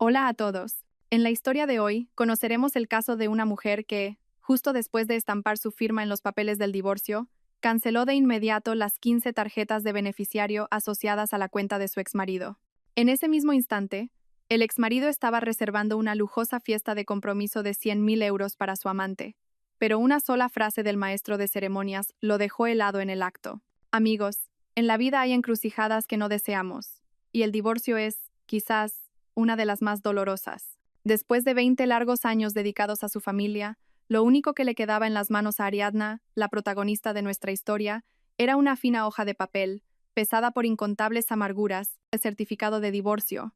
Hola a todos. En la historia de hoy, conoceremos el caso de una mujer que, justo después de estampar su firma en los papeles del divorcio, canceló de inmediato las 15 tarjetas de beneficiario asociadas a la cuenta de su exmarido. En ese mismo instante, el exmarido estaba reservando una lujosa fiesta de compromiso de 100.000 euros para su amante, pero una sola frase del maestro de ceremonias lo dejó helado en el acto. Amigos, en la vida hay encrucijadas que no deseamos, y el divorcio es, quizás, una de las más dolorosas. Después de 20 largos años dedicados a su familia, lo único que le quedaba en las manos a Ariadna, la protagonista de nuestra historia, era una fina hoja de papel, pesada por incontables amarguras, el certificado de divorcio.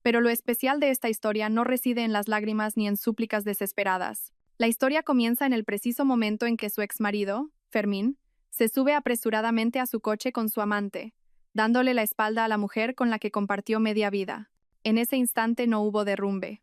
Pero lo especial de esta historia no reside en las lágrimas ni en súplicas desesperadas. La historia comienza en el preciso momento en que su exmarido, Fermín, se sube apresuradamente a su coche con su amante, dándole la espalda a la mujer con la que compartió media vida. En ese instante no hubo derrumbe,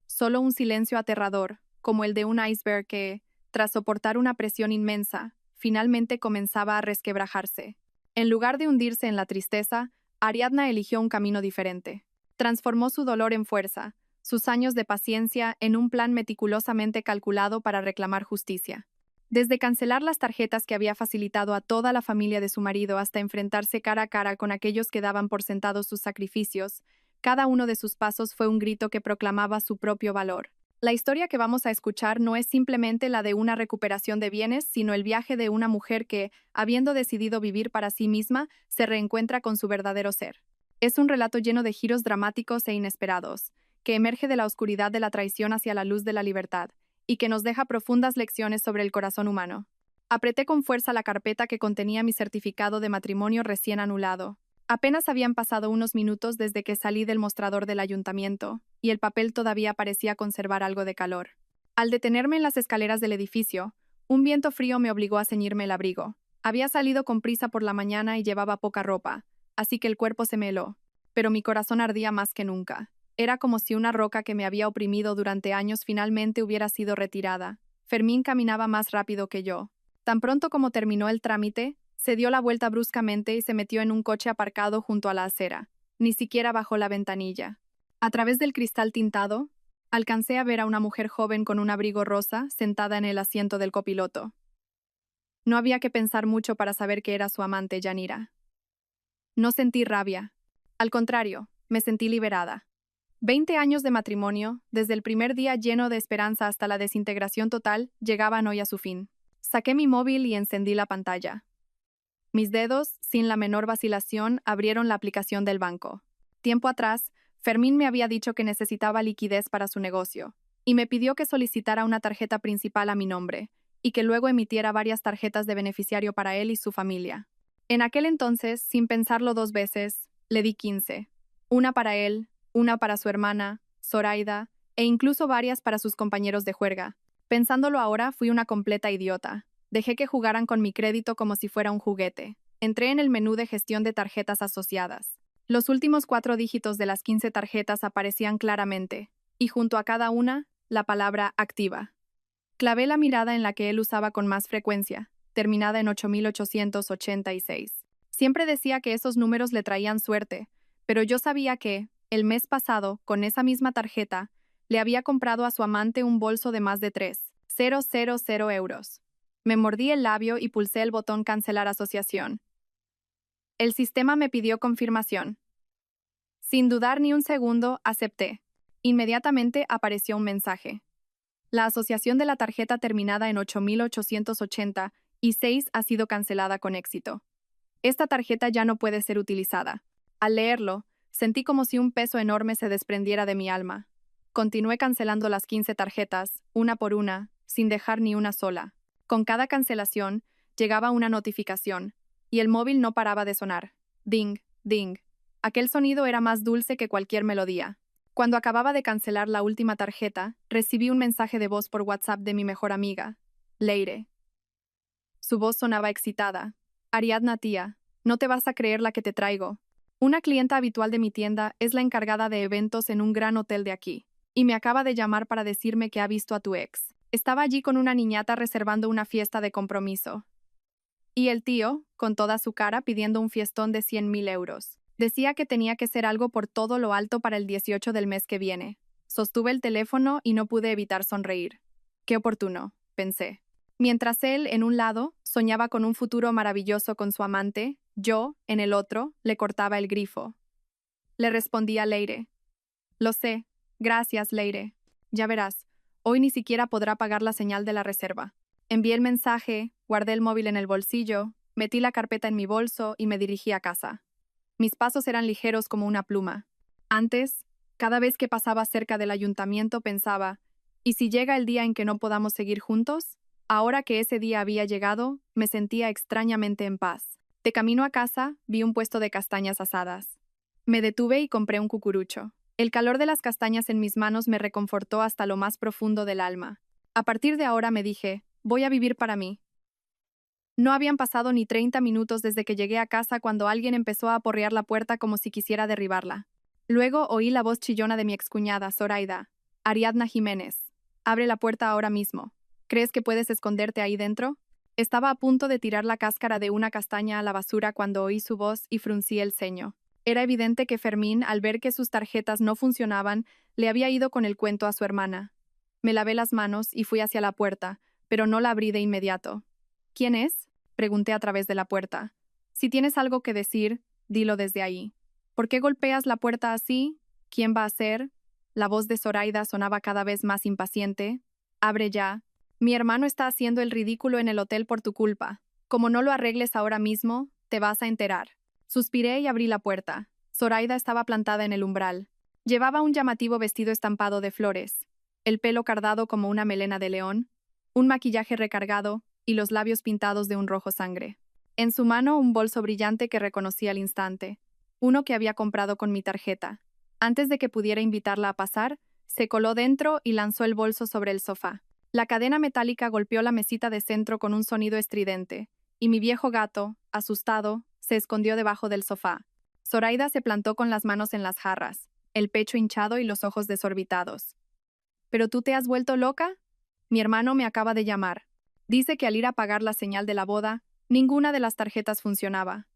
solo un silencio aterrador, como el de un iceberg que, tras soportar una presión inmensa, finalmente comenzaba a resquebrajarse. En lugar de hundirse en la tristeza, Ariadna eligió un camino diferente. Transformó su dolor en fuerza, sus años de paciencia en un plan meticulosamente calculado para reclamar justicia. Desde cancelar las tarjetas que había facilitado a toda la familia de su marido hasta enfrentarse cara a cara con aquellos que daban por sentados sus sacrificios, cada uno de sus pasos fue un grito que proclamaba su propio valor. La historia que vamos a escuchar no es simplemente la de una recuperación de bienes, sino el viaje de una mujer que, habiendo decidido vivir para sí misma, se reencuentra con su verdadero ser. Es un relato lleno de giros dramáticos e inesperados, que emerge de la oscuridad de la traición hacia la luz de la libertad, y que nos deja profundas lecciones sobre el corazón humano. Apreté con fuerza la carpeta que contenía mi certificado de matrimonio recién anulado. Apenas habían pasado unos minutos desde que salí del mostrador del ayuntamiento, y el papel todavía parecía conservar algo de calor. Al detenerme en las escaleras del edificio, un viento frío me obligó a ceñirme el abrigo. Había salido con prisa por la mañana y llevaba poca ropa, así que el cuerpo se me heló, pero mi corazón ardía más que nunca. Era como si una roca que me había oprimido durante años finalmente hubiera sido retirada. Fermín caminaba más rápido que yo. Tan pronto como terminó el trámite, se dio la vuelta bruscamente y se metió en un coche aparcado junto a la acera. Ni siquiera bajó la ventanilla. A través del cristal tintado, alcancé a ver a una mujer joven con un abrigo rosa sentada en el asiento del copiloto. No había que pensar mucho para saber que era su amante, Yanira. No sentí rabia. Al contrario, me sentí liberada. 20 años de matrimonio, desde el primer día lleno de esperanza hasta la desintegración total, llegaban hoy a su fin. Saqué mi móvil y encendí la pantalla. Mis dedos, sin la menor vacilación, abrieron la aplicación del banco. Tiempo atrás, Fermín me había dicho que necesitaba liquidez para su negocio, y me pidió que solicitara una tarjeta principal a mi nombre, y que luego emitiera varias tarjetas de beneficiario para él y su familia. En aquel entonces, sin pensarlo dos veces, le di 15. Una para él, una para su hermana, Zoraida, e incluso varias para sus compañeros de juerga. Pensándolo ahora, fui una completa idiota. Dejé que jugaran con mi crédito como si fuera un juguete. Entré en el menú de gestión de tarjetas asociadas. Los últimos 4 dígitos de las 15 tarjetas aparecían claramente, y junto a cada una, la palabra activa. Clavé la mirada en la que él usaba con más frecuencia, terminada en 8886. Siempre decía que esos números le traían suerte, pero yo sabía que, el mes pasado, con esa misma tarjeta, le había comprado a su amante un bolso de más de 3.000 euros. Me mordí el labio y pulsé el botón Cancelar asociación. El sistema me pidió confirmación. Sin dudar ni un segundo, acepté. Inmediatamente apareció un mensaje. La asociación de la tarjeta terminada en 8886 ha sido cancelada con éxito. Esta tarjeta ya no puede ser utilizada. Al leerlo, sentí como si un peso enorme se desprendiera de mi alma. Continué cancelando las 15 tarjetas, una por una, sin dejar ni una sola. Con cada cancelación, llegaba una notificación, y el móvil no paraba de sonar. Ding, ding. Aquel sonido era más dulce que cualquier melodía. Cuando acababa de cancelar la última tarjeta, recibí un mensaje de voz por WhatsApp de mi mejor amiga, Leire. Su voz sonaba excitada. Ariadna, tía, no te vas a creer la que te traigo. Una clienta habitual de mi tienda es la encargada de eventos en un gran hotel de aquí, y me acaba de llamar para decirme que ha visto a tu ex. Estaba allí con una niñata reservando una fiesta de compromiso. Y el tío, con toda su cara, pidiendo un fiestón de 100.000 euros. Decía que tenía que ser algo por todo lo alto para el 18 del mes que viene. Sostuve el teléfono y no pude evitar sonreír. Qué oportuno, pensé. Mientras él, en un lado, soñaba con un futuro maravilloso con su amante, yo, en el otro, le cortaba el grifo. Le respondí a Leire. Lo sé. Gracias, Leire. Ya verás, hoy ni siquiera podrá pagar la señal de la reserva. Envié el mensaje, guardé el móvil en el bolsillo, metí la carpeta en mi bolso y me dirigí a casa. Mis pasos eran ligeros como una pluma. Antes, cada vez que pasaba cerca del ayuntamiento pensaba, ¿y si llega el día en que no podamos seguir juntos? Ahora que ese día había llegado, me sentía extrañamente en paz. De camino a casa, vi un puesto de castañas asadas. Me detuve y compré un cucurucho. El calor de las castañas en mis manos me reconfortó hasta lo más profundo del alma. A partir de ahora me dije, voy a vivir para mí. No habían pasado ni 30 minutos desde que llegué a casa cuando alguien empezó a aporrear la puerta como si quisiera derribarla. Luego oí la voz chillona de mi excuñada, Zoraida. Ariadna Jiménez. Abre la puerta ahora mismo. ¿Crees que puedes esconderte ahí dentro? Estaba a punto de tirar la cáscara de una castaña a la basura cuando oí su voz y fruncí el ceño. Era evidente que Fermín, al ver que sus tarjetas no funcionaban, le había ido con el cuento a su hermana. Me lavé las manos y fui hacia la puerta, pero no la abrí de inmediato. ¿Quién es? Pregunté a través de la puerta. Si tienes algo que decir, dilo desde ahí. ¿Por qué golpeas la puerta así? ¿Quién va a ser? La voz de Zoraida sonaba cada vez más impaciente. Abre ya. Mi hermano está haciendo el ridículo en el hotel por tu culpa. Como no lo arregles ahora mismo, te vas a enterar. Suspiré y abrí la puerta. Zoraida estaba plantada en el umbral. Llevaba un llamativo vestido estampado de flores, el pelo cardado como una melena de león, un maquillaje recargado y los labios pintados de un rojo sangre. En su mano un bolso brillante que reconocí al instante, uno que había comprado con mi tarjeta. Antes de que pudiera invitarla a pasar, se coló dentro y lanzó el bolso sobre el sofá. La cadena metálica golpeó la mesita de centro con un sonido estridente, y mi viejo gato, asustado, se escondió debajo del sofá. Zoraida se plantó con las manos en las jarras, el pecho hinchado y los ojos desorbitados. ¿Pero tú te has vuelto loca? Mi hermano me acaba de llamar. Dice que al ir a pagar la señal de la boda, ninguna de las tarjetas funcionaba.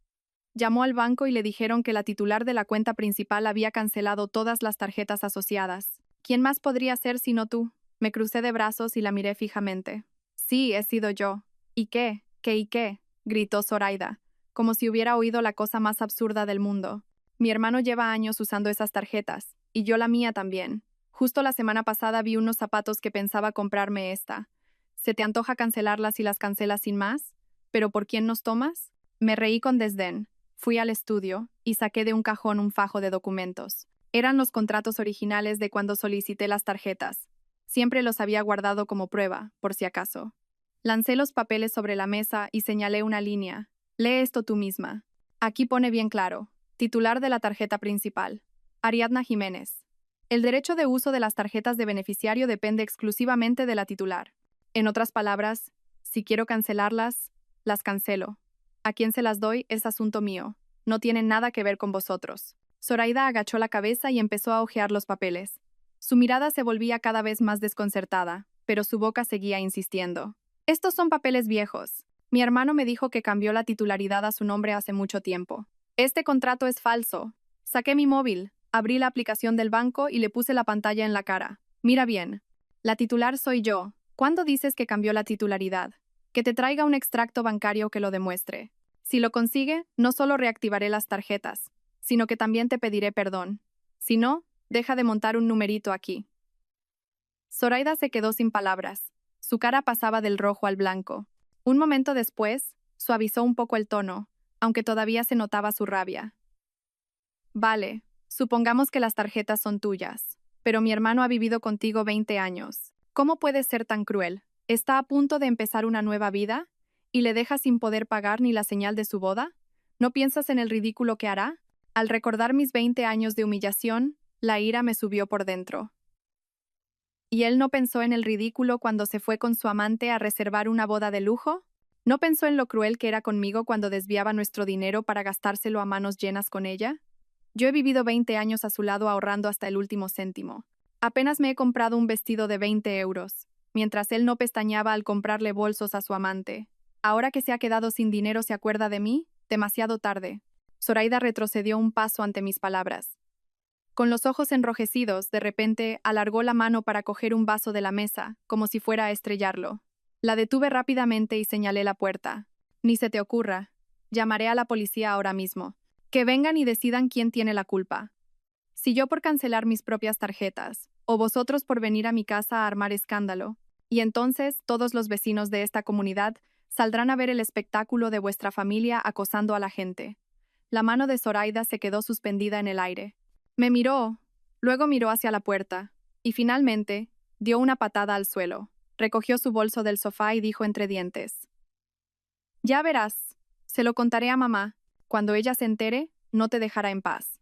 Llamó al banco y le dijeron que la titular de la cuenta principal había cancelado todas las tarjetas asociadas. ¿Quién más podría ser sino tú? Me crucé de brazos y la miré fijamente. Sí, he sido yo. ¿Y qué? ¿Qué y qué? Gritó Zoraida, como si hubiera oído la cosa más absurda del mundo. Mi hermano lleva años usando esas tarjetas, y yo la mía también. Justo la semana pasada vi unos zapatos que pensaba comprarme esta. ¿Se te antoja cancelarlas y las cancelas sin más? ¿Pero por quién nos tomas? Me reí con desdén. Fui al estudio y saqué de un cajón un fajo de documentos. Eran los contratos originales de cuando solicité las tarjetas. Siempre los había guardado como prueba, por si acaso. Lancé los papeles sobre la mesa y señalé una línea. Lee esto tú misma. Aquí pone bien claro. Titular de la tarjeta principal. Ariadna Jiménez. El derecho de uso de las tarjetas de beneficiario depende exclusivamente de la titular. En otras palabras, si quiero cancelarlas, las cancelo. A quien se las doy es asunto mío. No tiene nada que ver con vosotros. Zoraida agachó la cabeza y empezó a hojear los papeles. Su mirada se volvía cada vez más desconcertada, pero su boca seguía insistiendo. Estos son papeles viejos. Mi hermano me dijo que cambió la titularidad a su nombre hace mucho tiempo. Este contrato es falso. Saqué mi móvil, abrí la aplicación del banco y le puse la pantalla en la cara. Mira bien. La titular soy yo. ¿Cuándo dices que cambió la titularidad? Que te traiga un extracto bancario que lo demuestre. Si lo consigue, no solo reactivaré las tarjetas, sino que también te pediré perdón. Si no, deja de montar un numerito aquí. Zoraida se quedó sin palabras. Su cara pasaba del rojo al blanco. Un momento después, suavizó un poco el tono, aunque todavía se notaba su rabia. Vale, supongamos que las tarjetas son tuyas, pero mi hermano ha vivido contigo 20 años. ¿Cómo puedes ser tan cruel? ¿Está a punto de empezar una nueva vida? ¿Y le dejas sin poder pagar ni la señal de su boda? ¿No piensas en el ridículo que hará? Al recordar mis 20 años de humillación, la ira me subió por dentro. ¿Y él no pensó en el ridículo cuando se fue con su amante a reservar una boda de lujo? ¿No pensó en lo cruel que era conmigo cuando desviaba nuestro dinero para gastárselo a manos llenas con ella? Yo he vivido 20 años a su lado ahorrando hasta el último céntimo. Apenas me he comprado un vestido de 20 euros, mientras él no pestañeaba al comprarle bolsos a su amante. Ahora que se ha quedado sin dinero, ¿se acuerda de mí? Demasiado tarde. Zoraida retrocedió un paso ante mis palabras. Con los ojos enrojecidos, de repente, alargó la mano para coger un vaso de la mesa, como si fuera a estrellarlo. La detuve rápidamente y señalé la puerta. Ni se te ocurra. Llamaré a la policía ahora mismo. Que vengan y decidan quién tiene la culpa. Si yo por cancelar mis propias tarjetas, o vosotros por venir a mi casa a armar escándalo, y entonces todos los vecinos de esta comunidad saldrán a ver el espectáculo de vuestra familia acosando a la gente. La mano de Zoraida se quedó suspendida en el aire. Me miró, luego miró hacia la puerta, y finalmente dio una patada al suelo. Recogió su bolso del sofá y dijo entre dientes: Ya verás, se lo contaré a mamá. Cuando ella se entere, no te dejará en paz.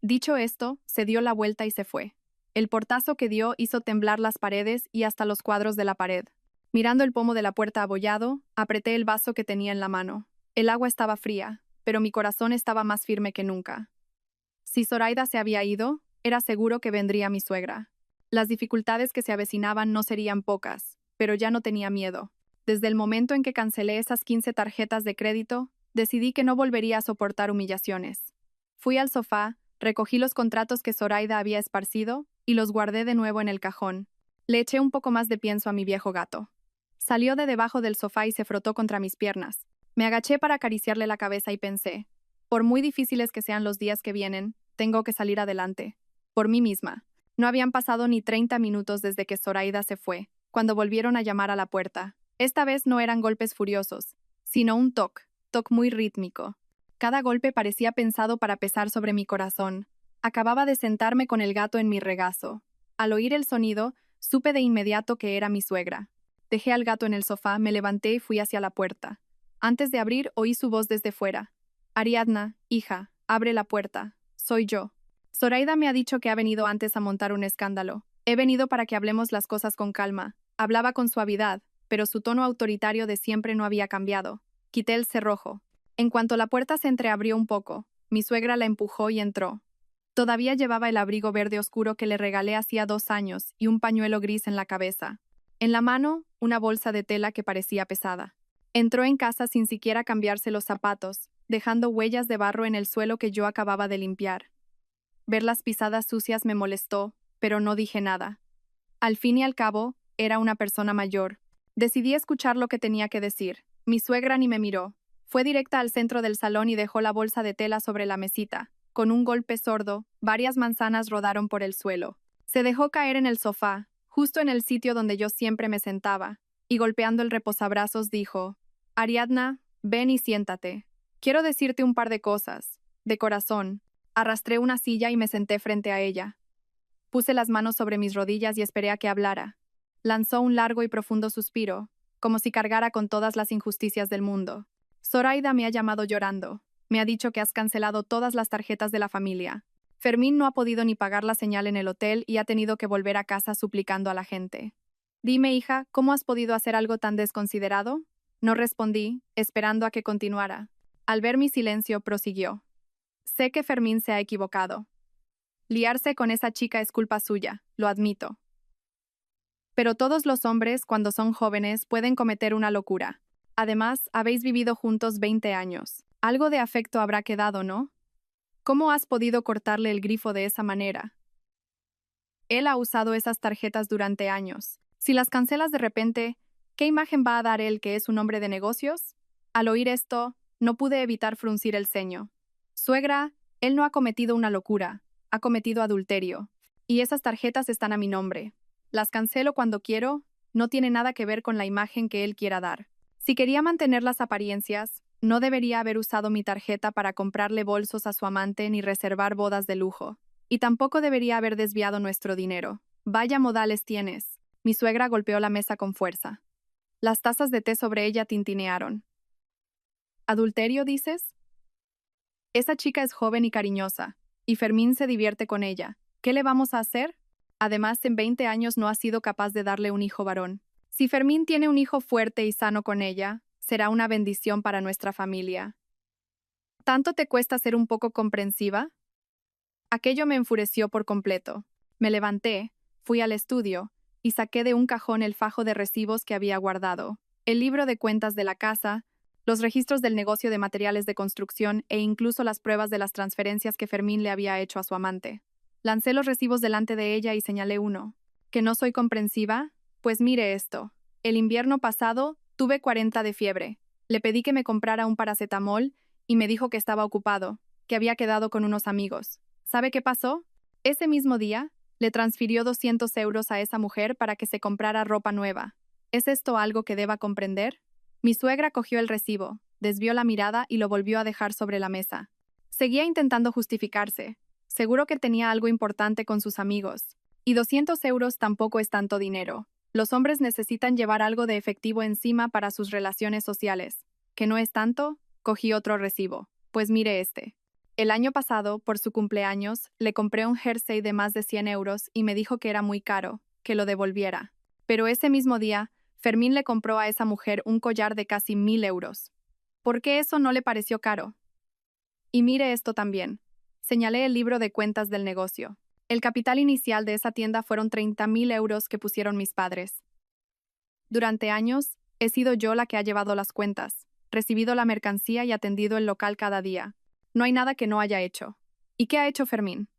Dicho esto, se dio la vuelta y se fue. El portazo que dio hizo temblar las paredes y hasta los cuadros de la pared. Mirando el pomo de la puerta abollado, apreté el vaso que tenía en la mano. El agua estaba fría, pero mi corazón estaba más firme que nunca. Si Zoraida se había ido, era seguro que vendría mi suegra. Las dificultades que se avecinaban no serían pocas, pero ya no tenía miedo. Desde el momento en que cancelé esas 15 tarjetas de crédito, decidí que no volvería a soportar humillaciones. Fui al sofá, recogí los contratos que Zoraida había esparcido y los guardé de nuevo en el cajón. Le eché un poco más de pienso a mi viejo gato. Salió de debajo del sofá y se frotó contra mis piernas. Me agaché para acariciarle la cabeza y pensé: por muy difíciles que sean los días que vienen, tengo que salir adelante. Por mí misma. No habían pasado ni 30 minutos desde que Zoraida se fue, cuando volvieron a llamar a la puerta. Esta vez no eran golpes furiosos, sino un toc muy rítmico. Cada golpe parecía pensado para pesar sobre mi corazón. Acababa de sentarme con el gato en mi regazo. Al oír el sonido, supe de inmediato que era mi suegra. Dejé al gato en el sofá, me levanté y fui hacia la puerta. Antes de abrir, oí su voz desde fuera. Ariadna, hija, abre la puerta. Soy yo. Zoraida me ha dicho que ha venido antes a montar un escándalo. He venido para que hablemos las cosas con calma. Hablaba con suavidad, pero su tono autoritario de siempre no había cambiado. Quité el cerrojo. En cuanto la puerta se entreabrió un poco, mi suegra la empujó y entró. Todavía llevaba el abrigo verde oscuro que le regalé hacía 2 años y un pañuelo gris en la cabeza. En la mano, una bolsa de tela que parecía pesada. Entró en casa sin siquiera cambiarse los zapatos, dejando huellas de barro en el suelo que yo acababa de limpiar. Ver las pisadas sucias me molestó, pero no dije nada. Al fin y al cabo, era una persona mayor. Decidí escuchar lo que tenía que decir. Mi suegra ni me miró. Fue directa al centro del salón y dejó la bolsa de tela sobre la mesita. Con un golpe sordo, varias manzanas rodaron por el suelo. Se dejó caer en el sofá, justo en el sitio donde yo siempre me sentaba, y golpeando el reposabrazos dijo: Ariadna, ven y siéntate. Quiero decirte un par de cosas. De corazón. Arrastré una silla y me senté frente a ella. Puse las manos sobre mis rodillas y esperé a que hablara. Lanzó un largo y profundo suspiro, como si cargara con todas las injusticias del mundo. Zoraida me ha llamado llorando. Me ha dicho que has cancelado todas las tarjetas de la familia. Fermín no ha podido ni pagar la señal en el hotel y ha tenido que volver a casa suplicando a la gente. Dime, hija, ¿cómo has podido hacer algo tan desconsiderado? No respondí, esperando a que continuara. Al ver mi silencio, prosiguió. Sé que Fermín se ha equivocado. Liarse con esa chica es culpa suya, lo admito. Pero todos los hombres, cuando son jóvenes, pueden cometer una locura. Además, habéis vivido juntos 20 años. Algo de afecto habrá quedado, ¿no? ¿Cómo has podido cortarle el grifo de esa manera? Él ha usado esas tarjetas durante años. Si las cancelas de repente, ¿qué imagen va a dar él que es un hombre de negocios? Al oír esto, no pude evitar fruncir el ceño. Suegra, él no ha cometido una locura, ha cometido adulterio. Y esas tarjetas están a mi nombre. Las cancelo cuando quiero, no tiene nada que ver con la imagen que él quiera dar. Si quería mantener las apariencias, no debería haber usado mi tarjeta para comprarle bolsos a su amante ni reservar bodas de lujo. Y tampoco debería haber desviado nuestro dinero. Vaya modales tienes. Mi suegra golpeó la mesa con fuerza. Las tazas de té sobre ella tintinearon. ¿Adulterio, dices? Esa chica es joven y cariñosa, y Fermín se divierte con ella. ¿Qué le vamos a hacer? Además, en 20 años no ha sido capaz de darle un hijo varón. Si Fermín tiene un hijo fuerte y sano con ella, será una bendición para nuestra familia. ¿Tanto te cuesta ser un poco comprensiva? Aquello me enfureció por completo. Me levanté, fui al estudio, y saqué de un cajón el fajo de recibos que había guardado, el libro de cuentas de la casa, los registros del negocio de materiales de construcción e incluso las pruebas de las transferencias que Fermín le había hecho a su amante. Lancé los recibos delante de ella y señalé uno. ¿Que no soy comprensiva? Pues mire esto. El invierno pasado tuve 40 de fiebre. Le pedí que me comprara un paracetamol y me dijo que estaba ocupado, que había quedado con unos amigos. ¿Sabe qué pasó? Ese mismo día, le transfirió 200 euros a esa mujer para que se comprara ropa nueva. ¿Es esto algo que deba comprender? Mi suegra cogió el recibo, desvió la mirada y lo volvió a dejar sobre la mesa. Seguía intentando justificarse. Seguro que tenía algo importante con sus amigos. Y 200 euros tampoco es tanto dinero. Los hombres necesitan llevar algo de efectivo encima para sus relaciones sociales. ¿Que no es tanto? Cogí otro recibo. Pues mire este. El año pasado, por su cumpleaños, le compré un jersey de más de 100 euros y me dijo que era muy caro, que lo devolviera. Pero ese mismo día, Fermín le compró a esa mujer un collar de casi 1000 euros. ¿Por qué eso no le pareció caro? Y mire esto también. Señalé el libro de cuentas del negocio. El capital inicial de esa tienda fueron 30.000 euros que pusieron mis padres. Durante años, he sido yo la que ha llevado las cuentas, recibido la mercancía y atendido el local cada día. No hay nada que no haya hecho. ¿Y qué ha hecho Fermín?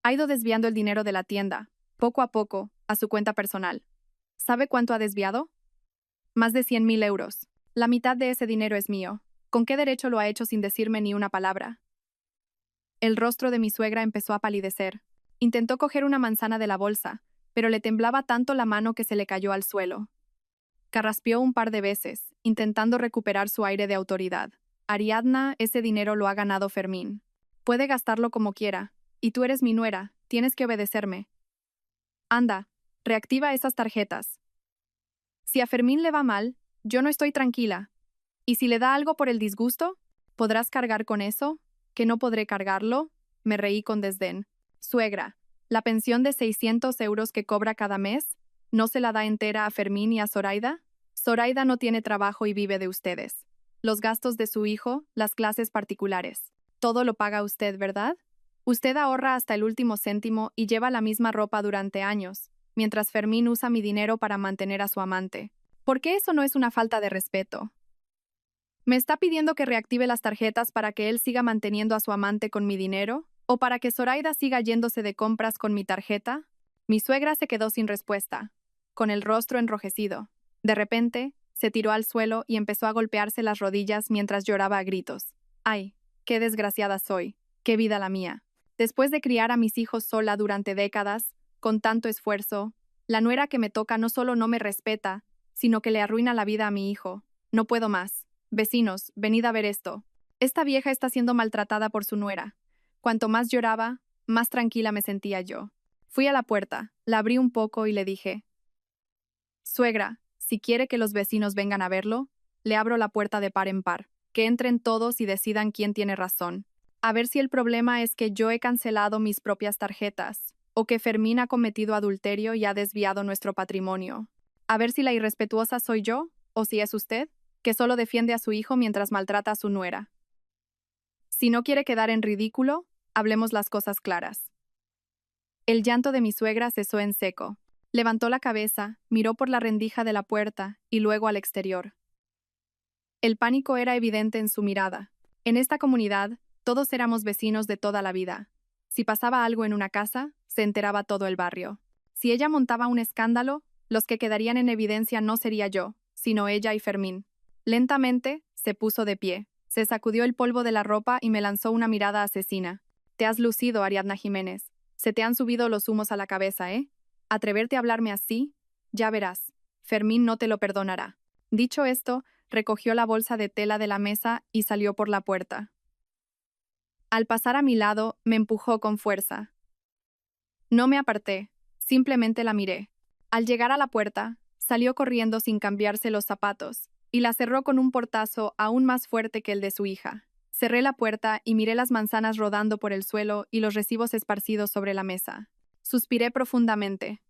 Ha ido desviando el dinero de la tienda, poco a poco, a su cuenta personal. ¿Sabe cuánto ha desviado? Más de 100.000 euros. La mitad de ese dinero es mío. ¿Con qué derecho lo ha hecho sin decirme ni una palabra? El rostro de mi suegra empezó a palidecer. Intentó coger una manzana de la bolsa, pero le temblaba tanto la mano que se le cayó al suelo. Carraspeó un par de veces, intentando recuperar su aire de autoridad. Ariadna, ese dinero lo ha ganado Fermín. Puede gastarlo como quiera, y tú eres mi nuera, tienes que obedecerme. Anda, reactiva esas tarjetas. Si a Fermín le va mal, yo no estoy tranquila. ¿Y si le da algo por el disgusto? ¿Podrás cargar con eso? ¿Que no podré cargarlo? Me reí con desdén. Suegra, ¿la pensión de 600 euros que cobra cada mes no se la da entera a Fermín y a Zoraida? Zoraida no tiene trabajo y vive de ustedes. Los gastos de su hijo, las clases particulares. Todo lo paga usted, ¿verdad? Usted ahorra hasta el último céntimo y lleva la misma ropa durante años, mientras Fermín usa mi dinero para mantener a su amante. ¿Por qué eso no es una falta de respeto? ¿Me está pidiendo que reactive las tarjetas para que él siga manteniendo a su amante con mi dinero? ¿O para que Zoraida siga yéndose de compras con mi tarjeta? Mi suegra se quedó sin respuesta, con el rostro enrojecido. De repente, se tiró al suelo y empezó a golpearse las rodillas mientras lloraba a gritos. ¡Ay, qué desgraciada soy! ¡Qué vida la mía! Después de criar a mis hijos sola durante décadas, con tanto esfuerzo, la nuera que me toca no solo no me respeta, sino que le arruina la vida a mi hijo. No puedo más. Vecinos, venid a ver esto. Esta vieja está siendo maltratada por su nuera. Cuanto más lloraba, más tranquila me sentía yo. Fui a la puerta, la abrí un poco y le dije: Suegra, si quiere que los vecinos vengan a verlo, le abro la puerta de par en par. Que entren todos y decidan quién tiene razón. A ver si el problema es que yo he cancelado mis propias tarjetas, o que Fermín ha cometido adulterio y ha desviado nuestro patrimonio. A ver si la irrespetuosa soy yo, o si es usted, que solo defiende a su hijo mientras maltrata a su nuera. Si no quiere quedar en ridículo, hablemos las cosas claras. El llanto de mi suegra cesó en seco. Levantó la cabeza, miró por la rendija de la puerta y luego al exterior. El pánico era evidente en su mirada. En esta comunidad, todos éramos vecinos de toda la vida. Si pasaba algo en una casa, se enteraba todo el barrio. Si ella montaba un escándalo, los que quedarían en evidencia no sería yo, sino ella y Fermín. Lentamente, se puso de pie, se sacudió el polvo de la ropa y me lanzó una mirada asesina. Te has lucido, Ariadna Jiménez. Se te han subido los humos a la cabeza, ¿eh? Atreverte a hablarme así, ya verás. Fermín no te lo perdonará. Dicho esto, recogió la bolsa de tela de la mesa y salió por la puerta. Al pasar a mi lado, me empujó con fuerza. No me aparté, simplemente la miré. Al llegar a la puerta, salió corriendo sin cambiarse los zapatos, y la cerró con un portazo aún más fuerte que el de su hija. Cerré la puerta y miré las manzanas rodando por el suelo y los recibos esparcidos sobre la mesa. Suspiré profundamente.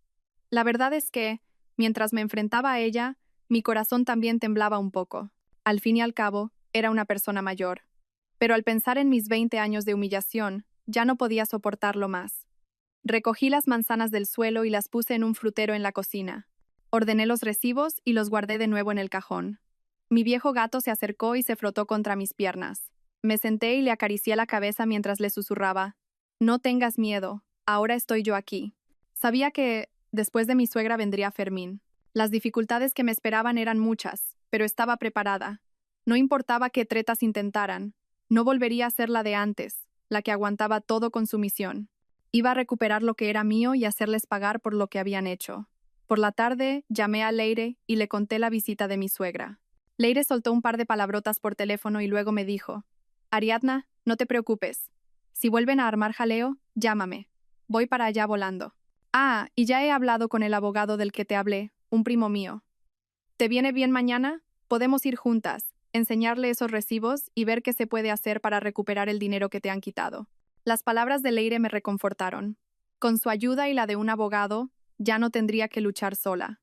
La verdad es que, mientras me enfrentaba a ella, mi corazón también temblaba un poco. Al fin y al cabo, era una persona mayor. Pero al pensar en mis 20 años de humillación, ya no podía soportarlo más. Recogí las manzanas del suelo y las puse en un frutero en la cocina. Ordené los recibos y los guardé de nuevo en el cajón. Mi viejo gato se acercó y se frotó contra mis piernas. Me senté y le acaricié la cabeza mientras le susurraba: «No tengas miedo, ahora estoy yo aquí». Sabía que, después de mi suegra, vendría Fermín. Las dificultades que me esperaban eran muchas, pero estaba preparada. No importaba qué tretas intentaran. No volvería a ser la de antes, la que aguantaba todo con sumisión. Iba a recuperar lo que era mío y hacerles pagar por lo que habían hecho. Por la tarde, llamé a Leire y le conté la visita de mi suegra. Leire soltó un par de palabrotas por teléfono y luego me dijo: «Ariadna, no te preocupes. Si vuelven a armar jaleo, llámame. Voy para allá volando. Ah, y ya he hablado con el abogado del que te hablé, un primo mío. ¿Te viene bien mañana? Podemos ir juntas, enseñarle esos recibos y ver qué se puede hacer para recuperar el dinero que te han quitado». Las palabras de Leire me reconfortaron. Con su ayuda y la de un abogado, ya no tendría que luchar sola.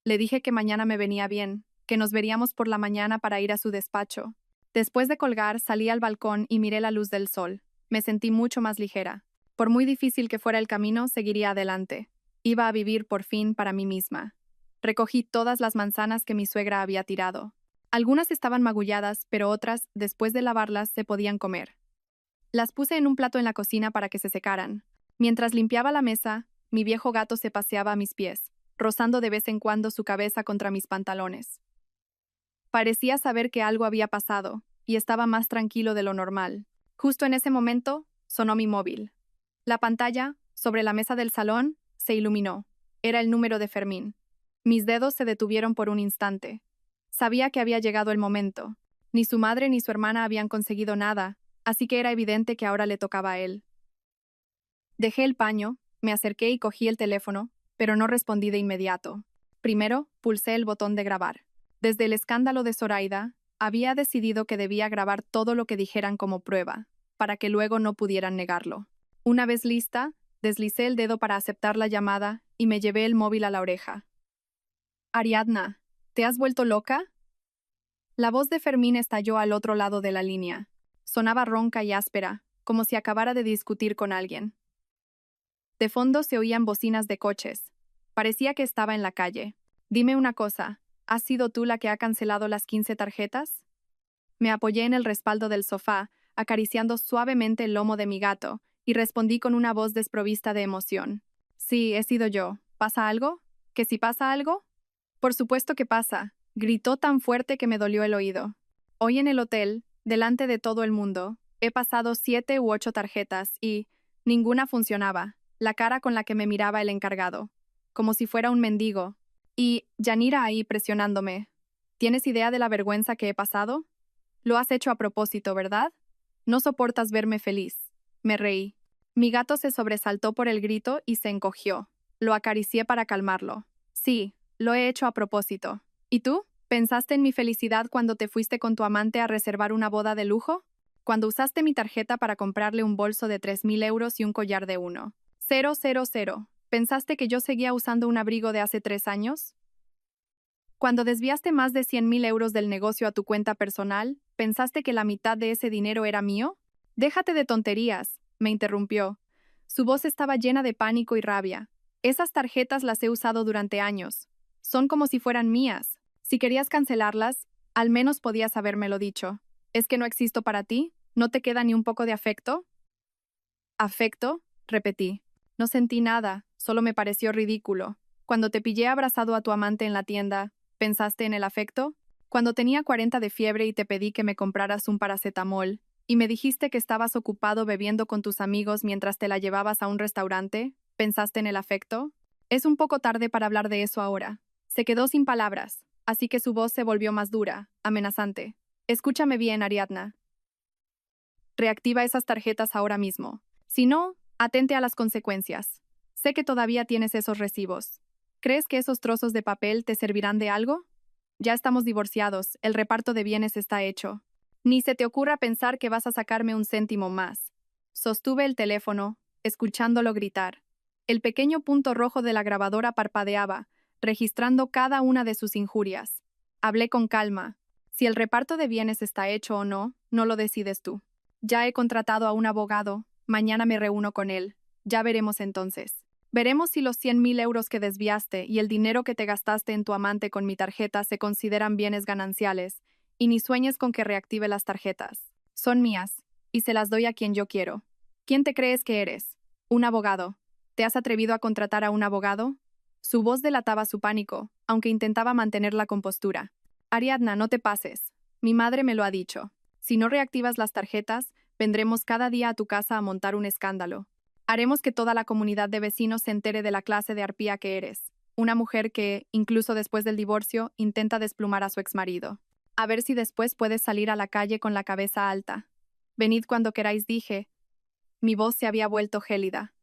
Le dije que mañana me venía bien, que nos veríamos por la mañana para ir a su despacho. Después de colgar, salí al balcón y miré la luz del sol. Me sentí mucho más ligera. Por muy difícil que fuera el camino, seguiría adelante. Iba a vivir por fin para mí misma. Recogí todas las manzanas que mi suegra había tirado. Algunas estaban magulladas, pero otras, después de lavarlas, se podían comer. Las puse en un plato en la cocina para que se secaran. Mientras limpiaba la mesa, mi viejo gato se paseaba a mis pies, rozando de vez en cuando su cabeza contra mis pantalones. Parecía saber que algo había pasado, y estaba más tranquilo de lo normal. Justo en ese momento, sonó mi móvil. La pantalla, sobre la mesa del salón, se iluminó. Era el número de Fermín. Mis dedos se detuvieron por un instante. Sabía que había llegado el momento. Ni su madre ni su hermana habían conseguido nada, así que era evidente que ahora le tocaba a él. Dejé el paño, me acerqué y cogí el teléfono, pero no respondí de inmediato. Primero, pulsé el botón de grabar. Desde el escándalo de Zoraida, había decidido que debía grabar todo lo que dijeran como prueba, para que luego no pudieran negarlo. Una vez lista, deslicé el dedo para aceptar la llamada y me llevé el móvil a la oreja. «Ariadna, ¿te has vuelto loca?». La voz de Fermín estalló al otro lado de la línea. Sonaba ronca y áspera, como si acabara de discutir con alguien. De fondo se oían bocinas de coches. Parecía que estaba en la calle. «Dime una cosa, ¿has sido tú la que ha cancelado las 15 tarjetas?» Me apoyé en el respaldo del sofá, acariciando suavemente el lomo de mi gato, y respondí con una voz desprovista de emoción. «Sí, he sido yo. ¿Pasa algo? ¿Que si pasa algo?» «Por supuesto que pasa», gritó tan fuerte que me dolió el oído. «Hoy en el hotel, delante de todo el mundo, he pasado 7 u 8 tarjetas y ninguna funcionaba. La cara con la que me miraba el encargado, como si fuera un mendigo. Y Yanira ahí presionándome. ¿Tienes idea de la vergüenza que he pasado? Lo has hecho a propósito, ¿verdad? No soportas verme feliz». Me reí. Mi gato se sobresaltó por el grito y se encogió. Lo acaricié para calmarlo. «Sí, lo he hecho a propósito. ¿Y tú? ¿Pensaste en mi felicidad cuando te fuiste con tu amante a reservar una boda de lujo? Cuando usaste mi tarjeta para comprarle un bolso de 3.000 euros y un collar de 1,000. ¿Pensaste que yo seguía usando un abrigo de hace 3 años? Cuando desviaste más de 100.000 euros del negocio a tu cuenta personal, ¿pensaste que la mitad de ese dinero era mío? Déjate de tonterías», me interrumpió. Su voz estaba llena de pánico y rabia. «Esas tarjetas las he usado durante años. Son como si fueran mías. Si querías cancelarlas, al menos podías habérmelo dicho. ¿Es que no existo para ti? ¿No te queda ni un poco de afecto?» «¿Afecto?», repetí. No sentí nada, solo me pareció ridículo. Cuando te pillé abrazado a tu amante en la tienda, ¿pensaste en el afecto? Cuando tenía 40 de fiebre y te pedí que me compraras un paracetamol, y me dijiste que estabas ocupado bebiendo con tus amigos mientras te la llevabas a un restaurante, ¿pensaste en el afecto? Es un poco tarde para hablar de eso ahora. Se quedó sin palabras, así que su voz se volvió más dura, amenazante. «Escúchame bien, Ariadna. Reactiva esas tarjetas ahora mismo. Si no, atente a las consecuencias. Sé que todavía tienes esos recibos. ¿Crees que esos trozos de papel te servirán de algo? Ya estamos divorciados, el reparto de bienes está hecho. Ni se te ocurra pensar que vas a sacarme un céntimo más». Sostuve el teléfono, escuchándolo gritar. El pequeño punto rojo de la grabadora parpadeaba, registrando cada una de sus injurias. Hablé con calma. Si el reparto de bienes está hecho o no, no lo decides tú. Ya he contratado a un abogado, mañana me reúno con él. Ya veremos entonces. Veremos si los 100.000 euros que desviaste y el dinero que te gastaste en tu amante con mi tarjeta se consideran bienes gananciales, y ni sueñes con que reactive las tarjetas. Son mías, y se las doy a quien yo quiero. ¿Quién te crees que eres? Un abogado. ¿Te has atrevido a contratar a un abogado? Su voz delataba su pánico, aunque intentaba mantener la compostura. Ariadna, no te pases. Mi madre me lo ha dicho. Si no reactivas las tarjetas, vendremos cada día a tu casa a montar un escándalo. Haremos que toda la comunidad de vecinos se entere de la clase de arpía que eres. Una mujer que, incluso después del divorcio, intenta desplumar a su exmarido. A ver si después puedes salir a la calle con la cabeza alta. Venid cuando queráis, dije. Mi voz se había vuelto gélida.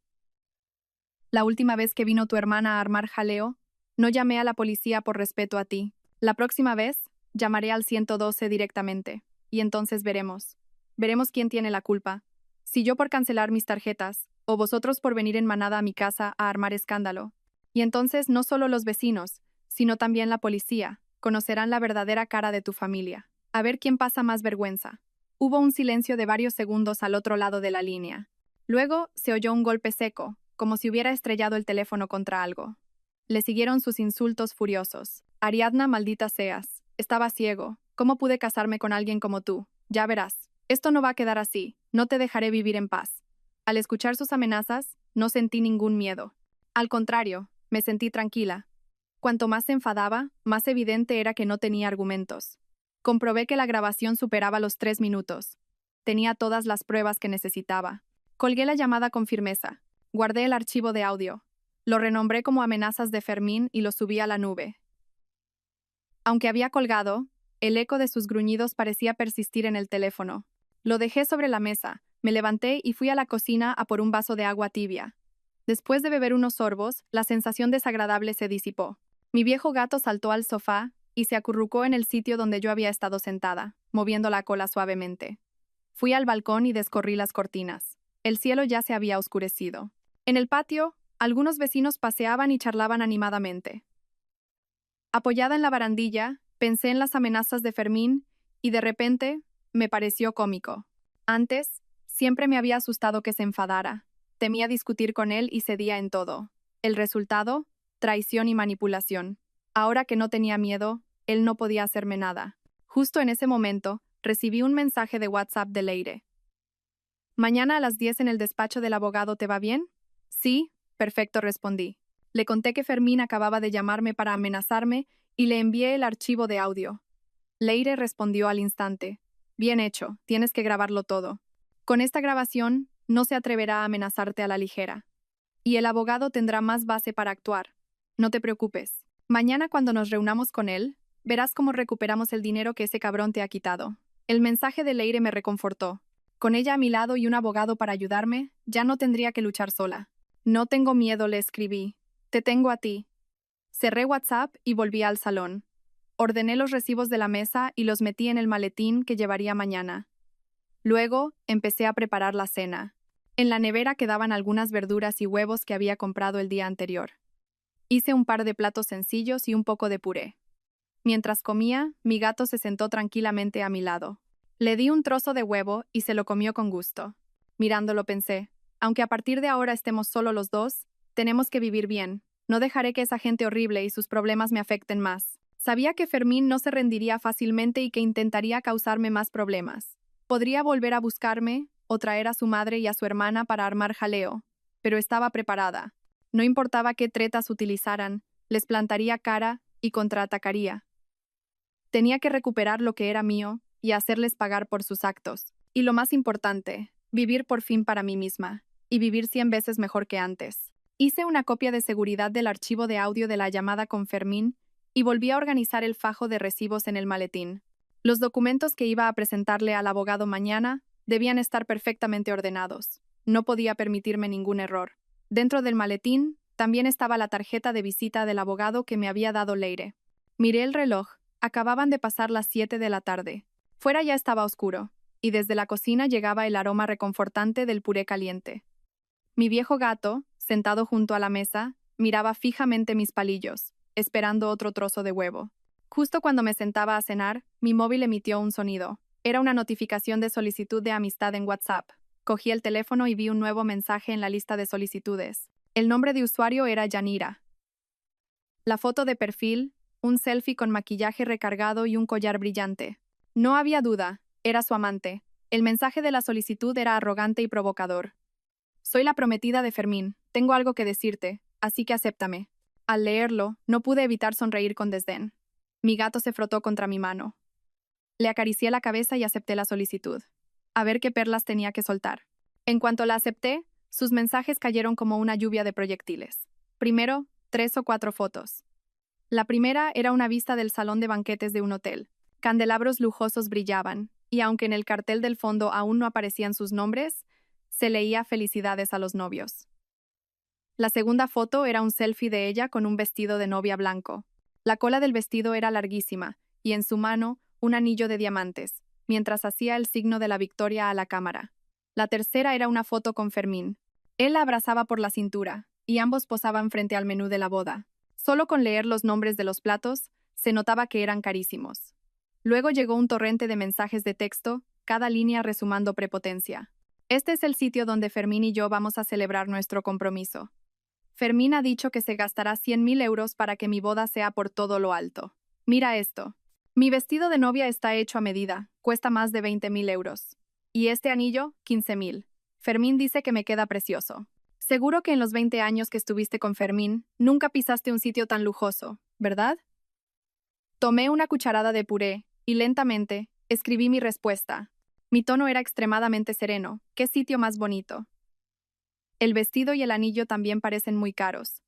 La última vez que vino tu hermana a armar jaleo, no llamé a la policía por respeto a ti. La próxima vez, llamaré al 112 directamente. Y entonces veremos. Veremos quién tiene la culpa. Si yo por cancelar mis tarjetas, o vosotros por venir en manada a mi casa a armar escándalo. Y entonces no solo los vecinos, sino también la policía, conocerán la verdadera cara de tu familia. A ver quién pasa más vergüenza. Hubo un silencio de varios segundos al otro lado de la línea. Luego se oyó un golpe seco, como si hubiera estrellado el teléfono contra algo. Le siguieron sus insultos furiosos. Ariadna, maldita seas. Estaba ciego. ¿Cómo pude casarme con alguien como tú? Ya verás. Esto no va a quedar así. No te dejaré vivir en paz. Al escuchar sus amenazas, no sentí ningún miedo. Al contrario, me sentí tranquila. Cuanto más se enfadaba, más evidente era que no tenía argumentos. Comprobé que la grabación superaba los 3 minutos. Tenía todas las pruebas que necesitaba. Colgué la llamada con firmeza. Guardé el archivo de audio. Lo renombré como amenazas de Fermín y lo subí a la nube. Aunque había colgado, el eco de sus gruñidos parecía persistir en el teléfono. Lo dejé sobre la mesa, me levanté y fui a la cocina a por un vaso de agua tibia. Después de beber unos sorbos, la sensación desagradable se disipó. Mi viejo gato saltó al sofá y se acurrucó en el sitio donde yo había estado sentada, moviendo la cola suavemente. Fui al balcón y descorrí las cortinas. El cielo ya se había oscurecido. En el patio, algunos vecinos paseaban y charlaban animadamente. Apoyada en la barandilla, pensé en las amenazas de Fermín y de repente me pareció cómico. Antes, siempre me había asustado que se enfadara. Temía discutir con él y cedía en todo. El resultado, traición y manipulación. Ahora que no tenía miedo, él no podía hacerme nada. Justo en ese momento, recibí un mensaje de WhatsApp de Leire. «Mañana a las 10 en el despacho del abogado, ¿te va bien?» «Sí, perfecto», respondí. Le conté que Fermín acababa de llamarme para amenazarme y le envié el archivo de audio. Leire respondió al instante. «Bien hecho, tienes que grabarlo todo. Con esta grabación, no se atreverá a amenazarte a la ligera. Y el abogado tendrá más base para actuar. No te preocupes. Mañana cuando nos reunamos con él, verás cómo recuperamos el dinero que ese cabrón te ha quitado». El mensaje de Leire me reconfortó. Con ella a mi lado y un abogado para ayudarme, ya no tendría que luchar sola. «No tengo miedo», le escribí. «Te tengo a ti». Cerré WhatsApp y volví al salón. Ordené los recibos de la mesa y los metí en el maletín que llevaría mañana. Luego, empecé a preparar la cena. En la nevera quedaban algunas verduras y huevos que había comprado el día anterior. Hice un par de platos sencillos y un poco de puré. Mientras comía, mi gato se sentó tranquilamente a mi lado. Le di un trozo de huevo y se lo comió con gusto. Mirándolo pensé, aunque a partir de ahora estemos solo los dos, tenemos que vivir bien. No dejaré que esa gente horrible y sus problemas me afecten más. Sabía que Fermín no se rendiría fácilmente y que intentaría causarme más problemas. Podría volver a buscarme o traer a su madre y a su hermana para armar jaleo, pero estaba preparada. No importaba qué tretas utilizaran, les plantaría cara y contraatacaría. Tenía que recuperar lo que era mío y hacerles pagar por sus actos. Y lo más importante, vivir por fin para mí misma, y vivir 100 veces mejor que antes. Hice una copia de seguridad del archivo de audio de la llamada con Fermín y volví a organizar el fajo de recibos en el maletín. Los documentos que iba a presentarle al abogado mañana debían estar perfectamente ordenados. No podía permitirme ningún error. Dentro del maletín también estaba la tarjeta de visita del abogado que me había dado Leire. Miré el reloj. Acababan de pasar las 7 de la tarde. Fuera ya estaba oscuro, y desde la cocina llegaba el aroma reconfortante del puré caliente. Mi viejo gato, sentado junto a la mesa, miraba fijamente mis palillos, esperando otro trozo de huevo. Justo cuando me sentaba a cenar, mi móvil emitió un sonido. Era una notificación de solicitud de amistad en WhatsApp. Cogí el teléfono y vi un nuevo mensaje en la lista de solicitudes. El nombre de usuario era Yanira. La foto de perfil, un selfie con maquillaje recargado y un collar brillante. No había duda, era su amante. El mensaje de la solicitud era arrogante y provocador. Soy la prometida de Fermín, tengo algo que decirte, así que acéptame. Al leerlo, no pude evitar sonreír con desdén. Mi gato se frotó contra mi mano. Le acaricié la cabeza y acepté la solicitud. A ver qué perlas tenía que soltar. En cuanto la acepté, sus mensajes cayeron como una lluvia de proyectiles. Primero, 3 o 4 fotos. La primera era una vista del salón de banquetes de un hotel. Candelabros lujosos brillaban, y aunque en el cartel del fondo aún no aparecían sus nombres, se leía felicidades a los novios. La segunda foto era un selfie de ella con un vestido de novia blanco. La cola del vestido era larguísima, y en su mano, un anillo de diamantes, mientras hacía el signo de la victoria a la cámara. La tercera era una foto con Fermín. Él la abrazaba por la cintura, y ambos posaban frente al menú de la boda. Solo con leer los nombres de los platos, se notaba que eran carísimos. Luego llegó un torrente de mensajes de texto, cada línea resumando prepotencia. Este es el sitio donde Fermín y yo vamos a celebrar nuestro compromiso. Fermín ha dicho que se gastará 100.000 euros para que mi boda sea por todo lo alto. Mira esto. Mi vestido de novia está hecho a medida, cuesta más de 20.000 euros. Y este anillo, 15.000. Fermín dice que me queda precioso. Seguro que en los 20 años que estuviste con Fermín, nunca pisaste un sitio tan lujoso, ¿verdad? Tomé una cucharada de puré, y lentamente, escribí mi respuesta. Mi tono era extremadamente sereno. ¿Qué sitio más bonito? El vestido y el anillo también parecen muy caros.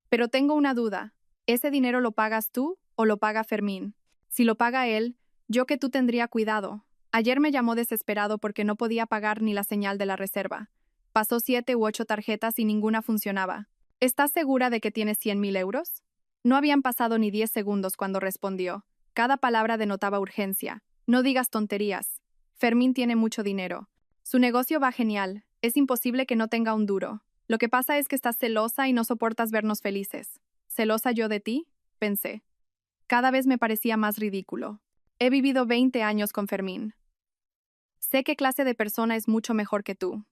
Pero tengo una duda. ¿Ese dinero lo pagas tú o lo paga Fermín? Si lo paga él, yo que tú tendría cuidado. Ayer me llamó desesperado porque no podía pagar ni la señal de la reserva. Pasó 7 u 8 tarjetas y ninguna funcionaba. ¿Estás segura de que tienes 100.000 euros? No habían pasado ni 10 segundos cuando respondió. Cada palabra denotaba urgencia. No digas tonterías. Fermín tiene mucho dinero. Su negocio va genial. Es imposible que no tenga un duro. Lo que pasa es que estás celosa y no soportas vernos felices. ¿Celosa yo de ti? Pensé. Cada vez me parecía más ridículo. He vivido 20 años con Fermín. Sé qué clase de persona es mucho mejor que tú.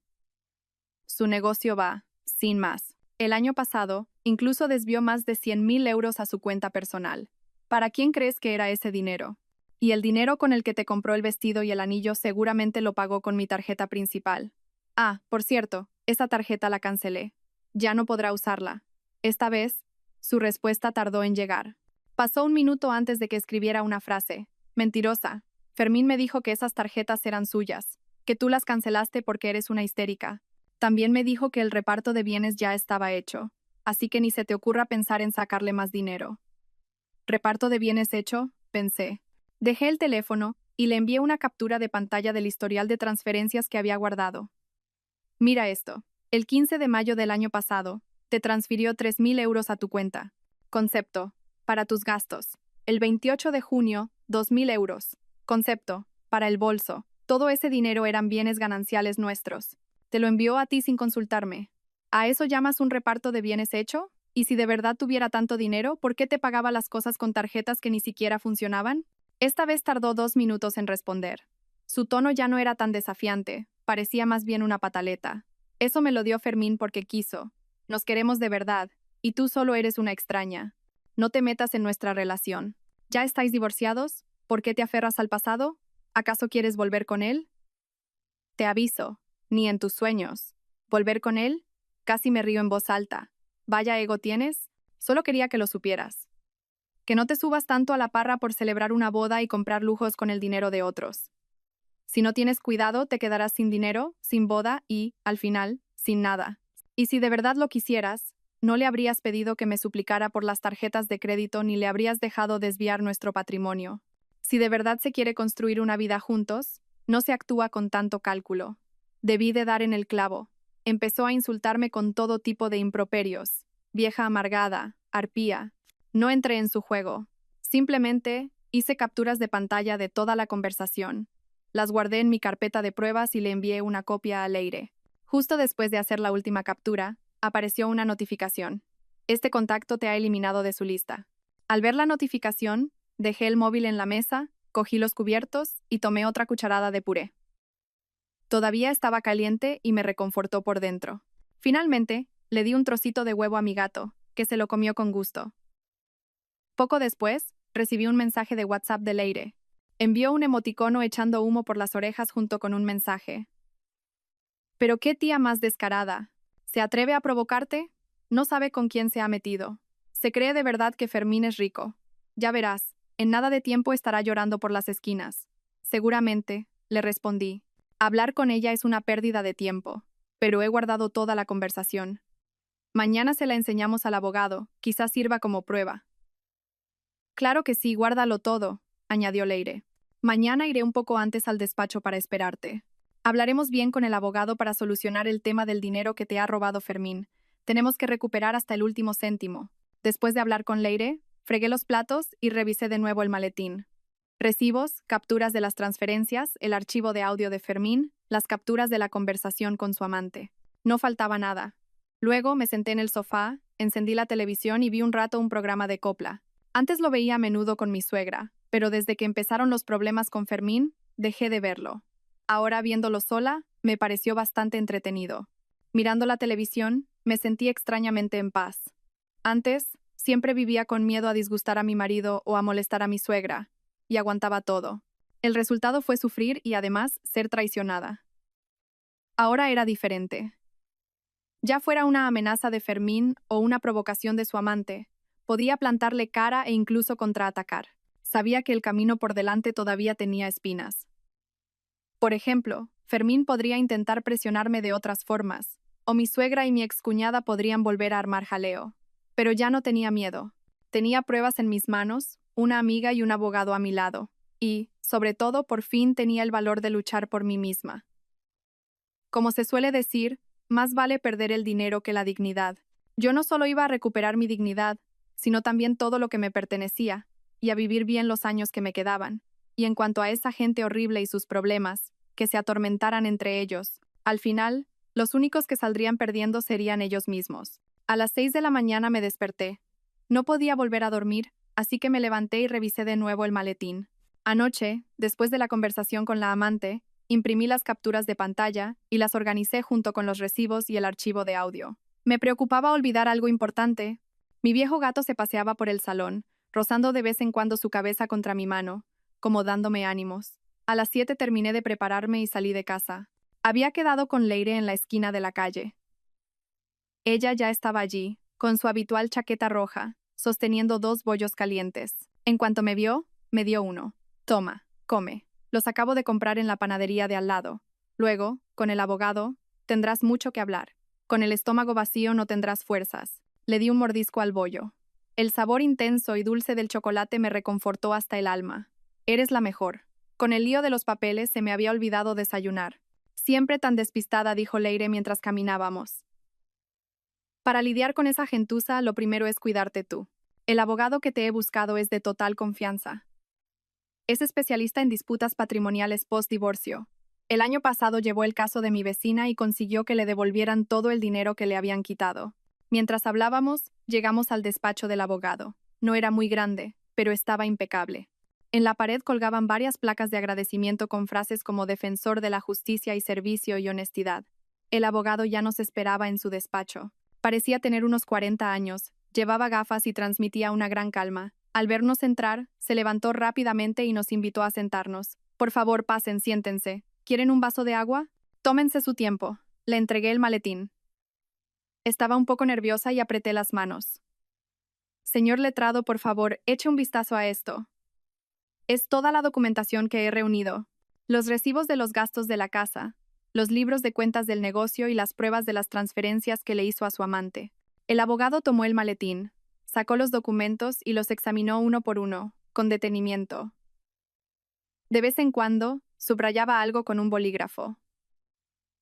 Su negocio va, sin más. El año pasado, incluso desvió más de 100.000 euros a su cuenta personal. ¿Para quién crees que era ese dinero? Y el dinero con el que te compró el vestido y el anillo seguramente lo pagó con mi tarjeta principal. Ah, por cierto, esa tarjeta la cancelé. Ya no podrá usarla. Esta vez, su respuesta tardó en llegar. Pasó un minuto antes de que escribiera una frase. Mentirosa. Fermín me dijo que esas tarjetas eran suyas, que tú las cancelaste porque eres una histérica. También me dijo que el reparto de bienes ya estaba hecho, así que ni se te ocurra pensar en sacarle más dinero. ¿Reparto de bienes hecho? Pensé. Dejé el teléfono y le envié una captura de pantalla del historial de transferencias que había guardado. Mira esto. El 15 de mayo del año pasado, te transfirió 3.000 euros a tu cuenta. Concepto. Para tus gastos. El 28 de junio, 2.000 euros. Concepto. Para el bolso. Todo ese dinero eran bienes gananciales nuestros. Te lo envió a ti sin consultarme. ¿A eso llamas un reparto de bienes hecho? ¿Y si de verdad tuviera tanto dinero, por qué te pagaba las cosas con tarjetas que ni siquiera funcionaban? Esta vez tardó 2 minutos en responder. Su tono ya no era tan desafiante, parecía más bien una pataleta. Eso me lo dio Fermín porque quiso. Nos queremos de verdad, y tú solo eres una extraña. No te metas en nuestra relación. ¿Ya estáis divorciados? ¿Por qué te aferras al pasado? ¿Acaso quieres volver con él? Te aviso, ni en tus sueños. ¿Volver con él? Casi me río en voz alta. Vaya ego tienes. Solo quería que lo supieras. Que no te subas tanto a la parra por celebrar una boda y comprar lujos con el dinero de otros. Si no tienes cuidado, te quedarás sin dinero, sin boda y, al final, sin nada. Y si de verdad lo quisieras, no le habrías pedido que me suplicara por las tarjetas de crédito ni le habrías dejado desviar nuestro patrimonio. Si de verdad se quiere construir una vida juntos, no se actúa con tanto cálculo. Debí de dar en el clavo. Empezó a insultarme con todo tipo de improperios. Vieja amargada, arpía. No entré en su juego. Simplemente hice capturas de pantalla de toda la conversación. Las guardé en mi carpeta de pruebas y le envié una copia a Leire. Justo después de hacer la última captura, apareció una notificación. Este contacto te ha eliminado de su lista. Al ver la notificación, dejé el móvil en la mesa, cogí los cubiertos y tomé otra cucharada de puré. Todavía estaba caliente y me reconfortó por dentro. Finalmente, Le di un trocito de huevo a mi gato, que se lo comió con gusto. Poco después, recibí un mensaje de WhatsApp de Leire. Envió un emoticono echando humo por las orejas junto con un mensaje. Pero qué tía más descarada. ¿Se atreve a provocarte? No sabe con quién se ha metido. Se cree de verdad que Fermín es rico. Ya verás, en nada de tiempo estará llorando por las esquinas. Seguramente, le respondí. Hablar con ella es una pérdida de tiempo, pero he guardado toda la conversación. Mañana se la enseñamos al abogado, quizás sirva como prueba. Claro que sí, guárdalo todo, añadió Leire. Mañana iré un poco antes al despacho para esperarte. Hablaremos bien con el abogado para solucionar el tema del dinero que te ha robado Fermín. Tenemos que recuperar hasta el último céntimo. Después de hablar con Leire, fregué los platos y revisé de nuevo el maletín. Recibos, capturas de las transferencias, el archivo de audio de Fermín, las capturas de la conversación con su amante. No faltaba nada. Luego me senté en el sofá, encendí la televisión y vi un rato un programa de copla. Antes lo veía a menudo con mi suegra, pero desde que empezaron los problemas con Fermín, dejé de verlo. Ahora, viéndolo sola, me pareció bastante entretenido. Mirando la televisión, me sentí extrañamente en paz. Antes, siempre vivía con miedo a disgustar a mi marido o a molestar a mi suegra, y aguantaba todo. El resultado fue sufrir y además ser traicionada. Ahora era diferente. Ya fuera una amenaza de Fermín o una provocación de su amante, podía plantarle cara e incluso contraatacar. Sabía que el camino por delante todavía tenía espinas. Por ejemplo, Fermín podría intentar presionarme de otras formas, o mi suegra y mi excuñada podrían volver a armar jaleo. Pero ya no tenía miedo. Tenía pruebas en mis manos, una amiga y un abogado a mi lado, y, sobre todo, por fin tenía el valor de luchar por mí misma. Como se suele decir, más vale perder el dinero que la dignidad. Yo no solo iba a recuperar mi dignidad, sino también todo lo que me pertenecía, y a vivir bien los años que me quedaban. Y en cuanto a esa gente horrible y sus problemas, que se atormentaran entre ellos, al final, los únicos que saldrían perdiendo serían ellos mismos. A las 6 de la mañana me desperté. No podía volver a dormir, así que me levanté y revisé de nuevo el maletín. Anoche, después de la conversación con la amante, imprimí las capturas de pantalla y las organicé junto con los recibos y el archivo de audio. Me preocupaba olvidar algo importante. Mi viejo gato se paseaba por el salón, rozando de vez en cuando su cabeza contra mi mano, como dándome ánimos. A las 7 terminé de prepararme y salí de casa. Había quedado con Leire en la esquina de la calle. Ella ya estaba allí, con su habitual chaqueta roja, sosteniendo 2 bollos calientes. En cuanto me vio, me dio uno. Toma, come. Los acabo de comprar en la panadería de al lado. Luego, con el abogado, tendrás mucho que hablar. Con el estómago vacío no tendrás fuerzas. Le di un mordisco al bollo. El sabor intenso y dulce del chocolate me reconfortó hasta el alma. Eres la mejor. Con el lío de los papeles se me había olvidado desayunar. Siempre tan despistada, dijo Leire mientras caminábamos. Para lidiar con esa gentuza, lo primero es cuidarte tú. El abogado que te he buscado es de total confianza. Es especialista en disputas patrimoniales post-divorcio. El año pasado llevó el caso de mi vecina y consiguió que le devolvieran todo el dinero que le habían quitado. Mientras hablábamos, llegamos al despacho del abogado. No era muy grande, pero estaba impecable. En la pared colgaban varias placas de agradecimiento con frases como defensor de la justicia y servicio y honestidad. El abogado ya nos esperaba en su despacho. Parecía tener unos 40 años, llevaba gafas y transmitía una gran calma. Al vernos entrar, se levantó rápidamente y nos invitó a sentarnos. Por favor, pasen, siéntense. ¿Quieren un vaso de agua? Tómense su tiempo. Le entregué el maletín. Estaba un poco nerviosa y apreté las manos. Señor letrado, por favor, eche un vistazo a esto. Es toda la documentación que he reunido. Los recibos de los gastos de la casa, los libros de cuentas del negocio y las pruebas de las transferencias que le hizo a su amante. El abogado tomó el maletín, sacó los documentos y los examinó uno por uno, con detenimiento. De vez en cuando, subrayaba algo con un bolígrafo.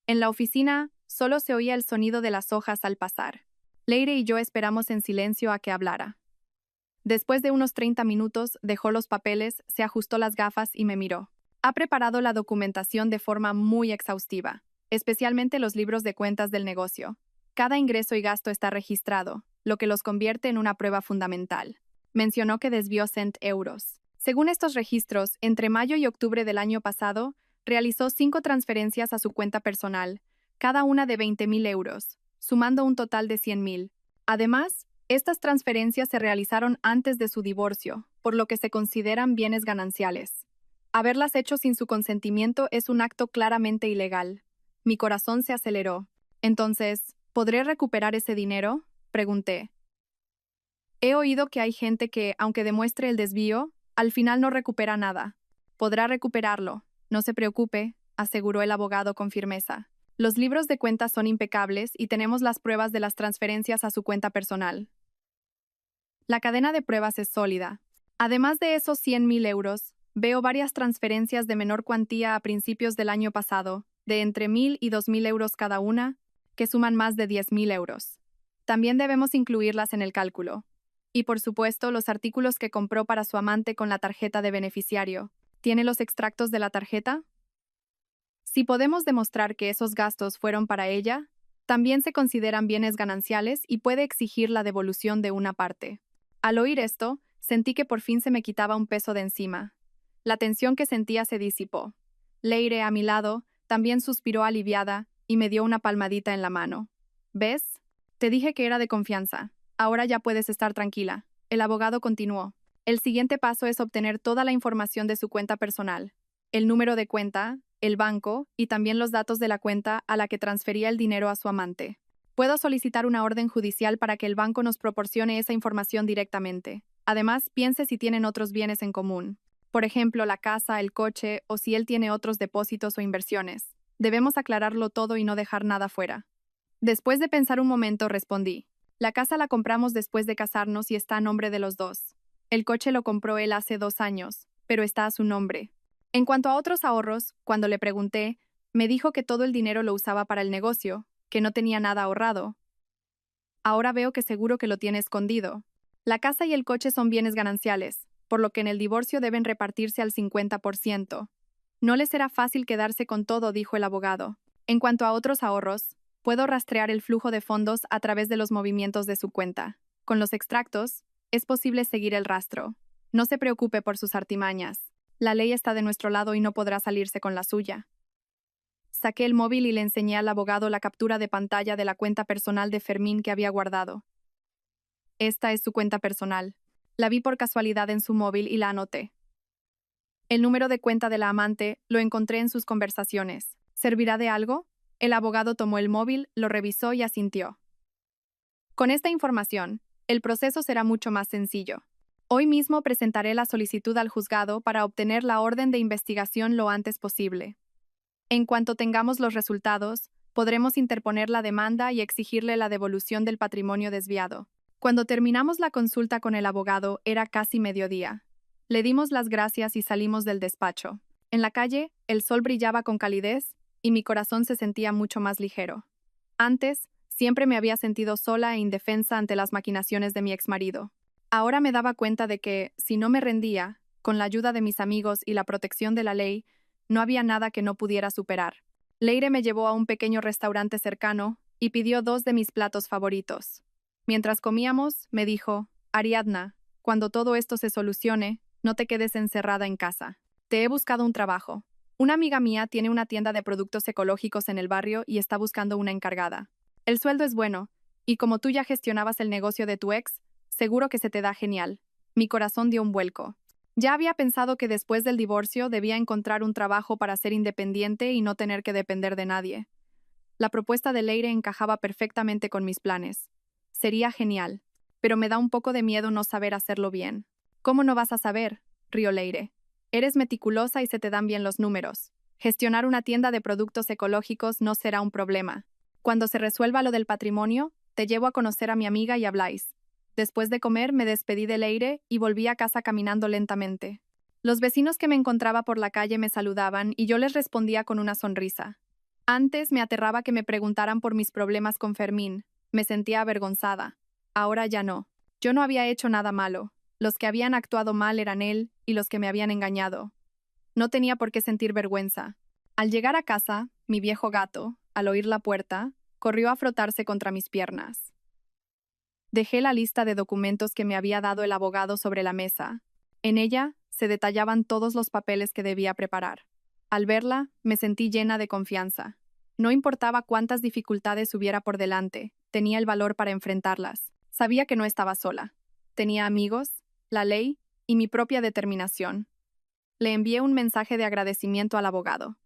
En la oficina, solo se oía el sonido de las hojas al pasar. Leire y yo esperamos en silencio a que hablara. Después de unos 30 minutos, dejó los papeles, se ajustó las gafas y me miró. Ha preparado la documentación de forma muy exhaustiva, especialmente los libros de cuentas del negocio. Cada ingreso y gasto está registrado, lo que los convierte en una prueba fundamental. Mencionó que desvió €100. Según estos registros, entre mayo y octubre del año pasado, realizó 5 transferencias a su cuenta personal, cada una de €20,000. sumando un total de 100,000. Además, estas transferencias se realizaron antes de su divorcio, por lo que se consideran bienes gananciales. Haberlas hecho sin su consentimiento es un acto claramente ilegal. Mi corazón se aceleró. Entonces, ¿podré recuperar ese dinero?, pregunté. He oído que hay gente que, aunque demuestre el desvío, al final no recupera nada. Podrá recuperarlo, no se preocupe, aseguró el abogado con firmeza. Los libros de cuentas son impecables y tenemos las pruebas de las transferencias a su cuenta personal. La cadena de pruebas es sólida. Además de esos 100,000 euros, veo varias transferencias de menor cuantía a principios del año pasado, de entre 1,000 y 2,000 euros cada una, que suman más de 10,000 euros. También debemos incluirlas en el cálculo. Y por supuesto, los artículos que compró para su amante con la tarjeta de beneficiario. ¿Tiene los extractos de la tarjeta? Si podemos demostrar que esos gastos fueron para ella, también se consideran bienes gananciales y puede exigir la devolución de una parte. Al oír esto, sentí que por fin se me quitaba un peso de encima. La tensión que sentía se disipó. Leire, a mi lado, también suspiró aliviada y me dio una palmadita en la mano. ¿Ves? Te dije que era de confianza. Ahora ya puedes estar tranquila. El abogado continuó. El siguiente paso es obtener toda la información de su cuenta personal. El número de cuenta, el banco y también los datos de la cuenta a la que transfería el dinero a su amante. Puedo solicitar una orden judicial para que el banco nos proporcione esa información directamente. Además, piense si tienen otros bienes en común. Por ejemplo, la casa, el coche o si él tiene otros depósitos o inversiones. Debemos aclararlo todo y no dejar nada fuera. Después de pensar un momento, respondí. La casa la compramos después de casarnos y está a nombre de los dos. El coche lo compró él hace 2 años, pero está a su nombre. En cuanto a otros ahorros, cuando le pregunté, me dijo que todo el dinero lo usaba para el negocio, que no tenía nada ahorrado. Ahora veo que seguro que lo tiene escondido. La casa y el coche son bienes gananciales, por lo que en el divorcio deben repartirse al 50%. No le será fácil quedarse con todo, dijo el abogado. En cuanto a otros ahorros, puedo rastrear el flujo de fondos a través de los movimientos de su cuenta. Con los extractos, es posible seguir el rastro. No se preocupe por sus artimañas. La ley está de nuestro lado y no podrá salirse con la suya. Saqué el móvil y le enseñé al abogado la captura de pantalla de la cuenta personal de Fermín que había guardado. Esta es su cuenta personal. La vi por casualidad en su móvil y la anoté. El número de cuenta de la amante lo encontré en sus conversaciones. ¿Servirá de algo? El abogado tomó el móvil, lo revisó y asintió. Con esta información, el proceso será mucho más sencillo. Hoy mismo presentaré la solicitud al juzgado para obtener la orden de investigación lo antes posible. En cuanto tengamos los resultados, podremos interponer la demanda y exigirle la devolución del patrimonio desviado. Cuando terminamos la consulta con el abogado, era casi mediodía. Le dimos las gracias y salimos del despacho. En la calle, el sol brillaba con calidez y mi corazón se sentía mucho más ligero. Antes, siempre me había sentido sola e indefensa ante las maquinaciones de mi exmarido. Ahora me daba cuenta de que, si no me rendía, con la ayuda de mis amigos y la protección de la ley, no había nada que no pudiera superar. Leire me llevó a un pequeño restaurante cercano y pidió 2 de mis platos favoritos. Mientras comíamos, me dijo, Ariadna, cuando todo esto se solucione, no te quedes encerrada en casa. Te he buscado un trabajo. Una amiga mía tiene una tienda de productos ecológicos en el barrio y está buscando una encargada. El sueldo es bueno, y como tú ya gestionabas el negocio de tu ex, seguro que se te da genial. Mi corazón dio un vuelco. Ya había pensado que después del divorcio debía encontrar un trabajo para ser independiente y no tener que depender de nadie. La propuesta de Leire encajaba perfectamente con mis planes. Sería genial, pero me da un poco de miedo no saber hacerlo bien. ¿Cómo no vas a saber?, rió Leire. Eres meticulosa y se te dan bien los números. Gestionar una tienda de productos ecológicos no será un problema. Cuando se resuelva lo del patrimonio, te llevo a conocer a mi amiga y habláis. Después de comer, me despedí de Leire y volví a casa caminando lentamente. Los vecinos que me encontraba por la calle me saludaban y yo les respondía con una sonrisa. Antes me aterraba que me preguntaran por mis problemas con Fermín. Me sentía avergonzada. Ahora ya no. Yo no había hecho nada malo. Los que habían actuado mal eran él y los que me habían engañado. No tenía por qué sentir vergüenza. Al llegar a casa, mi viejo gato, al oír la puerta, corrió a frotarse contra mis piernas. Dejé la lista de documentos que me había dado el abogado sobre la mesa. En ella se detallaban todos los papeles que debía preparar. Al verla, me sentí llena de confianza. No importaba cuántas dificultades hubiera por delante, tenía el valor para enfrentarlas. Sabía que no estaba sola. Tenía amigos, la ley y mi propia determinación. Le envié un mensaje de agradecimiento al abogado.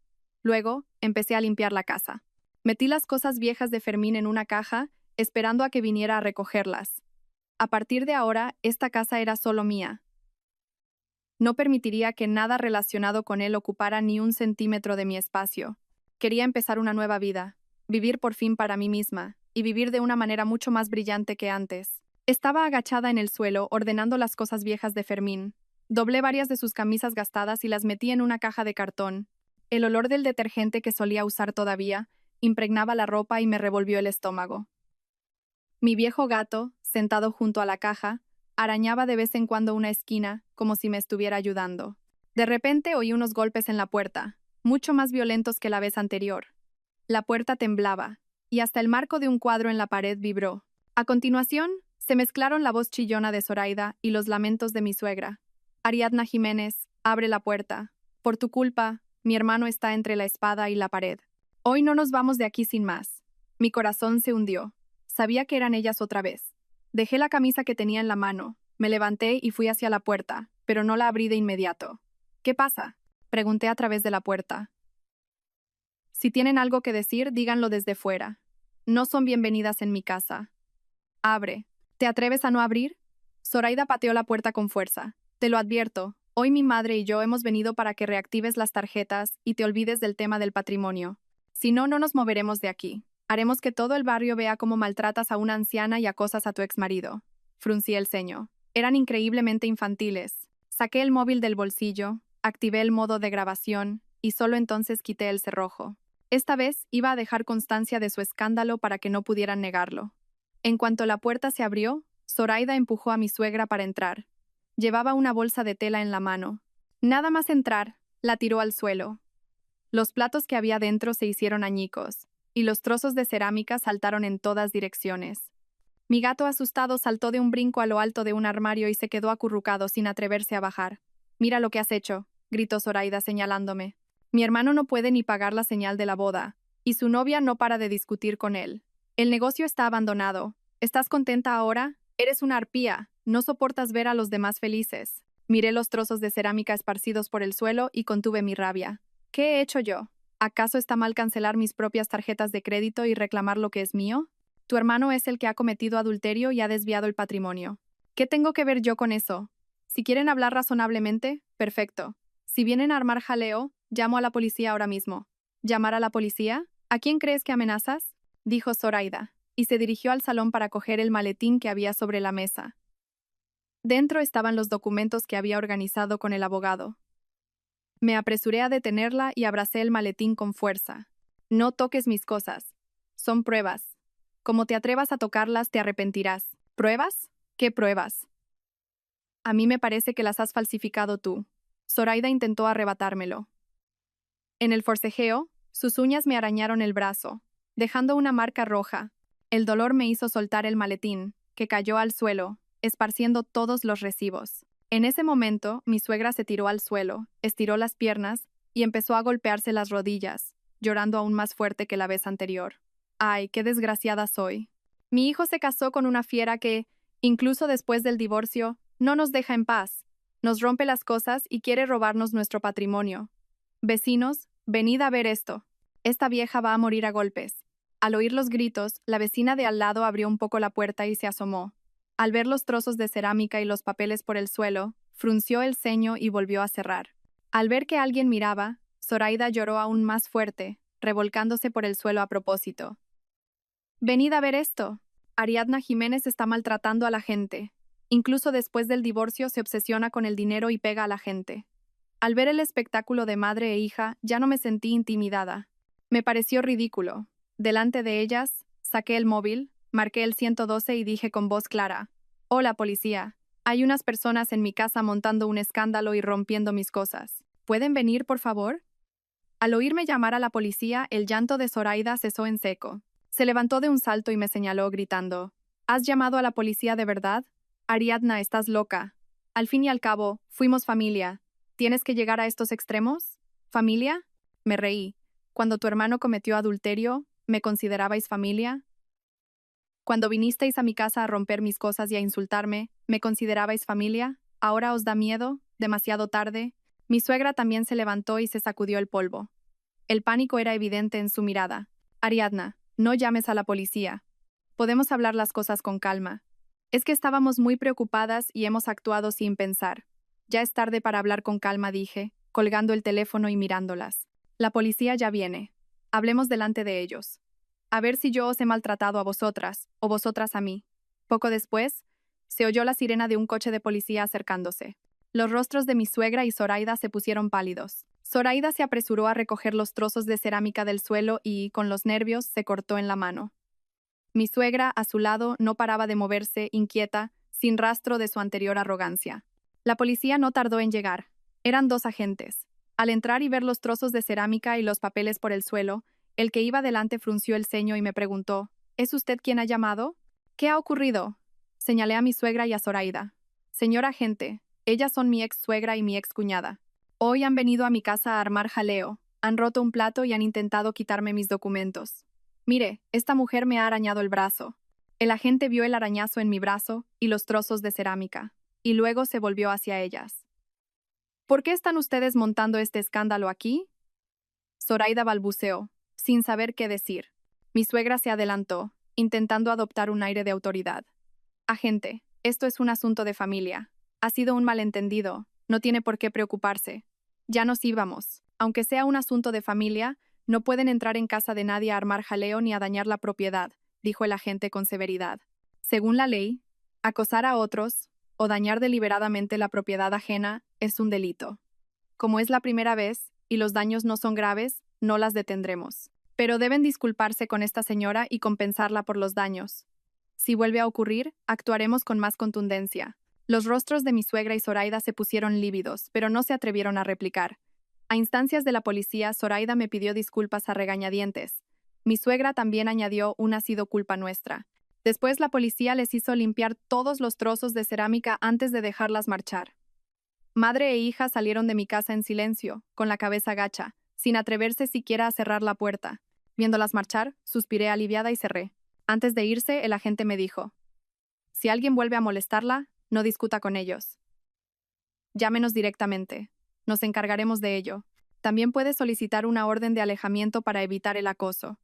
Luego, empecé a limpiar la casa. Metí las cosas viejas de Fermín en una caja, esperando a que viniera a recogerlas. A partir de ahora, esta casa era solo mía. No permitiría que nada relacionado con él ocupara ni un centímetro de mi espacio. Quería empezar una nueva vida, vivir por fin para mí misma, y vivir de una manera mucho más brillante que antes. Estaba agachada en el suelo, ordenando las cosas viejas de Fermín. Doblé varias de sus camisas gastadas y las metí en una caja de cartón. El olor del detergente que solía usar todavía impregnaba la ropa y me revolvió el estómago. Mi viejo gato, sentado junto a la caja, arañaba de vez en cuando una esquina, como si me estuviera ayudando. De repente oí unos golpes en la puerta, mucho más violentos que la vez anterior. La puerta temblaba, y hasta el marco de un cuadro en la pared vibró. A continuación, se mezclaron la voz chillona de Zoraida y los lamentos de mi suegra. Ariadna Jiménez, abre la puerta. Por tu culpa, mi hermano está entre la espada y la pared. Hoy no nos vamos de aquí sin más. Mi corazón se hundió. Sabía que eran ellas otra vez. Dejé la camisa que tenía en la mano, me levanté y fui hacia la puerta, pero no la abrí de inmediato. ¿Qué pasa?, pregunté a través de la puerta. Si tienen algo que decir, díganlo desde fuera. No son bienvenidas en mi casa. Abre. ¿Te atreves a no abrir? Zoraida pateó la puerta con fuerza. Te lo advierto, hoy mi madre y yo hemos venido para que reactives las tarjetas y te olvides del tema del patrimonio. Si no, no nos moveremos de aquí. Haremos que todo el barrio vea cómo maltratas a una anciana y acosas a tu exmarido. Fruncí el ceño. Eran increíblemente infantiles. Saqué el móvil del bolsillo, activé el modo de grabación y solo entonces quité el cerrojo. Esta vez iba a dejar constancia de su escándalo para que no pudieran negarlo. En cuanto la puerta se abrió, Zoraida empujó a mi suegra para entrar. Llevaba una bolsa de tela en la mano. Nada más entrar, la tiró al suelo. Los platos que había dentro se hicieron añicos, y los trozos de cerámica saltaron en todas direcciones. Mi gato asustado saltó de un brinco a lo alto de un armario y se quedó acurrucado sin atreverse a bajar. «Mira lo que has hecho», gritó Zoraida señalándome. «Mi hermano no puede ni pagar la señal de la boda, y su novia no para de discutir con él. El negocio está abandonado. ¿Estás contenta ahora? Eres una arpía. No soportas ver a los demás felices». Miré los trozos de cerámica esparcidos por el suelo y contuve mi rabia. ¿Qué he hecho yo? ¿Acaso está mal cancelar mis propias tarjetas de crédito y reclamar lo que es mío? Tu hermano es el que ha cometido adulterio y ha desviado el patrimonio. ¿Qué tengo que ver yo con eso? Si quieren hablar razonablemente, perfecto. Si vienen a armar jaleo, llamo a la policía ahora mismo. ¿Llamar a la policía? ¿A quién crees que amenazas?, dijo Zoraida, y se dirigió al salón para coger el maletín que había sobre la mesa. Dentro estaban los documentos que había organizado con el abogado. Me apresuré a detenerla y abracé el maletín con fuerza. No toques mis cosas. Son pruebas. Como te atrevas a tocarlas, te arrepentirás. ¿Pruebas? ¿Qué pruebas? A mí me parece que las has falsificado tú. Zoraida intentó arrebatármelo. En el forcejeo, sus uñas me arañaron el brazo, dejando una marca roja. El dolor me hizo soltar el maletín, que cayó al suelo, esparciendo todos los recibos. En ese momento, mi suegra se tiró al suelo, estiró las piernas y empezó a golpearse las rodillas, llorando aún más fuerte que la vez anterior. ¡Ay, qué desgraciada soy! Mi hijo se casó con una fiera que, incluso después del divorcio, no nos deja en paz. Nos rompe las cosas y quiere robarnos nuestro patrimonio. Vecinos, venid a ver esto. Esta vieja va a morir a golpes. Al oír los gritos, la vecina de al lado abrió un poco la puerta y se asomó. Al ver los trozos de cerámica y los papeles por el suelo, frunció el ceño y volvió a cerrar. Al ver que alguien miraba, Zoraida lloró aún más fuerte, revolcándose por el suelo a propósito. «Venid a ver esto. Ariadna Jiménez está maltratando a la gente. Incluso después del divorcio se obsesiona con el dinero y pega a la gente». Al ver el espectáculo de madre e hija, ya no me sentí intimidada. Me pareció ridículo. Delante de ellas, saqué el móvil, marqué el 112 y dije con voz clara: «Hola, policía. Hay unas personas en mi casa montando un escándalo y rompiendo mis cosas. ¿Pueden venir, por favor?». Al oírme llamar a la policía, el llanto de Zoraida cesó en seco. Se levantó de un salto y me señaló, gritando: «¿Has llamado a la policía de verdad? Ariadna, estás loca. Al fin y al cabo, fuimos familia. ¿Tienes que llegar a estos extremos? ¿Familia?». Me reí. Cuando tu hermano cometió adulterio, ¿me considerabais familia? Cuando vinisteis a mi casa a romper mis cosas y a insultarme, ¿me considerabais familia? ¿Ahora os da miedo? ¿Demasiado tarde? Mi suegra también se levantó y se sacudió el polvo. El pánico era evidente en su mirada. Ariadna, no llames a la policía. Podemos hablar las cosas con calma. Es que estábamos muy preocupadas y hemos actuado sin pensar. Ya es tarde para hablar con calma, dije, colgando el teléfono y mirándolas. La policía ya viene. Hablemos delante de ellos. A ver si yo os he maltratado a vosotras, o vosotras a mí. Poco después, se oyó la sirena de un coche de policía acercándose. Los rostros de mi suegra y Zoraida se pusieron pálidos. Zoraida se apresuró a recoger los trozos de cerámica del suelo y, con los nervios, se cortó en la mano. Mi suegra, a su lado, no paraba de moverse, inquieta, sin rastro de su anterior arrogancia. La policía no tardó en llegar. Eran 2 agentes. Al entrar y ver los trozos de cerámica y los papeles por el suelo, el que iba delante frunció el ceño y me preguntó, ¿es usted quien ha llamado? ¿Qué ha ocurrido? Señalé a mi suegra y a Zoraida. Señor agente, ellas son mi ex suegra y mi ex cuñada. Hoy han venido a mi casa a armar jaleo, han roto un plato y han intentado quitarme mis documentos. Mire, esta mujer me ha arañado el brazo. El agente vio el arañazo en mi brazo y los trozos de cerámica, y luego se volvió hacia ellas. ¿Por qué están ustedes montando este escándalo aquí? Zoraida balbuceó, sin saber qué decir. Mi suegra se adelantó, intentando adoptar un aire de autoridad. Agente, esto es un asunto de familia. Ha sido un malentendido, no tiene por qué preocuparse. Ya nos íbamos. Aunque sea un asunto de familia, no pueden entrar en casa de nadie a armar jaleo ni a dañar la propiedad, dijo el agente con severidad. Según la ley, acosar a otros o dañar deliberadamente la propiedad ajena es un delito. Como es la primera vez y los daños no son graves, no las detendremos. Pero deben disculparse con esta señora y compensarla por los daños. Si vuelve a ocurrir, actuaremos con más contundencia. Los rostros de mi suegra y Zoraida se pusieron lívidos, pero no se atrevieron a replicar. A instancias de la policía, Zoraida me pidió disculpas a regañadientes. Mi suegra también añadió un ha sido culpa nuestra. Después la policía les hizo limpiar todos los trozos de cerámica antes de dejarlas marchar. Madre e hija salieron de mi casa en silencio, con la cabeza gacha, sin atreverse siquiera a cerrar la puerta. Viéndolas marchar, suspiré aliviada y cerré. Antes de irse, el agente me dijo: si alguien vuelve a molestarla, no discuta con ellos. Llámenos directamente. Nos encargaremos de ello. También puede solicitar una orden de alejamiento para evitar el acoso.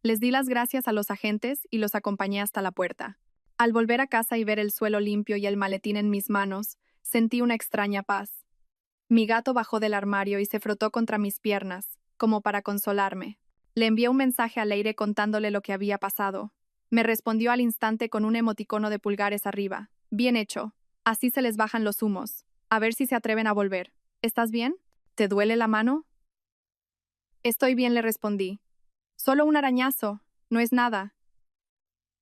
Les di las gracias a los agentes y los acompañé hasta la puerta. Al volver a casa y ver el suelo limpio y el maletín en mis manos, sentí una extraña paz. Mi gato bajó del armario y se frotó contra mis piernas, como para consolarme. Le envié un mensaje a Leire contándole lo que había pasado. Me respondió al instante con un emoticono de pulgares arriba. Bien hecho. Así se les bajan los humos. A ver si se atreven a volver. ¿Estás bien? ¿Te duele la mano? Estoy bien, le respondí. Solo un arañazo. No es nada.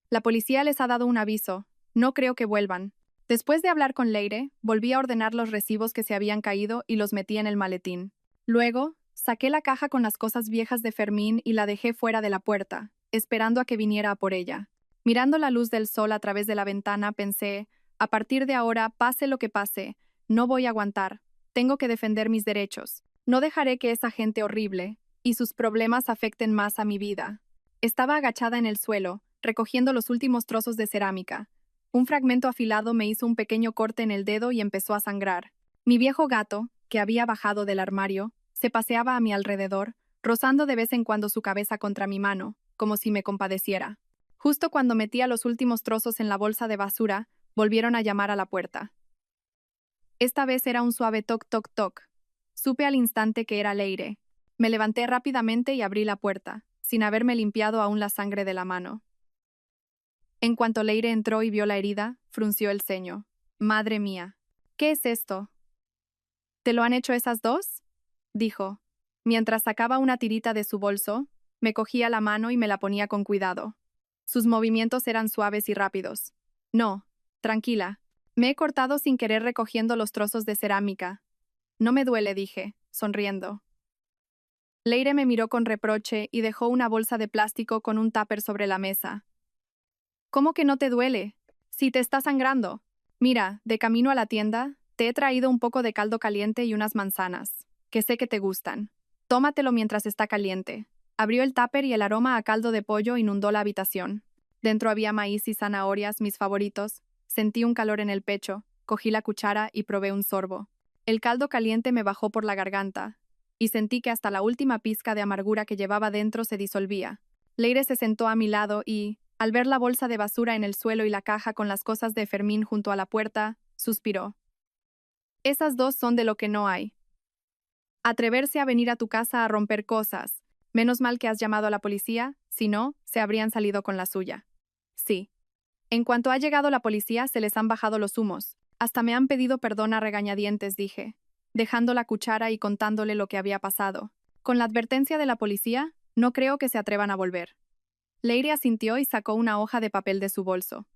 La policía les ha dado un aviso. No creo que vuelvan. Después de hablar con Leire, volví a ordenar los recibos que se habían caído y los metí en el maletín. Luego, saqué la caja con las cosas viejas de Fermín y la dejé fuera de la puerta, esperando a que viniera a por ella. Mirando la luz del sol a través de la ventana, pensé, a partir de ahora, pase lo que pase, no voy a aguantar. Tengo que defender mis derechos. No dejaré que esa gente horrible y sus problemas afecten más a mi vida. Estaba agachada en el suelo, recogiendo los últimos trozos de cerámica. Un fragmento afilado me hizo un pequeño corte en el dedo y empezó a sangrar. Mi viejo gato, que había bajado del armario, se paseaba a mi alrededor, rozando de vez en cuando su cabeza contra mi mano, como si me compadeciera. Justo cuando metía los últimos trozos en la bolsa de basura, volvieron a llamar a la puerta. Esta vez era un suave toc toc toc. Supe al instante que era Leire. Me levanté rápidamente y abrí la puerta, sin haberme limpiado aún la sangre de la mano. En cuanto Leire entró y vio la herida, frunció el ceño. Madre mía, ¿qué es esto? ¿Te lo han hecho esas dos? Dijo. Mientras sacaba una tirita de su bolso, me cogía la mano y me la ponía con cuidado. Sus movimientos eran suaves y rápidos. No, tranquila. Me he cortado sin querer recogiendo los trozos de cerámica. No me duele, dije, sonriendo. Leire me miró con reproche y dejó una bolsa de plástico con un tupper sobre la mesa. ¿Cómo que no te duele? Si te está sangrando. Mira, de camino a la tienda, te he traído un poco de caldo caliente y unas manzanas, que sé que te gustan. Tómatelo mientras está caliente. Abrió el tupper y el aroma a caldo de pollo inundó la habitación. Dentro había maíz y zanahorias, mis favoritos. Sentí un calor en el pecho, cogí la cuchara y probé un sorbo. El caldo caliente me bajó por la garganta, y sentí que hasta la última pizca de amargura que llevaba dentro se disolvía. Leire se sentó a mi lado y, al ver la bolsa de basura en el suelo y la caja con las cosas de Fermín junto a la puerta, suspiró. Esas dos son de lo que no hay. Atreverse a venir a tu casa a romper cosas. Menos mal que has llamado a la policía, si no, se habrían salido con la suya. Sí. En cuanto ha llegado la policía, se les han bajado los humos. Hasta me han pedido perdón a regañadientes, dije, dejando la cuchara y contándole lo que había pasado. Con la advertencia de la policía, no creo que se atrevan a volver. Leire asintió y sacó una hoja de papel de su bolso.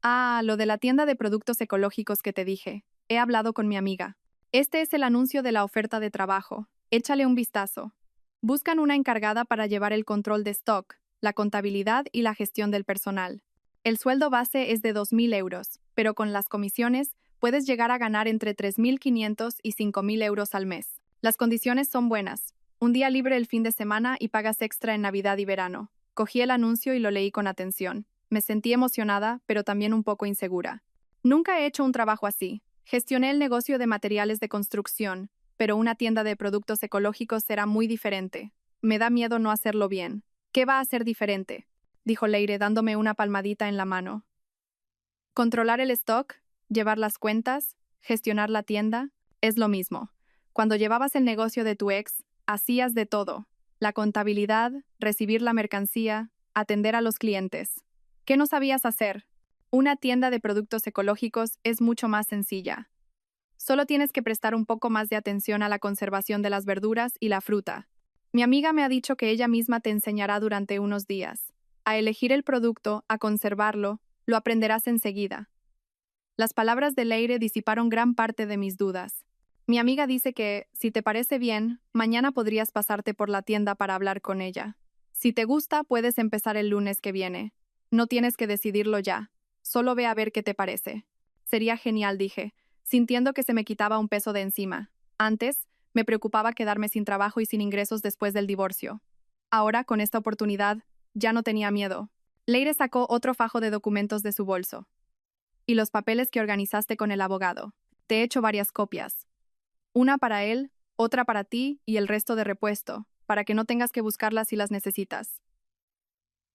Ah, lo de la tienda de productos ecológicos que te dije. He hablado con mi amiga. Este es el anuncio de la oferta de trabajo. Échale un vistazo. Buscan una encargada para llevar el control de stock, la contabilidad y la gestión del personal. El sueldo base es de 2.000 euros, pero con las comisiones puedes llegar a ganar entre 3.500 y 5.000 euros al mes. Las condiciones son buenas. Un día libre el fin de semana y pagas extra en Navidad y verano. Cogí el anuncio y lo leí con atención. Me sentí emocionada, pero también un poco insegura. Nunca he hecho un trabajo así. Gestioné el negocio de materiales de construcción, pero una tienda de productos ecológicos será muy diferente. Me da miedo no hacerlo bien. ¿Qué va a ser diferente?, dijo Leire dándome una palmadita en la mano. Controlar el stock, llevar las cuentas, gestionar la tienda, es lo mismo. Cuando llevabas el negocio de tu ex, hacías de todo. La contabilidad, recibir la mercancía, atender a los clientes. ¿Qué no sabías hacer? Una tienda de productos ecológicos es mucho más sencilla. Solo tienes que prestar un poco más de atención a la conservación de las verduras y la fruta. Mi amiga me ha dicho que ella misma te enseñará durante unos días. A elegir el producto, a conservarlo, lo aprenderás enseguida. Las palabras de Leire disiparon gran parte de mis dudas. Mi amiga dice que, si te parece bien, mañana podrías pasarte por la tienda para hablar con ella. Si te gusta, puedes empezar el lunes que viene. No tienes que decidirlo ya. Solo ve a ver qué te parece. Sería genial, dije, sintiendo que se me quitaba un peso de encima. Antes, me preocupaba quedarme sin trabajo y sin ingresos después del divorcio. Ahora, con esta oportunidad, ya no tenía miedo. Leire sacó otro fajo de documentos de su bolso. Y los papeles que organizaste con el abogado. Te he hecho varias copias. Una para él, otra para ti y el resto de repuesto, para que no tengas que buscarlas si las necesitas.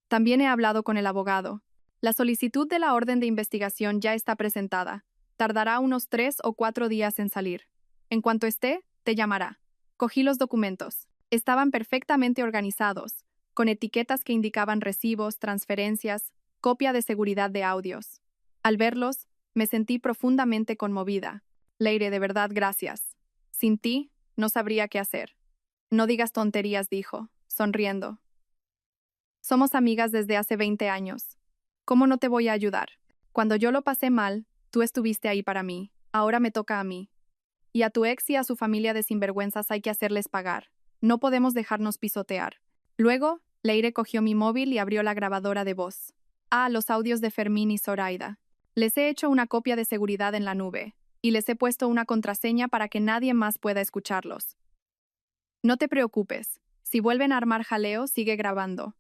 También he hablado con el abogado. La solicitud de la orden de investigación ya está presentada. Tardará unos 3 o 4 días en salir. En cuanto esté, te llamará. Cogí los documentos. Estaban perfectamente organizados, con etiquetas que indicaban recibos, transferencias, copia de seguridad de audios. Al verlos, me sentí profundamente conmovida. Leire, de verdad, gracias. Sin ti, no sabría qué hacer. No digas tonterías, dijo, sonriendo. Somos amigas desde hace 20 años. ¿Cómo no te voy a ayudar? Cuando yo lo pasé mal, tú estuviste ahí para mí. Ahora me toca a mí. Y a tu ex y a su familia de sinvergüenzas hay que hacerles pagar. No podemos dejarnos pisotear. Luego, Leire cogió mi móvil y abrió la grabadora de voz. Ah, los audios de Fermín y Zoraida. Les he hecho una copia de seguridad en la nube, y les he puesto una contraseña para que nadie más pueda escucharlos. No te preocupes. Si vuelven a armar jaleo, sigue grabando.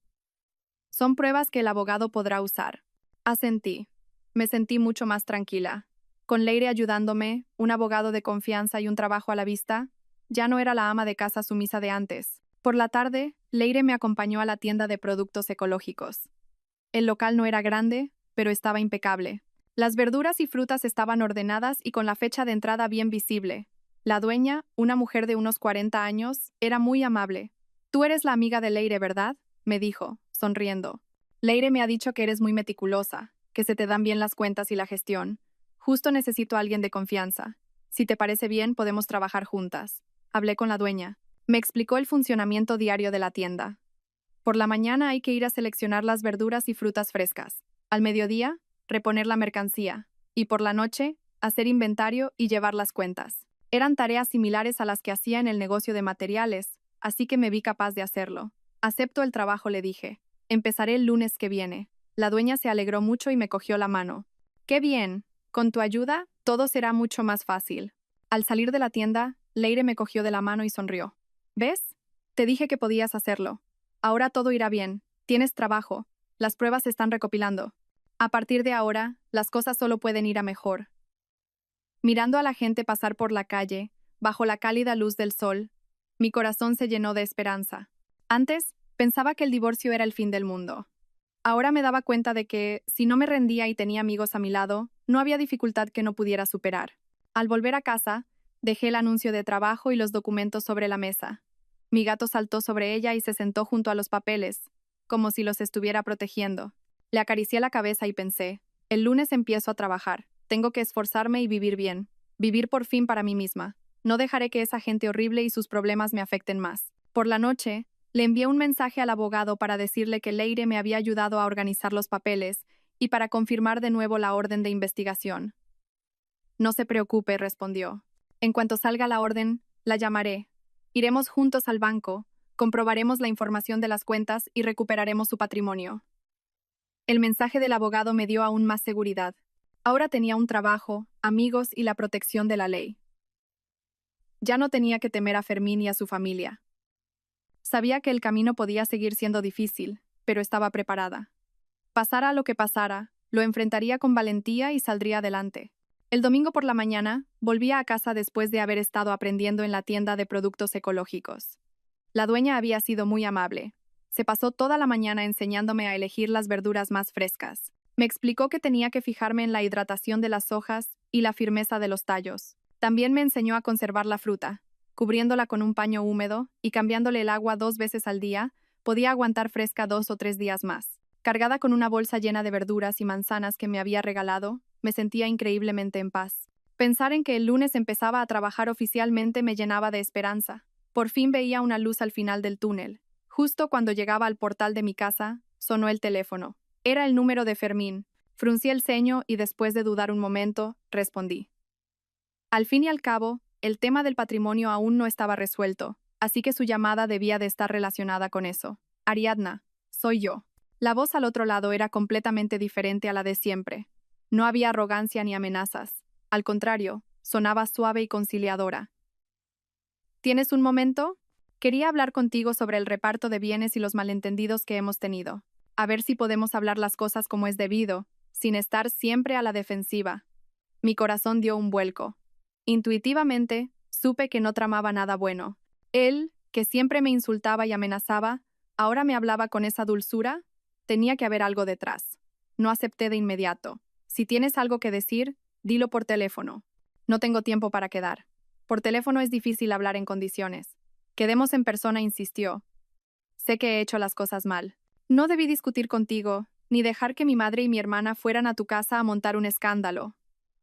Son pruebas que el abogado podrá usar. Asentí. Me sentí mucho más tranquila. Con Leire ayudándome, un abogado de confianza y un trabajo a la vista, ya no era la ama de casa sumisa de antes. Por la tarde, Leire me acompañó a la tienda de productos ecológicos. El local no era grande, pero estaba impecable. Las verduras y frutas estaban ordenadas y con la fecha de entrada bien visible. La dueña, una mujer de unos 40 años, era muy amable. Tú eres la amiga de Leire, ¿verdad?, me dijo, sonriendo. Leire me ha dicho que eres muy meticulosa, que se te dan bien las cuentas y la gestión. Justo necesito a alguien de confianza. Si te parece bien, podemos trabajar juntas. Hablé con la dueña. Me explicó el funcionamiento diario de la tienda. Por la mañana hay que ir a seleccionar las verduras y frutas frescas. Al mediodía, reponer la mercancía. Y por la noche, hacer inventario y llevar las cuentas. Eran tareas similares a las que hacía en el negocio de materiales, así que me vi capaz de hacerlo. Acepto el trabajo, le dije. Empezaré el lunes que viene. La dueña se alegró mucho y me cogió la mano. ¡Qué bien! Con tu ayuda, todo será mucho más fácil. Al salir de la tienda, Leire me cogió de la mano y sonrió. ¿Ves? Te dije que podías hacerlo. Ahora todo irá bien. Tienes trabajo. Las pruebas se están recopilando. A partir de ahora, las cosas solo pueden ir a mejor. Mirando a la gente pasar por la calle, bajo la cálida luz del sol, mi corazón se llenó de esperanza. Antes, pensaba que el divorcio era el fin del mundo. Ahora me daba cuenta de que, si no me rendía y tenía amigos a mi lado, no había dificultad que no pudiera superar. Al volver a casa, dejé el anuncio de trabajo y los documentos sobre la mesa. Mi gato saltó sobre ella y se sentó junto a los papeles, como si los estuviera protegiendo. Le acaricié la cabeza y pensé, el lunes empiezo a trabajar. Tengo que esforzarme y vivir bien. Vivir por fin para mí misma. No dejaré que esa gente horrible y sus problemas me afecten más. Por la noche, le envié un mensaje al abogado para decirle que Leire me había ayudado a organizar los papeles y para confirmar de nuevo la orden de investigación. No se preocupe, respondió. En cuanto salga la orden, la llamaré. Iremos juntos al banco, comprobaremos la información de las cuentas y recuperaremos su patrimonio. El mensaje del abogado me dio aún más seguridad. Ahora tenía un trabajo, amigos y la protección de la ley. Ya no tenía que temer a Fermín y a su familia. Sabía que el camino podía seguir siendo difícil, pero estaba preparada. Pasara lo que pasara, lo enfrentaría con valentía y saldría adelante. El domingo por la mañana, volvía a casa después de haber estado aprendiendo en la tienda de productos ecológicos. La dueña había sido muy amable. Se pasó toda la mañana enseñándome a elegir las verduras más frescas. Me explicó que tenía que fijarme en la hidratación de las hojas y la firmeza de los tallos. También me enseñó a conservar la fruta. Cubriéndola con un paño húmedo y cambiándole el agua 2 veces al día, podía aguantar fresca 2 o 3 días más. Cargada con una bolsa llena de verduras y manzanas que me había regalado, me sentía increíblemente en paz. Pensar en que el lunes empezaba a trabajar oficialmente me llenaba de esperanza. Por fin veía una luz al final del túnel. Justo cuando llegaba al portal de mi casa, sonó el teléfono. Era el número de Fermín. Fruncí el ceño y después de dudar un momento, respondí. Al fin y al cabo, el tema del patrimonio aún no estaba resuelto, así que su llamada debía de estar relacionada con eso. Ariadna, soy yo. La voz al otro lado era completamente diferente a la de siempre. No había arrogancia ni amenazas. Al contrario, sonaba suave y conciliadora. ¿Tienes un momento? Quería hablar contigo sobre el reparto de bienes y los malentendidos que hemos tenido. A ver si podemos hablar las cosas como es debido, sin estar siempre a la defensiva. Mi corazón dio un vuelco. Intuitivamente, supe que no tramaba nada bueno. Él, que siempre me insultaba y amenazaba, ahora me hablaba con esa dulzura. Tenía que haber algo detrás. No acepté de inmediato. Si tienes algo que decir, dilo por teléfono. No tengo tiempo para quedar. Por teléfono es difícil hablar en condiciones. Quedemos en persona, insistió. Sé que he hecho las cosas mal. No debí discutir contigo, ni dejar que mi madre y mi hermana fueran a tu casa a montar un escándalo.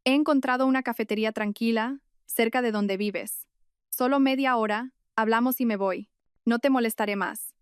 He encontrado una cafetería tranquila, cerca de donde vives. Solo media hora, hablamos y me voy. No te molestaré más.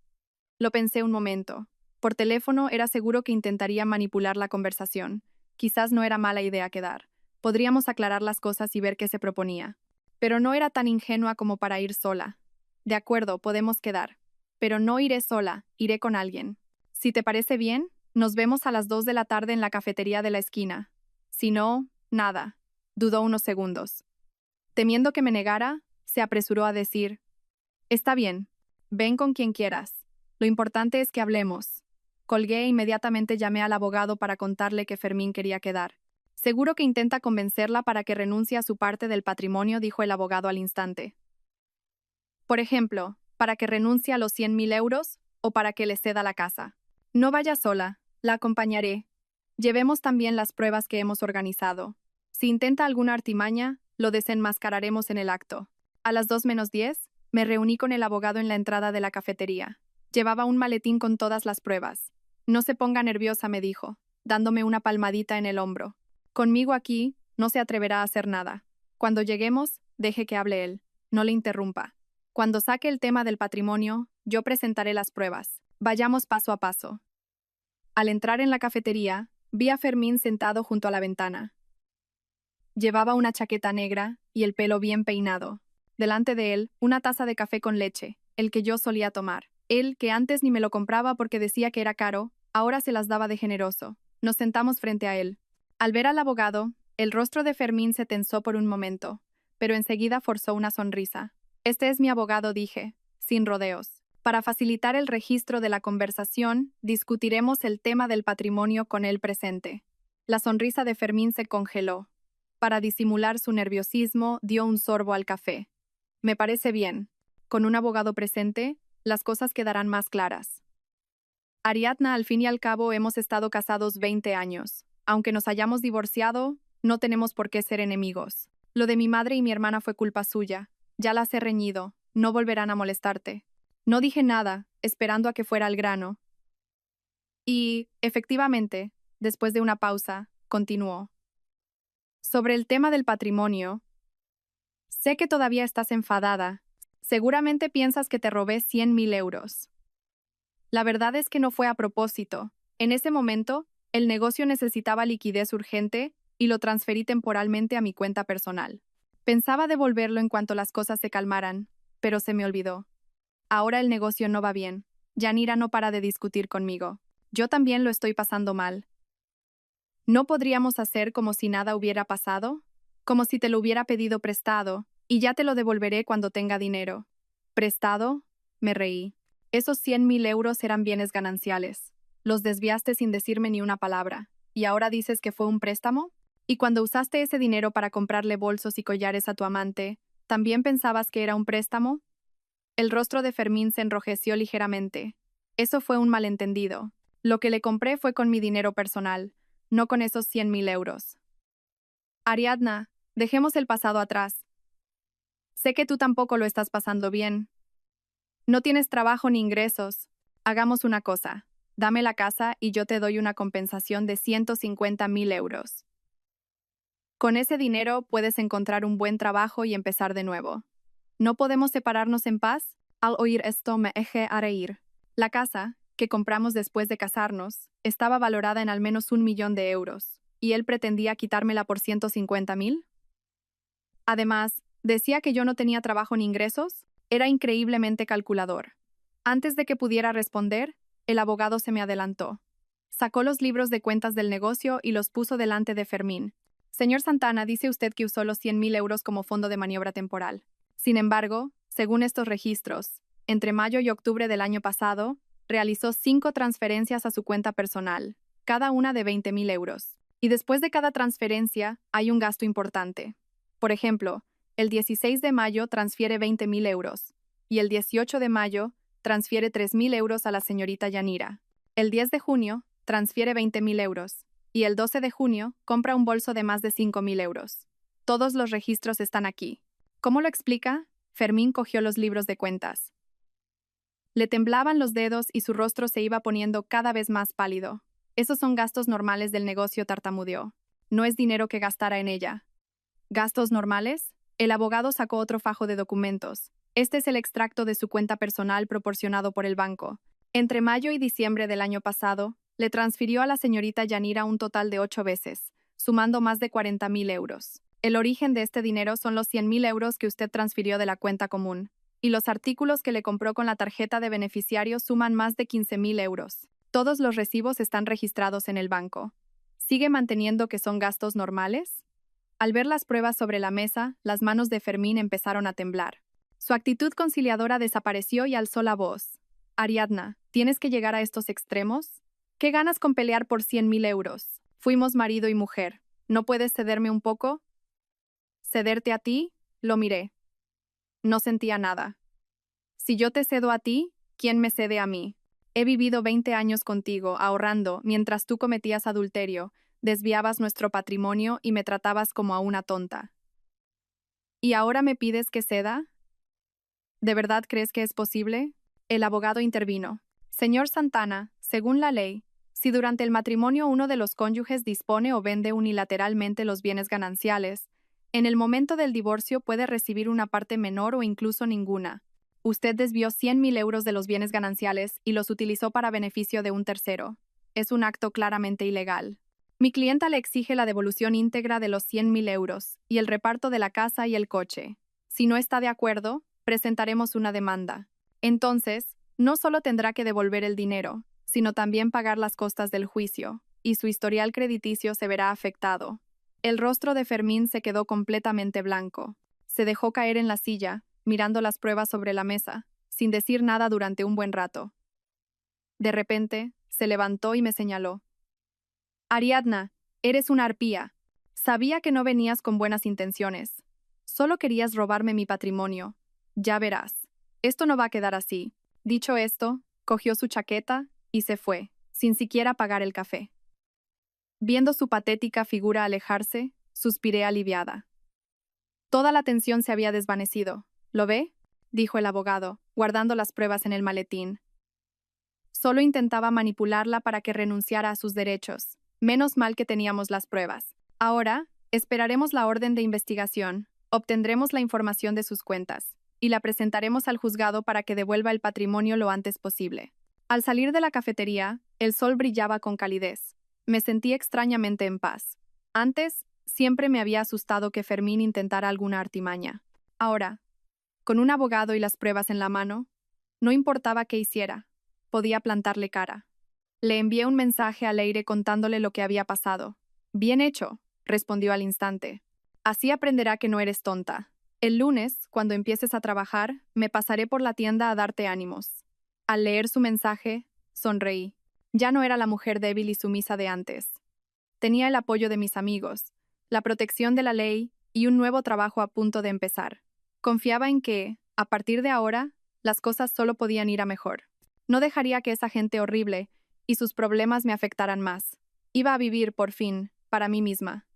Lo pensé un momento. Por teléfono era seguro que intentaría manipular la conversación. Quizás no era mala idea quedar. Podríamos aclarar las cosas y ver qué se proponía. Pero no era tan ingenua como para ir sola. De acuerdo, podemos quedar. Pero no iré sola, iré con alguien. Si te parece bien, nos vemos a las 2 de la tarde en la cafetería de la esquina. Si no, nada. Dudó unos segundos. Temiendo que me negara, se apresuró a decir: Está bien, ven con quien quieras. Lo importante es que hablemos. Colgué e inmediatamente llamé al abogado para contarle que Fermín quería quedar. Seguro que intenta convencerla para que renuncie a su parte del patrimonio, dijo el abogado al instante. Por ejemplo, para que renuncie a los 100.000 euros o para que le ceda la casa. No vaya sola, la acompañaré. Llevemos también las pruebas que hemos organizado. Si intenta alguna artimaña, lo desenmascararemos en el acto. A las 2:10, me reuní con el abogado en la entrada de la cafetería. Llevaba un maletín con todas las pruebas. No se ponga nerviosa, me dijo, dándome una palmadita en el hombro. Conmigo aquí, no se atreverá a hacer nada. Cuando lleguemos, deje que hable él. No le interrumpa. Cuando saque el tema del patrimonio, yo presentaré las pruebas. Vayamos paso a paso. Al entrar en la cafetería, vi a Fermín sentado junto a la ventana. Llevaba una chaqueta negra y el pelo bien peinado. Delante de él, una taza de café con leche, el que yo solía tomar. Él, que antes ni me lo compraba porque decía que era caro, ahora se las daba de generoso. Nos sentamos frente a él. Al ver al abogado, el rostro de Fermín se tensó por un momento, pero enseguida forzó una sonrisa. Este es mi abogado, dije, sin rodeos. Para facilitar el registro de la conversación, discutiremos el tema del patrimonio con él presente. La sonrisa de Fermín se congeló. Para disimular su nerviosismo, dio un sorbo al café. Me parece bien. Con un abogado presente, las cosas quedarán más claras. Ariadna, al fin y al cabo, hemos estado casados 20 años. Aunque nos hayamos divorciado, no tenemos por qué ser enemigos. Lo de mi madre y mi hermana fue culpa suya. Ya las he reñido. No volverán a molestarte. No dije nada, esperando a que fuera al grano. Y, efectivamente, después de una pausa, continuó. Sobre el tema del patrimonio, sé que todavía estás enfadada. Seguramente piensas que te robé 100.000 euros. La verdad es que no fue a propósito. En ese momento, el negocio necesitaba liquidez urgente y lo transferí temporalmente a mi cuenta personal. Pensaba devolverlo en cuanto las cosas se calmaran, pero se me olvidó. Ahora el negocio no va bien. Yanira no para de discutir conmigo. Yo también lo estoy pasando mal. ¿No podríamos hacer como si nada hubiera pasado? Como si te lo hubiera pedido prestado, y ya te lo devolveré cuando tenga dinero. ¿Prestado? Me reí. Esos 100.000 euros eran bienes gananciales. Los desviaste sin decirme ni una palabra. ¿Y ahora dices que fue un préstamo? ¿Y cuando usaste ese dinero para comprarle bolsos y collares a tu amante, también pensabas que era un préstamo? El rostro de Fermín se enrojeció ligeramente. Eso fue un malentendido. Lo que le compré fue con mi dinero personal, no con esos 100.000 euros. Ariadna, dejemos el pasado atrás. Sé que tú tampoco lo estás pasando bien. No tienes trabajo ni ingresos. Hagamos una cosa. Dame la casa y yo te doy una compensación de 150.000 euros. Con ese dinero puedes encontrar un buen trabajo y empezar de nuevo. ¿No podemos separarnos en paz? Al oír esto me eché a reír. La casa, que compramos después de casarnos, estaba valorada en al menos 1.000.000 de euros, y él pretendía quitármela por 150.000. Además, decía que yo no tenía trabajo ni ingresos. Era increíblemente calculador. Antes de que pudiera responder, el abogado se me adelantó. Sacó los libros de cuentas del negocio y los puso delante de Fermín. Señor Santana, dice usted que usó los 100.000 euros como fondo de maniobra temporal. Sin embargo, según estos registros, entre mayo y octubre del año pasado, realizó 5 transferencias a su cuenta personal, cada una de 20.000 euros. Y después de cada transferencia, hay un gasto importante. Por ejemplo, el 16 de mayo transfiere 20.000 euros, y el 18 de mayo transfiere 3.000 euros a la señorita Yanira. El 10 de junio transfiere 20.000 euros, y el 12 de junio compra un bolso de más de 5.000 euros. Todos los registros están aquí. ¿Cómo lo explica? Fermín cogió los libros de cuentas. Le temblaban los dedos y su rostro se iba poniendo cada vez más pálido. Esos son gastos normales del negocio, tartamudeó. No es dinero que gastara en ella. ¿Gastos normales? El abogado sacó otro fajo de documentos. Este es el extracto de su cuenta personal proporcionado por el banco. Entre mayo y diciembre del año pasado, le transfirió a la señorita Yanira un total de 8 veces, sumando más de 40.000 euros. El origen de este dinero son los 100.000 euros que usted transfirió de la cuenta común, y los artículos que le compró con la tarjeta de beneficiario suman más de 15.000 euros. Todos los recibos están registrados en el banco. ¿Sigue manteniendo que son gastos normales? Al ver las pruebas sobre la mesa, las manos de Fermín empezaron a temblar. Su actitud conciliadora desapareció y alzó la voz. Ariadna, ¿tienes que llegar a estos extremos? ¿Qué ganas con pelear por 100.000 euros? Fuimos marido y mujer. ¿No puedes cederme un poco? ¿Cederte a ti? Lo miré. No sentía nada. Si yo te cedo a ti, ¿quién me cede a mí? He vivido 20 años contigo, ahorrando, mientras tú cometías adulterio, desviabas nuestro patrimonio y me tratabas como a una tonta. ¿Y ahora me pides que ceda? ¿De verdad crees que es posible? El abogado intervino. Señor Santana, según la ley, si durante el matrimonio uno de los cónyuges dispone o vende unilateralmente los bienes gananciales, en el momento del divorcio puede recibir una parte menor o incluso ninguna. Usted desvió 100.000 euros de los bienes gananciales y los utilizó para beneficio de un tercero. Es un acto claramente ilegal. Mi clienta le exige la devolución íntegra de los 100.000 euros y el reparto de la casa y el coche. Si no está de acuerdo, presentaremos una demanda. Entonces, no solo tendrá que devolver el dinero, sino también pagar las costas del juicio, y su historial crediticio se verá afectado. El rostro de Fermín se quedó completamente blanco. Se dejó caer en la silla, mirando las pruebas sobre la mesa. sin decir nada durante un buen rato. De repente, se levantó y me señaló. Ariadna, eres una arpía. Sabía que no venías con buenas intenciones. Solo querías robarme mi patrimonio. Ya verás. Esto no va a quedar así. Dicho esto, cogió su chaqueta y se fue, sin siquiera pagar el café. Viendo su patética figura alejarse, suspiré aliviada. Toda la tensión se había desvanecido. ¿Lo ve?, dijo el abogado, guardando las pruebas en el maletín. Solo intentaba manipularla para que renunciara a sus derechos. Menos mal que teníamos las pruebas. Ahora, esperaremos la orden de investigación, obtendremos la información de sus cuentas, y la presentaremos al juzgado para que devuelva el patrimonio lo antes posible. Al salir de la cafetería, el sol brillaba con calidez. Me sentí extrañamente en paz. Antes, siempre me había asustado que Fermín intentara alguna artimaña. Ahora, con un abogado y las pruebas en la mano, no importaba qué hiciera, podía plantarle cara. Le envié un mensaje a Leire contándole lo que había pasado. Bien hecho, respondió al instante. Así aprenderá que no eres tonta. El lunes, cuando empieces a trabajar, me pasaré por la tienda a darte ánimos. Al leer su mensaje, sonreí. Ya no era la mujer débil y sumisa de antes. Tenía el apoyo de mis amigos, la protección de la ley y un nuevo trabajo a punto de empezar. Confiaba en que, a partir de ahora, las cosas solo podían ir a mejor. No dejaría que esa gente horrible y sus problemas me afectaran más. Iba a vivir, por fin, para mí misma.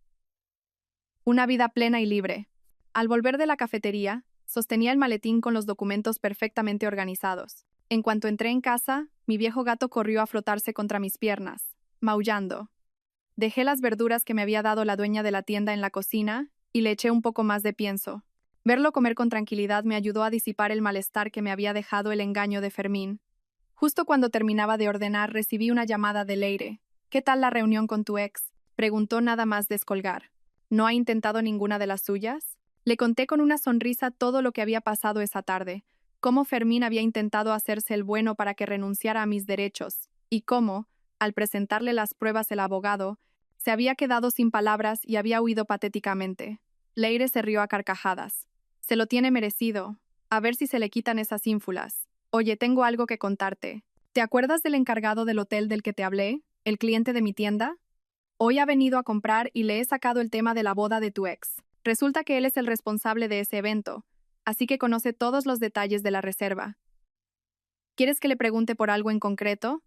Una vida plena y libre. Al volver de la cafetería, sostenía el maletín con los documentos perfectamente organizados. En cuanto entré en casa, mi viejo gato corrió a frotarse contra mis piernas, maullando. Dejé las verduras que me había dado la dueña de la tienda en la cocina y le eché un poco más de pienso. Verlo comer con tranquilidad me ayudó a disipar el malestar que me había dejado el engaño de Fermín. Justo cuando terminaba de ordenar, recibí una llamada de Leire. ¿Qué tal la reunión con tu ex?, preguntó nada más descolgar. ¿No ha intentado ninguna de las suyas? Le conté con una sonrisa todo lo que había pasado esa tarde, cómo Fermín había intentado hacerse el bueno para que renunciara a mis derechos, y cómo, al presentarle las pruebas el abogado, se había quedado sin palabras y había huido patéticamente. Leire se rió a carcajadas. Se lo tiene merecido. A ver si se le quitan esas ínfulas. Oye, tengo algo que contarte. ¿Te acuerdas del encargado del hotel del que te hablé? ¿El cliente de mi tienda? Hoy ha venido a comprar y le he sacado el tema de la boda de tu ex. Resulta que él es el responsable de ese evento, así que conoce todos los detalles de la reserva. ¿Quieres que le pregunte por algo en concreto?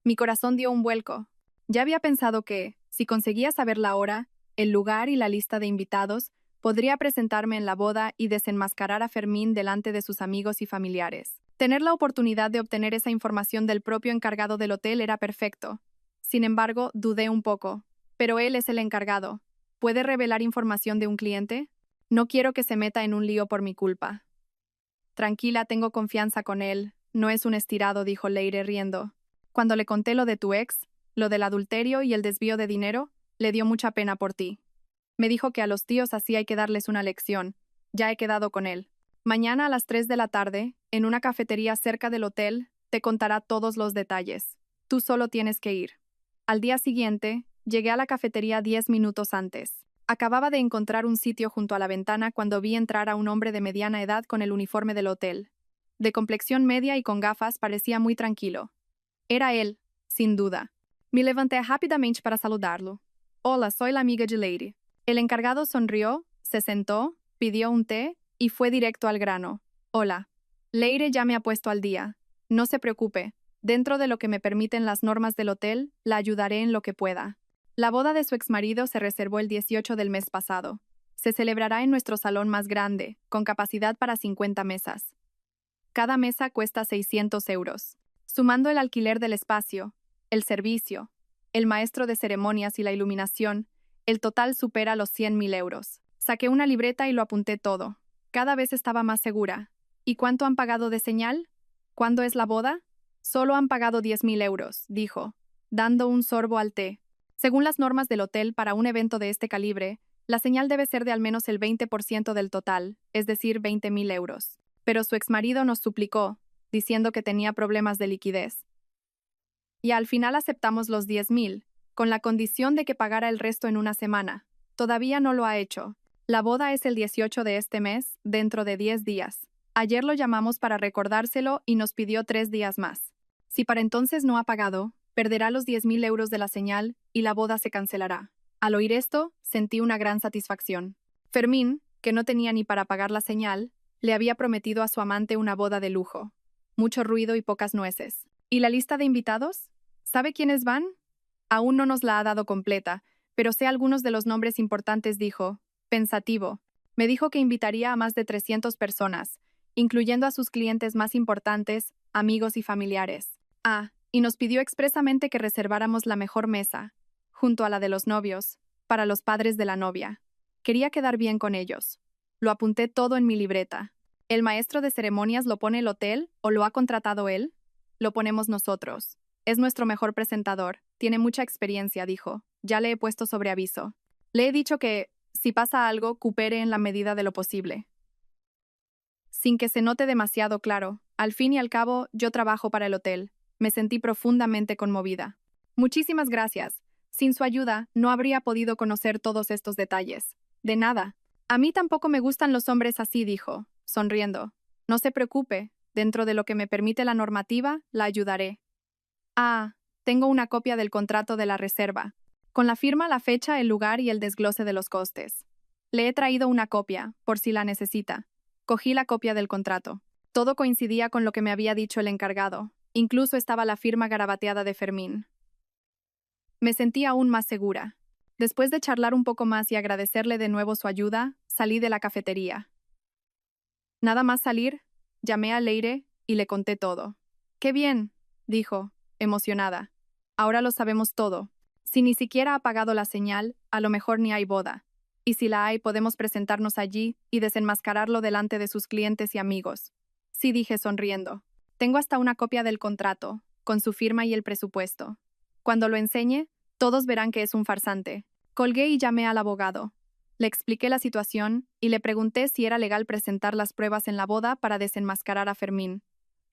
Mi corazón dio un vuelco. Ya había pensado que, si conseguía saber la hora, el lugar y la lista de invitados, podría presentarme en la boda y desenmascarar a Fermín delante de sus amigos y familiares. Tener la oportunidad de obtener esa información del propio encargado del hotel era perfecto. Sin embargo, dudé un poco. Pero él es el encargado. ¿Puede revelar información de un cliente? No quiero que se meta en un lío por mi culpa. Tranquila, tengo confianza con él. No es un estirado, dijo Leire riendo. Cuando le conté lo de tu ex, lo del adulterio y el desvío de dinero, le dio mucha pena por ti. Me dijo que a los tíos así hay que darles una lección. Ya he quedado con él. Mañana a las 3 de la tarde, en una cafetería cerca del hotel, te contará todos los detalles. Tú solo tienes que ir. Al día siguiente, llegué a la cafetería 10 minutos antes. Acababa de encontrar un sitio junto a la ventana cuando vi entrar a un hombre de mediana edad con el uniforme del hotel. De complexión media y con gafas, parecía muy tranquilo. Era él, sin duda. Me levanté rápidamente para saludarlo. Hola, soy la amiga de Leire. El encargado sonrió, se sentó, pidió un té y fue directo al grano. Hola. Leire ya me ha puesto al día. No se preocupe. Dentro de lo que me permiten las normas del hotel, la ayudaré en lo que pueda. La boda de su exmarido se reservó el 18 del mes pasado. Se celebrará en nuestro salón más grande, con capacidad para 50 mesas. Cada mesa cuesta 600 euros. Sumando el alquiler del espacio, el servicio, el maestro de ceremonias y la iluminación, el total supera los 100.000 euros. Saqué una libreta y lo apunté todo. Cada vez estaba más segura. ¿Y cuánto han pagado de señal? ¿Cuándo es la boda? Solo han pagado 10.000 euros, dijo, dando un sorbo al té. Según las normas del hotel para un evento de este calibre, la señal debe ser de al menos el 20% del total, es decir, 20.000 euros. Pero su exmarido nos suplicó, diciendo que tenía problemas de liquidez. Y al final aceptamos los 10.000, con la condición de que pagara el resto en una semana. Todavía no lo ha hecho. La boda es el 18 de este mes, dentro de 10 días. Ayer lo llamamos para recordárselo y nos pidió 3 días más. Si para entonces no ha pagado, perderá los 10.000 euros de la señal y la boda se cancelará. Al oír esto, sentí una gran satisfacción. Fermín, que no tenía ni para pagar la señal, le había prometido a su amante una boda de lujo. Mucho ruido y pocas nueces. ¿Y la lista de invitados? ¿Sabe quiénes van? Aún no nos la ha dado completa, pero sé algunos de los nombres importantes, dijo, pensativo. Me dijo que invitaría a más de 300 personas, incluyendo a sus clientes más importantes, amigos y familiares. Y nos pidió expresamente que reserváramos la mejor mesa, junto a la de los novios, para los padres de la novia. Quería quedar bien con ellos. Lo apunté todo en mi libreta. ¿El maestro de ceremonias lo pone el hotel o lo ha contratado él? Lo ponemos nosotros. Es nuestro mejor presentador. Tiene mucha experiencia, dijo. Ya le he puesto sobre aviso. Le he dicho que, si pasa algo, coopere en la medida de lo posible. Sin que se note demasiado claro, al fin y al cabo, yo trabajo para el hotel. Me sentí profundamente conmovida. Muchísimas gracias. Sin su ayuda, no habría podido conocer todos estos detalles. De nada. A mí tampoco me gustan los hombres así, dijo, sonriendo. No se preocupe, dentro de lo que me permite la normativa, la ayudaré. Tengo una copia del contrato de la reserva, con la firma, la fecha, el lugar y el desglose de los costes. Le he traído una copia, por si la necesita. Cogí la copia del contrato. Todo coincidía con lo que me había dicho el encargado. Incluso estaba la firma garabateada de Fermín. Me sentí aún más segura. Después de charlar un poco más y agradecerle de nuevo su ayuda, salí de la cafetería. Nada más salir, llamé a Leire y le conté todo. «¡Qué bien!», dijo, emocionada. «Ahora lo sabemos todo. Si ni siquiera ha pagado la señal, a lo mejor ni hay boda. Y si la hay, podemos presentarnos allí y desenmascararlo delante de sus clientes y amigos». Sí, dije sonriendo. «Tengo hasta una copia del contrato, con su firma y el presupuesto. Cuando lo enseñe, todos verán que es un farsante». Colgué y llamé al abogado. Le expliqué la situación y le pregunté si era legal presentar las pruebas en la boda para desenmascarar a Fermín.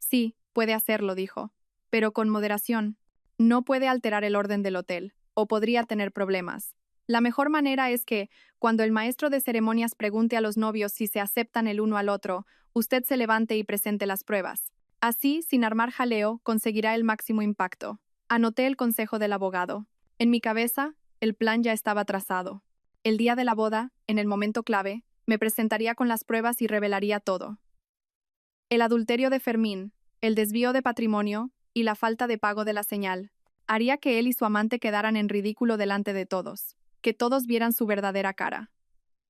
«Sí, puede hacerlo», dijo, «pero con moderación. No puede alterar el orden del hotel, o podría tener problemas. La mejor manera es que, cuando el maestro de ceremonias pregunte a los novios si se aceptan el uno al otro, usted se levante y presente las pruebas. Así, sin armar jaleo, conseguirá el máximo impacto». Anoté el consejo del abogado. En mi cabeza, el plan ya estaba trazado. El día de la boda, en el momento clave, me presentaría con las pruebas y revelaría todo. El adulterio de Fermín, el desvío de patrimonio y la falta de pago de la señal haría que él y su amante quedaran en ridículo delante de todos, que todos vieran su verdadera cara.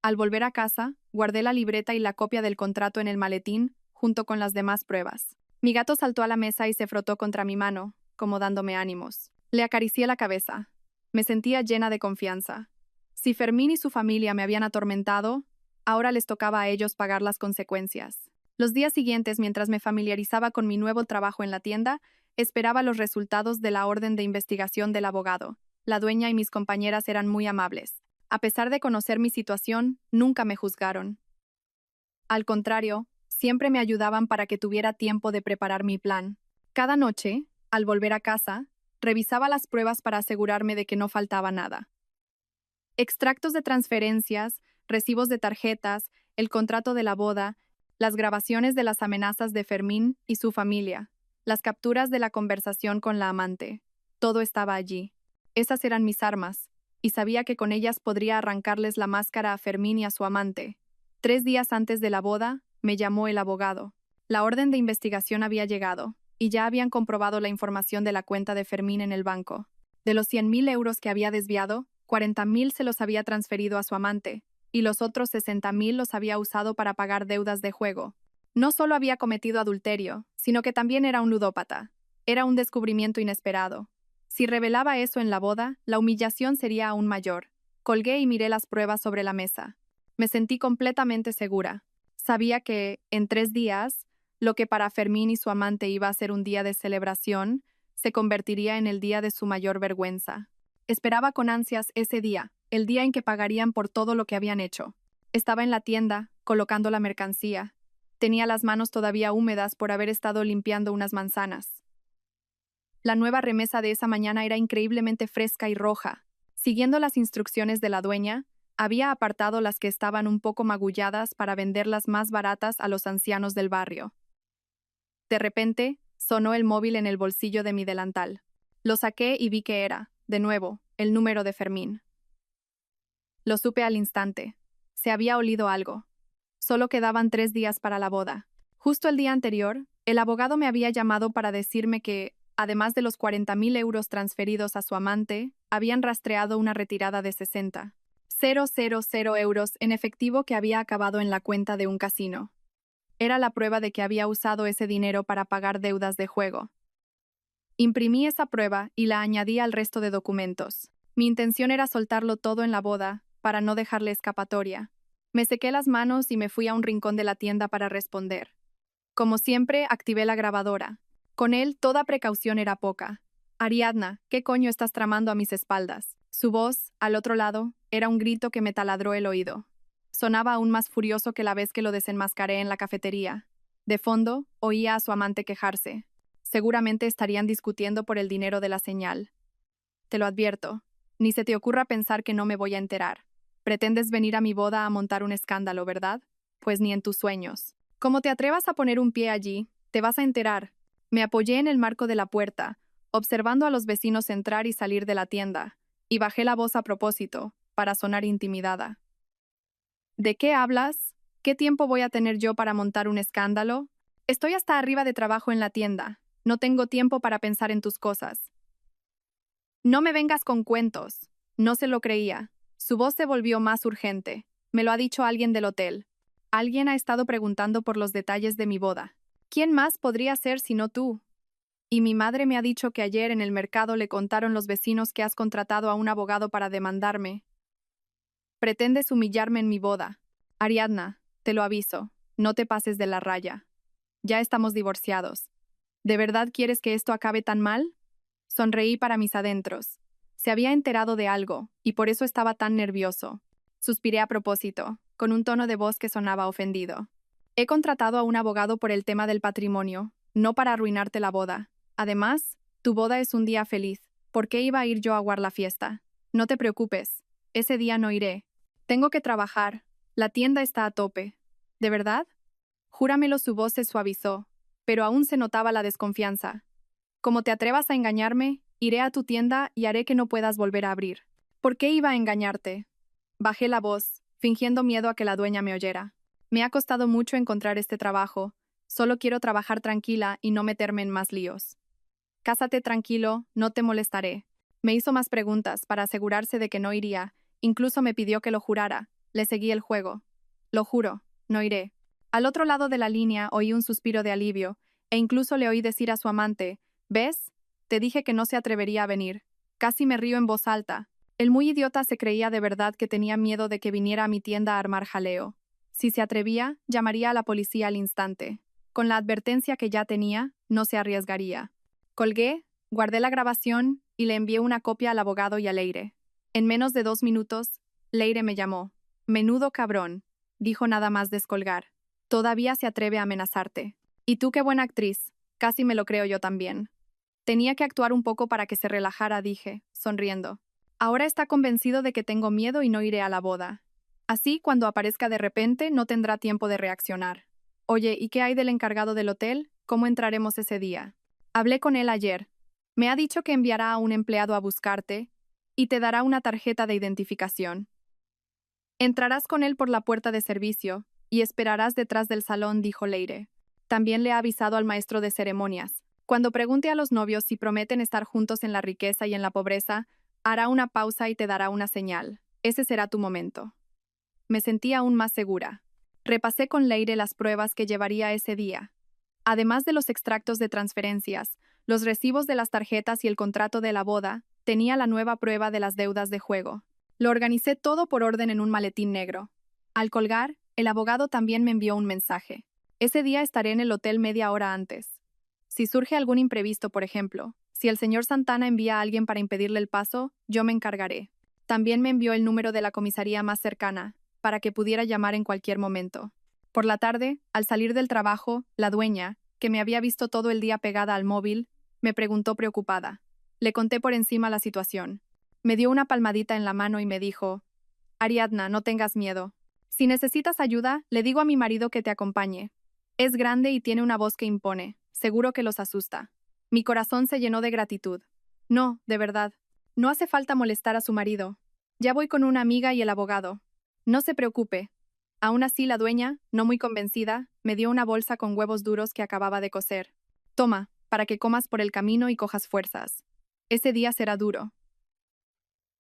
Al volver a casa, guardé la libreta y la copia del contrato en el maletín, junto con las demás pruebas. Mi gato saltó a la mesa y se frotó contra mi mano, como dándome ánimos. Le acaricié la cabeza. Me sentía llena de confianza. Si Fermín y su familia me habían atormentado, ahora les tocaba a ellos pagar las consecuencias. Los días siguientes, mientras me familiarizaba con mi nuevo trabajo en la tienda, esperaba los resultados de la orden de investigación del abogado. La dueña y mis compañeras eran muy amables. A pesar de conocer mi situación, nunca me juzgaron. Al contrario, siempre me ayudaban para que tuviera tiempo de preparar mi plan. Cada noche, al volver a casa, revisaba las pruebas para asegurarme de que no faltaba nada. Extractos de transferencias, recibos de tarjetas, el contrato de la boda, las grabaciones de las amenazas de Fermín y su familia, las capturas de la conversación con la amante. Todo estaba allí. Esas eran mis armas, y sabía que con ellas podría arrancarles la máscara a Fermín y a su amante. 3 días antes de la boda, me llamó el abogado. La orden de investigación había llegado, y ya habían comprobado la información de la cuenta de Fermín en el banco. De los 100.000 euros que había desviado, 40.000 se los había transferido a su amante, y los otros 60.000 los había usado para pagar deudas de juego. No solo había cometido adulterio, sino que también era un ludópata. Era un descubrimiento inesperado. Si revelaba eso en la boda, la humillación sería aún mayor. Colgué y miré las pruebas sobre la mesa. Me sentí completamente segura. Sabía que, en 3 días, lo que para Fermín y su amante iba a ser un día de celebración, se convertiría en el día de su mayor vergüenza. Esperaba con ansias ese día, el día en que pagarían por todo lo que habían hecho. Estaba en la tienda, colocando la mercancía. Tenía las manos todavía húmedas por haber estado limpiando unas manzanas. La nueva remesa de esa mañana era increíblemente fresca y roja. Siguiendo las instrucciones de la dueña, Había apartado las que estaban un poco magulladas para venderlas más baratas a los ancianos del barrio. De repente, sonó el móvil en el bolsillo de mi delantal. Lo saqué y vi que era, de nuevo, el número de Fermín. Lo supe al instante. Se había olido algo. Solo quedaban 3 días para la boda. Justo el día anterior, el abogado me había llamado para decirme que, además de los 40.000 euros transferidos a su amante, habían rastreado una retirada de 60.000 euros en efectivo que había acabado en la cuenta de un casino. Era la prueba de que había usado ese dinero para pagar deudas de juego. Imprimí esa prueba y la añadí al resto de documentos. Mi intención era soltarlo todo en la boda, para no dejarle escapatoria. Me sequé las manos y me fui a un rincón de la tienda para responder. Como siempre, activé la grabadora. Con él, toda precaución era poca. Ariadna, ¿qué coño estás tramando a mis espaldas? Su voz, al otro lado, era un grito que me taladró el oído. Sonaba aún más furioso que la vez que lo desenmascaré en la cafetería. De fondo, oía a su amante quejarse. Seguramente estarían discutiendo por el dinero de la señal. Te lo advierto, ni se te ocurra pensar que no me voy a enterar. Pretendes venir a mi boda a montar un escándalo, ¿verdad? Pues ni en tus sueños. Como te atrevas a poner un pie allí, te vas a enterar. Me apoyé en el marco de la puerta, observando a los vecinos entrar y salir de la tienda, y bajé la voz a propósito, para sonar intimidada. ¿De qué hablas? ¿Qué tiempo voy a tener yo para montar un escándalo? Estoy hasta arriba de trabajo en la tienda. No tengo tiempo para pensar en tus cosas. No me vengas con cuentos. No se lo creía. Su voz se volvió más urgente. Me lo ha dicho alguien del hotel. Alguien ha estado preguntando por los detalles de mi boda. ¿Quién más podría ser sino tú? Y mi madre me ha dicho que ayer en el mercado le contaron los vecinos que has contratado a un abogado para demandarme. Pretendes humillarme en mi boda. Ariadna, te lo aviso, no te pases de la raya. Ya estamos divorciados. ¿De verdad quieres que esto acabe tan mal? Sonreí para mis adentros. Se había enterado de algo, y por eso estaba tan nervioso. Suspiré a propósito, con un tono de voz que sonaba ofendido. He contratado a un abogado por el tema del patrimonio, no para arruinarte la boda. Además, tu boda es un día feliz. ¿Por qué iba a ir yo a aguar la fiesta? No te preocupes, ese día no iré. Tengo que trabajar. La tienda está a tope. ¿De verdad? Júramelo, su voz se suavizó, pero aún se notaba la desconfianza. Como te atrevas a engañarme, iré a tu tienda y haré que no puedas volver a abrir. ¿Por qué iba a engañarte? Bajé la voz, fingiendo miedo a que la dueña me oyera. Me ha costado mucho encontrar este trabajo. Solo quiero trabajar tranquila y no meterme en más líos. Cásate tranquilo, no te molestaré. Me hizo más preguntas para asegurarse de que no iría. Incluso me pidió que lo jurara. Le seguí el juego. Lo juro, no iré. Al otro lado de la línea oí un suspiro de alivio, e incluso le oí decir a su amante: ¿ves? Te dije que no se atrevería a venir. Casi me río en voz alta. El muy idiota se creía de verdad que tenía miedo de que viniera a mi tienda a armar jaleo. Si se atrevía, llamaría a la policía al instante. Con la advertencia que ya tenía, no se arriesgaría. Colgué, guardé la grabación y le envié una copia al abogado y a Leire. En menos de 2 minutos, Leire me llamó. Menudo cabrón, dijo nada más descolgar. Todavía se atreve a amenazarte. Y tú qué buena actriz, casi me lo creo yo también. Tenía que actuar un poco para que se relajara, dije, sonriendo. Ahora está convencido de que tengo miedo y no iré a la boda. Así, cuando aparezca de repente, no tendrá tiempo de reaccionar. Oye, ¿y qué hay del encargado del hotel? ¿Cómo entraremos ese día? Hablé con él ayer. Me ha dicho que enviará a un empleado a buscarte y te dará una tarjeta de identificación. Entrarás con él por la puerta de servicio y esperarás detrás del salón, dijo Leire. También le ha avisado al maestro de ceremonias. Cuando pregunte a los novios si prometen estar juntos en la riqueza y en la pobreza, hará una pausa y te dará una señal. Ese será tu momento. Me sentí aún más segura. Repasé con Leire las pruebas que llevaría ese día. Además de los extractos de transferencias, los recibos de las tarjetas y el contrato de la boda, tenía la nueva prueba de las deudas de juego. Lo organicé todo por orden en un maletín negro. Al colgar, el abogado también me envió un mensaje. Ese día estaré en el hotel media hora antes. Si surge algún imprevisto, por ejemplo, si el señor Santana envía a alguien para impedirle el paso, yo me encargaré. También me envió el número de la comisaría más cercana, para que pudiera llamar en cualquier momento. Por la tarde, al salir del trabajo, la dueña, que me había visto todo el día pegada al móvil, me preguntó preocupada. Le conté por encima la situación. Me dio una palmadita en la mano y me dijo: Ariadna, no tengas miedo. Si necesitas ayuda, le digo a mi marido que te acompañe. Es grande y tiene una voz que impone. Seguro que los asusta. Mi corazón se llenó de gratitud. No, de verdad. No hace falta molestar a su marido. Ya voy con una amiga y el abogado. No se preocupe. Aún así, la dueña, no muy convencida, me dio una bolsa con huevos duros que acababa de cocer. Toma, para que comas por el camino y cojas fuerzas. Ese día será duro.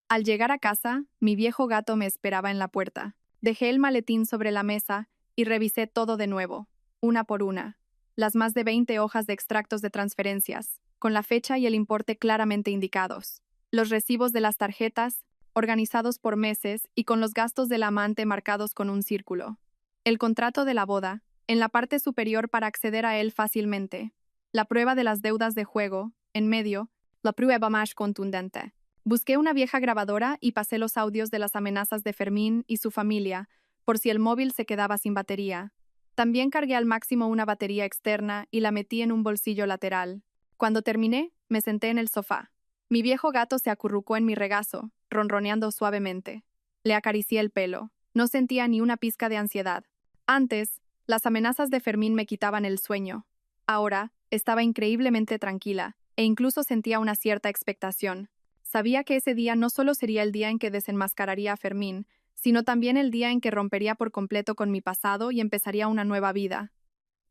Al llegar a casa, mi viejo gato me esperaba en la puerta. Dejé el maletín sobre la mesa y revisé todo de nuevo, una por una. Las más de 20 hojas de extractos de transferencias, con la fecha y el importe claramente indicados. Los recibos de las tarjetas, organizados por meses y con los gastos del amante marcados con un círculo. El contrato de la boda, en la parte superior para acceder a él fácilmente. La prueba de las deudas de juego, en medio, la prueba más contundente. Busqué una vieja grabadora y pasé los audios de las amenazas de Fermín y su familia, por si el móvil se quedaba sin batería. También cargué al máximo una batería externa y la metí en un bolsillo lateral. Cuando terminé, me senté en el sofá. Mi viejo gato se acurrucó en mi regazo, ronroneando suavemente. Le acaricié el pelo. No sentía ni una pizca de ansiedad. Antes, las amenazas de Fermín me quitaban el sueño. Ahora, estaba increíblemente tranquila, e incluso sentía una cierta expectación. Sabía que ese día no solo sería el día en que desenmascararía a Fermín, sino también el día en que rompería por completo con mi pasado y empezaría una nueva vida.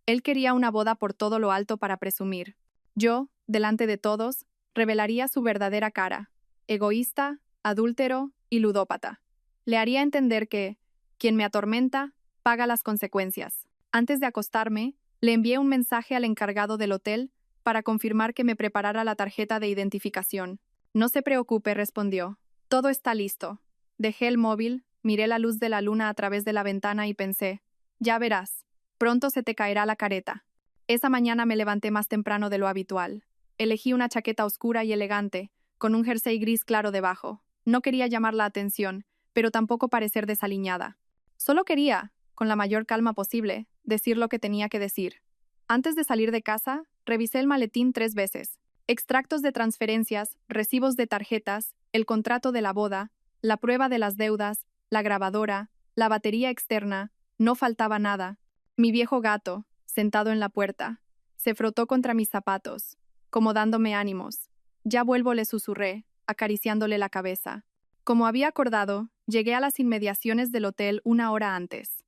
Él quería una boda por todo lo alto para presumir. Yo, delante de todos, revelaría su verdadera cara: egoísta, adúltero y ludópata. Le haría entender que, quien me atormenta, paga las consecuencias. Antes de acostarme, le envié un mensaje al encargado del hotel para confirmar que me preparara la tarjeta de identificación. No se preocupe, respondió. Todo está listo. Dejé el móvil, miré la luz de la luna a través de la ventana y pensé, ya verás, pronto se te caerá la careta. Esa mañana me levanté más temprano de lo habitual. Elegí una chaqueta oscura y elegante, con un jersey gris claro debajo. No quería llamar la atención, pero tampoco parecer desaliñada. Solo quería, con la mayor calma posible, decir lo que tenía que decir. Antes de salir de casa, revisé el maletín 3 veces. Extractos de transferencias, recibos de tarjetas, el contrato de la boda, la prueba de las deudas, la grabadora, la batería externa, no faltaba nada. Mi viejo gato, sentado en la puerta, se frotó contra mis zapatos, como dándome ánimos. Ya vuelvo, le susurré, acariciándole la cabeza. Como había acordado, llegué a las inmediaciones del hotel 1 hora antes.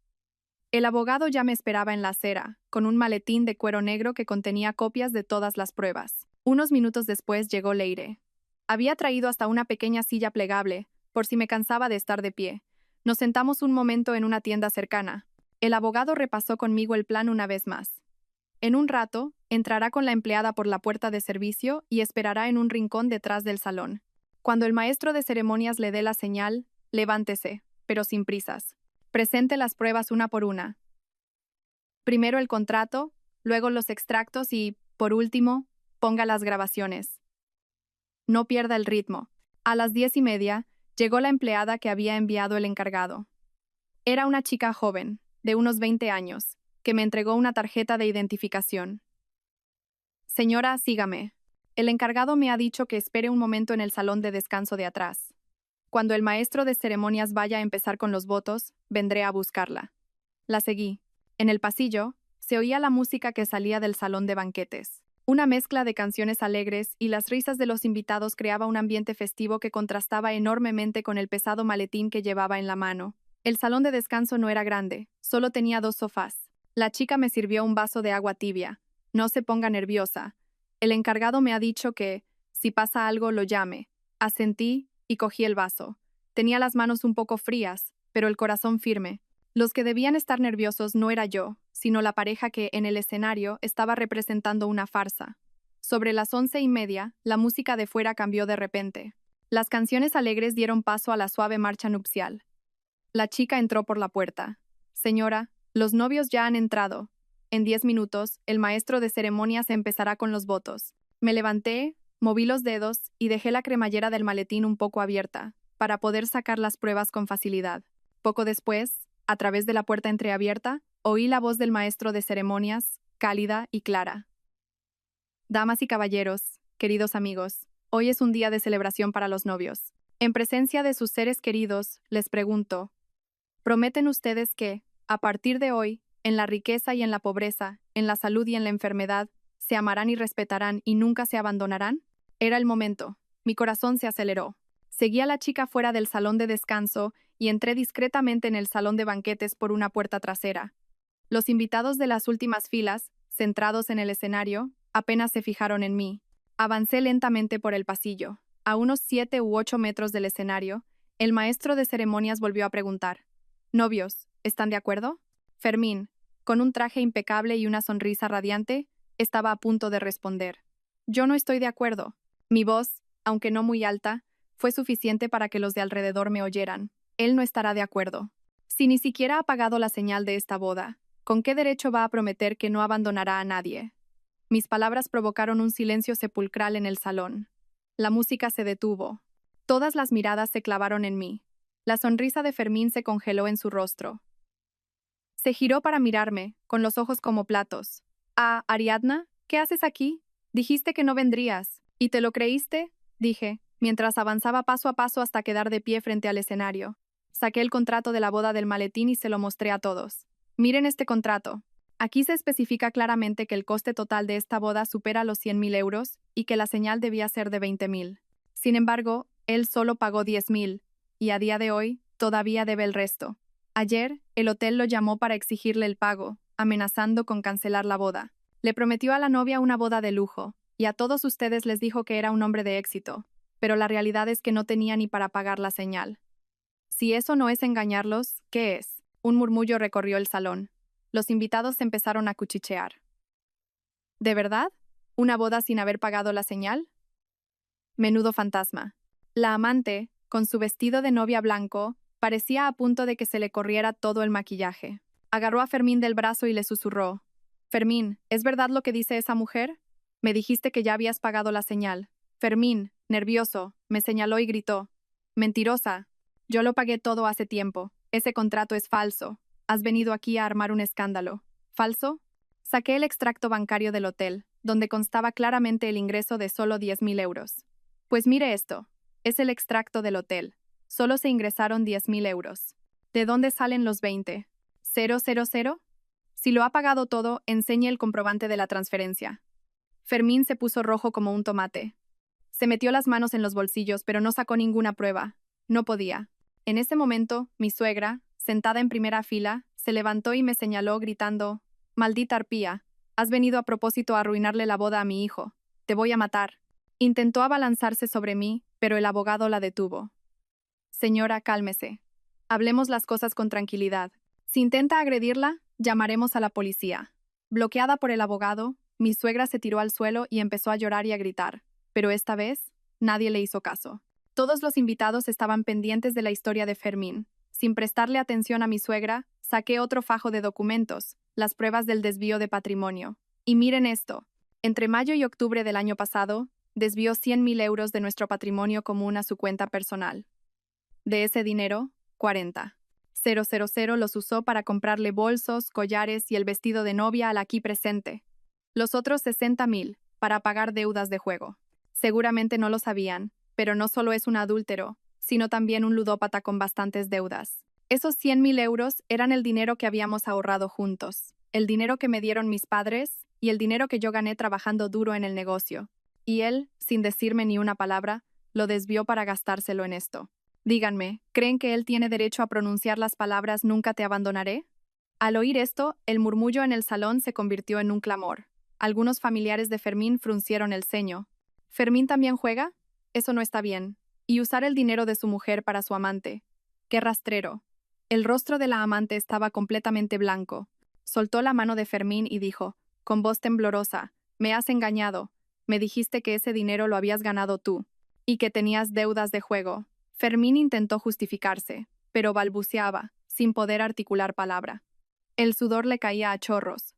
El abogado ya me esperaba en la acera, con un maletín de cuero negro que contenía copias de todas las pruebas. Unos minutos después llegó Leire. Había traído hasta una pequeña silla plegable, por si me cansaba de estar de pie. Nos sentamos un momento en una tienda cercana. El abogado repasó conmigo el plan una vez más. En un rato, entrará con la empleada por la puerta de servicio y esperará en un rincón detrás del salón. Cuando el maestro de ceremonias le dé la señal, levántese, pero sin prisas. Presente las pruebas una por una. Primero el contrato, luego los extractos y, por último, ponga las grabaciones. No pierda el ritmo. A las 10:30, llegó la empleada que había enviado el encargado. Era una chica joven, de unos 20 años, que me entregó una tarjeta de identificación. Señora, sígame. El encargado me ha dicho que espere un momento en el salón de descanso de atrás. Cuando el maestro de ceremonias vaya a empezar con los votos, vendré a buscarla. La seguí. En el pasillo, se oía la música que salía del salón de banquetes. Una mezcla de canciones alegres y las risas de los invitados creaba un ambiente festivo que contrastaba enormemente con el pesado maletín que llevaba en la mano. El salón de descanso no era grande, solo tenía 2 sofás. La chica me sirvió un vaso de agua tibia. No se ponga nerviosa. El encargado me ha dicho que, si pasa algo, lo llame. Asentí y cogí el vaso. Tenía las manos un poco frías, pero el corazón firme. Los que debían estar nerviosos no era yo, sino la pareja que, en el escenario, estaba representando una farsa. Sobre las 11:30, la música de fuera cambió de repente. Las canciones alegres dieron paso a la suave marcha nupcial. La chica entró por la puerta. Señora, los novios ya han entrado. En 10 minutos, el maestro de ceremonias empezará con los votos. Me levanté, moví los dedos y dejé la cremallera del maletín un poco abierta, para poder sacar las pruebas con facilidad. Poco después, a través de la puerta entreabierta, oí la voz del maestro de ceremonias, cálida y clara. Damas y caballeros, queridos amigos, hoy es un día de celebración para los novios. En presencia de sus seres queridos, les pregunto, ¿prometen ustedes que, a partir de hoy, en la riqueza y en la pobreza, en la salud y en la enfermedad, se amarán y respetarán y nunca se abandonarán? Era el momento. Mi corazón se aceleró. Seguí a la chica fuera del salón de descanso y entré discretamente en el salón de banquetes por una puerta trasera. Los invitados de las últimas filas, centrados en el escenario, apenas se fijaron en mí. Avancé lentamente por el pasillo. A unos 7 u 8 metros del escenario, el maestro de ceremonias volvió a preguntar: «Novios, ¿están de acuerdo?». Fermín, con un traje impecable y una sonrisa radiante, estaba a punto de responder: «Yo no estoy de acuerdo». Mi voz, aunque no muy alta, fue suficiente para que los de alrededor me oyeran. Él no estará de acuerdo. Si ni siquiera ha pagado la señal de esta boda, ¿con qué derecho va a prometer que no abandonará a nadie? Mis palabras provocaron un silencio sepulcral en el salón. La música se detuvo. Todas las miradas se clavaron en mí. La sonrisa de Fermín se congeló en su rostro. Se giró para mirarme, con los ojos como platos. «Ah, Ariadna, ¿qué haces aquí? Dijiste que no vendrías. ¿Y te lo creíste?», dije, mientras avanzaba paso a paso hasta quedar de pie frente al escenario. Saqué el contrato de la boda del maletín y se lo mostré a todos. «Miren este contrato. Aquí se especifica claramente que el coste total de esta boda supera los 100.000 euros y que la señal debía ser de 20.000. Sin embargo, él solo pagó 10.000, y a día de hoy, todavía debe el resto. Ayer, el hotel lo llamó para exigirle el pago, amenazando con cancelar la boda. Le prometió a la novia una boda de lujo, y a todos ustedes les dijo que era un hombre de éxito, pero la realidad es que no tenía ni para pagar la señal. Si eso no es engañarlos, ¿qué es?». Un murmullo recorrió el salón. Los invitados empezaron a cuchichear. ¿De verdad? ¿Una boda sin haber pagado la señal? Menudo fantasma. La amante, con su vestido de novia blanco, parecía a punto de que se le corriera todo el maquillaje. Agarró a Fermín del brazo y le susurró: «Fermín, ¿es verdad lo que dice esa mujer? Me dijiste que ya habías pagado la señal». Fermín, nervioso, me señaló y gritó: «Mentirosa. Yo lo pagué todo hace tiempo. Ese contrato es falso. Has venido aquí a armar un escándalo». «¿Falso?». Saqué el extracto bancario del hotel, donde constaba claramente el ingreso de solo 10.000 euros. «Pues mire esto. Es el extracto del hotel. Solo se ingresaron 10.000 euros. ¿De dónde salen los 20? ¿000? Si lo ha pagado todo, enseñe el comprobante de la transferencia». Fermín se puso rojo como un tomate. Se metió las manos en los bolsillos, pero no sacó ninguna prueba. No podía. En ese momento, mi suegra, sentada en primera fila, se levantó y me señaló gritando: «Maldita arpía, has venido a propósito a arruinarle la boda a mi hijo. Te voy a matar». Intentó abalanzarse sobre mí, pero el abogado la detuvo. «Señora, cálmese. Hablemos las cosas con tranquilidad. Si intenta agredirla, llamaremos a la policía». Bloqueada por el abogado, mi suegra se tiró al suelo y empezó a llorar y a gritar, pero esta vez, nadie le hizo caso. Todos los invitados estaban pendientes de la historia de Fermín. Sin prestarle atención a mi suegra, saqué otro fajo de documentos, las pruebas del desvío de patrimonio. Y miren esto. Entre mayo y octubre del año pasado, desvió 100.000 euros de nuestro patrimonio común a su cuenta personal. De ese dinero, 40.000 los usó para comprarle bolsos, collares y el vestido de novia al aquí presente. Los otros 60.000, para pagar deudas de juego. Seguramente no lo sabían, pero no solo es un adúltero, sino también un ludópata con bastantes deudas. Esos 100.000 euros eran el dinero que habíamos ahorrado juntos, el dinero que me dieron mis padres y el dinero que yo gané trabajando duro en el negocio. Y él, sin decirme ni una palabra, lo desvió para gastárselo en esto. Díganme, ¿creen que él tiene derecho a pronunciar las palabras «nunca te abandonaré»? Al oír esto, el murmullo en el salón se convirtió en un clamor. Algunos familiares de Fermín fruncieron el ceño. ¿Fermín también juega? Eso no está bien. Y usar el dinero de su mujer para su amante. ¡Qué rastrero! El rostro de la amante estaba completamente blanco. Soltó la mano de Fermín y dijo, con voz temblorosa: «Me has engañado. Me dijiste que ese dinero lo habías ganado tú. Y que tenías deudas de juego». Fermín intentó justificarse, pero balbuceaba, sin poder articular palabra. El sudor le caía a chorros.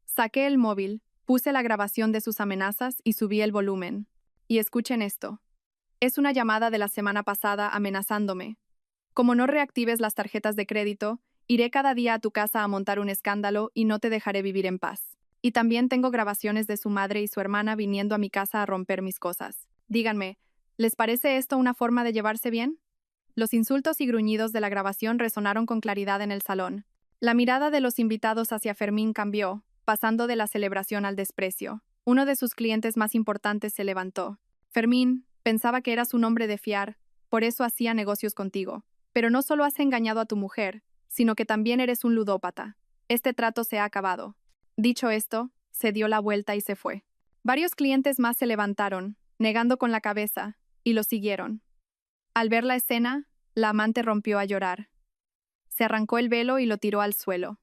Saqué el móvil, puse la grabación de sus amenazas y subí el volumen. Y escuchen esto. Es una llamada de la semana pasada amenazándome. «Como no reactives las tarjetas de crédito, iré cada día a tu casa a montar un escándalo y no te dejaré vivir en paz». Y también tengo grabaciones de su madre y su hermana viniendo a mi casa a romper mis cosas. Díganme, ¿Les parece esto una forma de llevarse bien? Los insultos y gruñidos de la grabación resonaron con claridad en el salón. La mirada de los invitados hacia Fermín cambió, pasando de la celebración al desprecio. Uno de sus clientes más importantes se levantó. Fermín, pensaba que eras un hombre de fiar, por eso hacía negocios contigo. Pero no solo has engañado a tu mujer, sino que también eres un ludópata. Este trato se ha acabado. Dicho esto, se dio la vuelta y se fue. Varios clientes más se levantaron, negando con la cabeza, y lo siguieron. Al ver la escena, la amante rompió a llorar. Se arrancó el velo y lo tiró al suelo.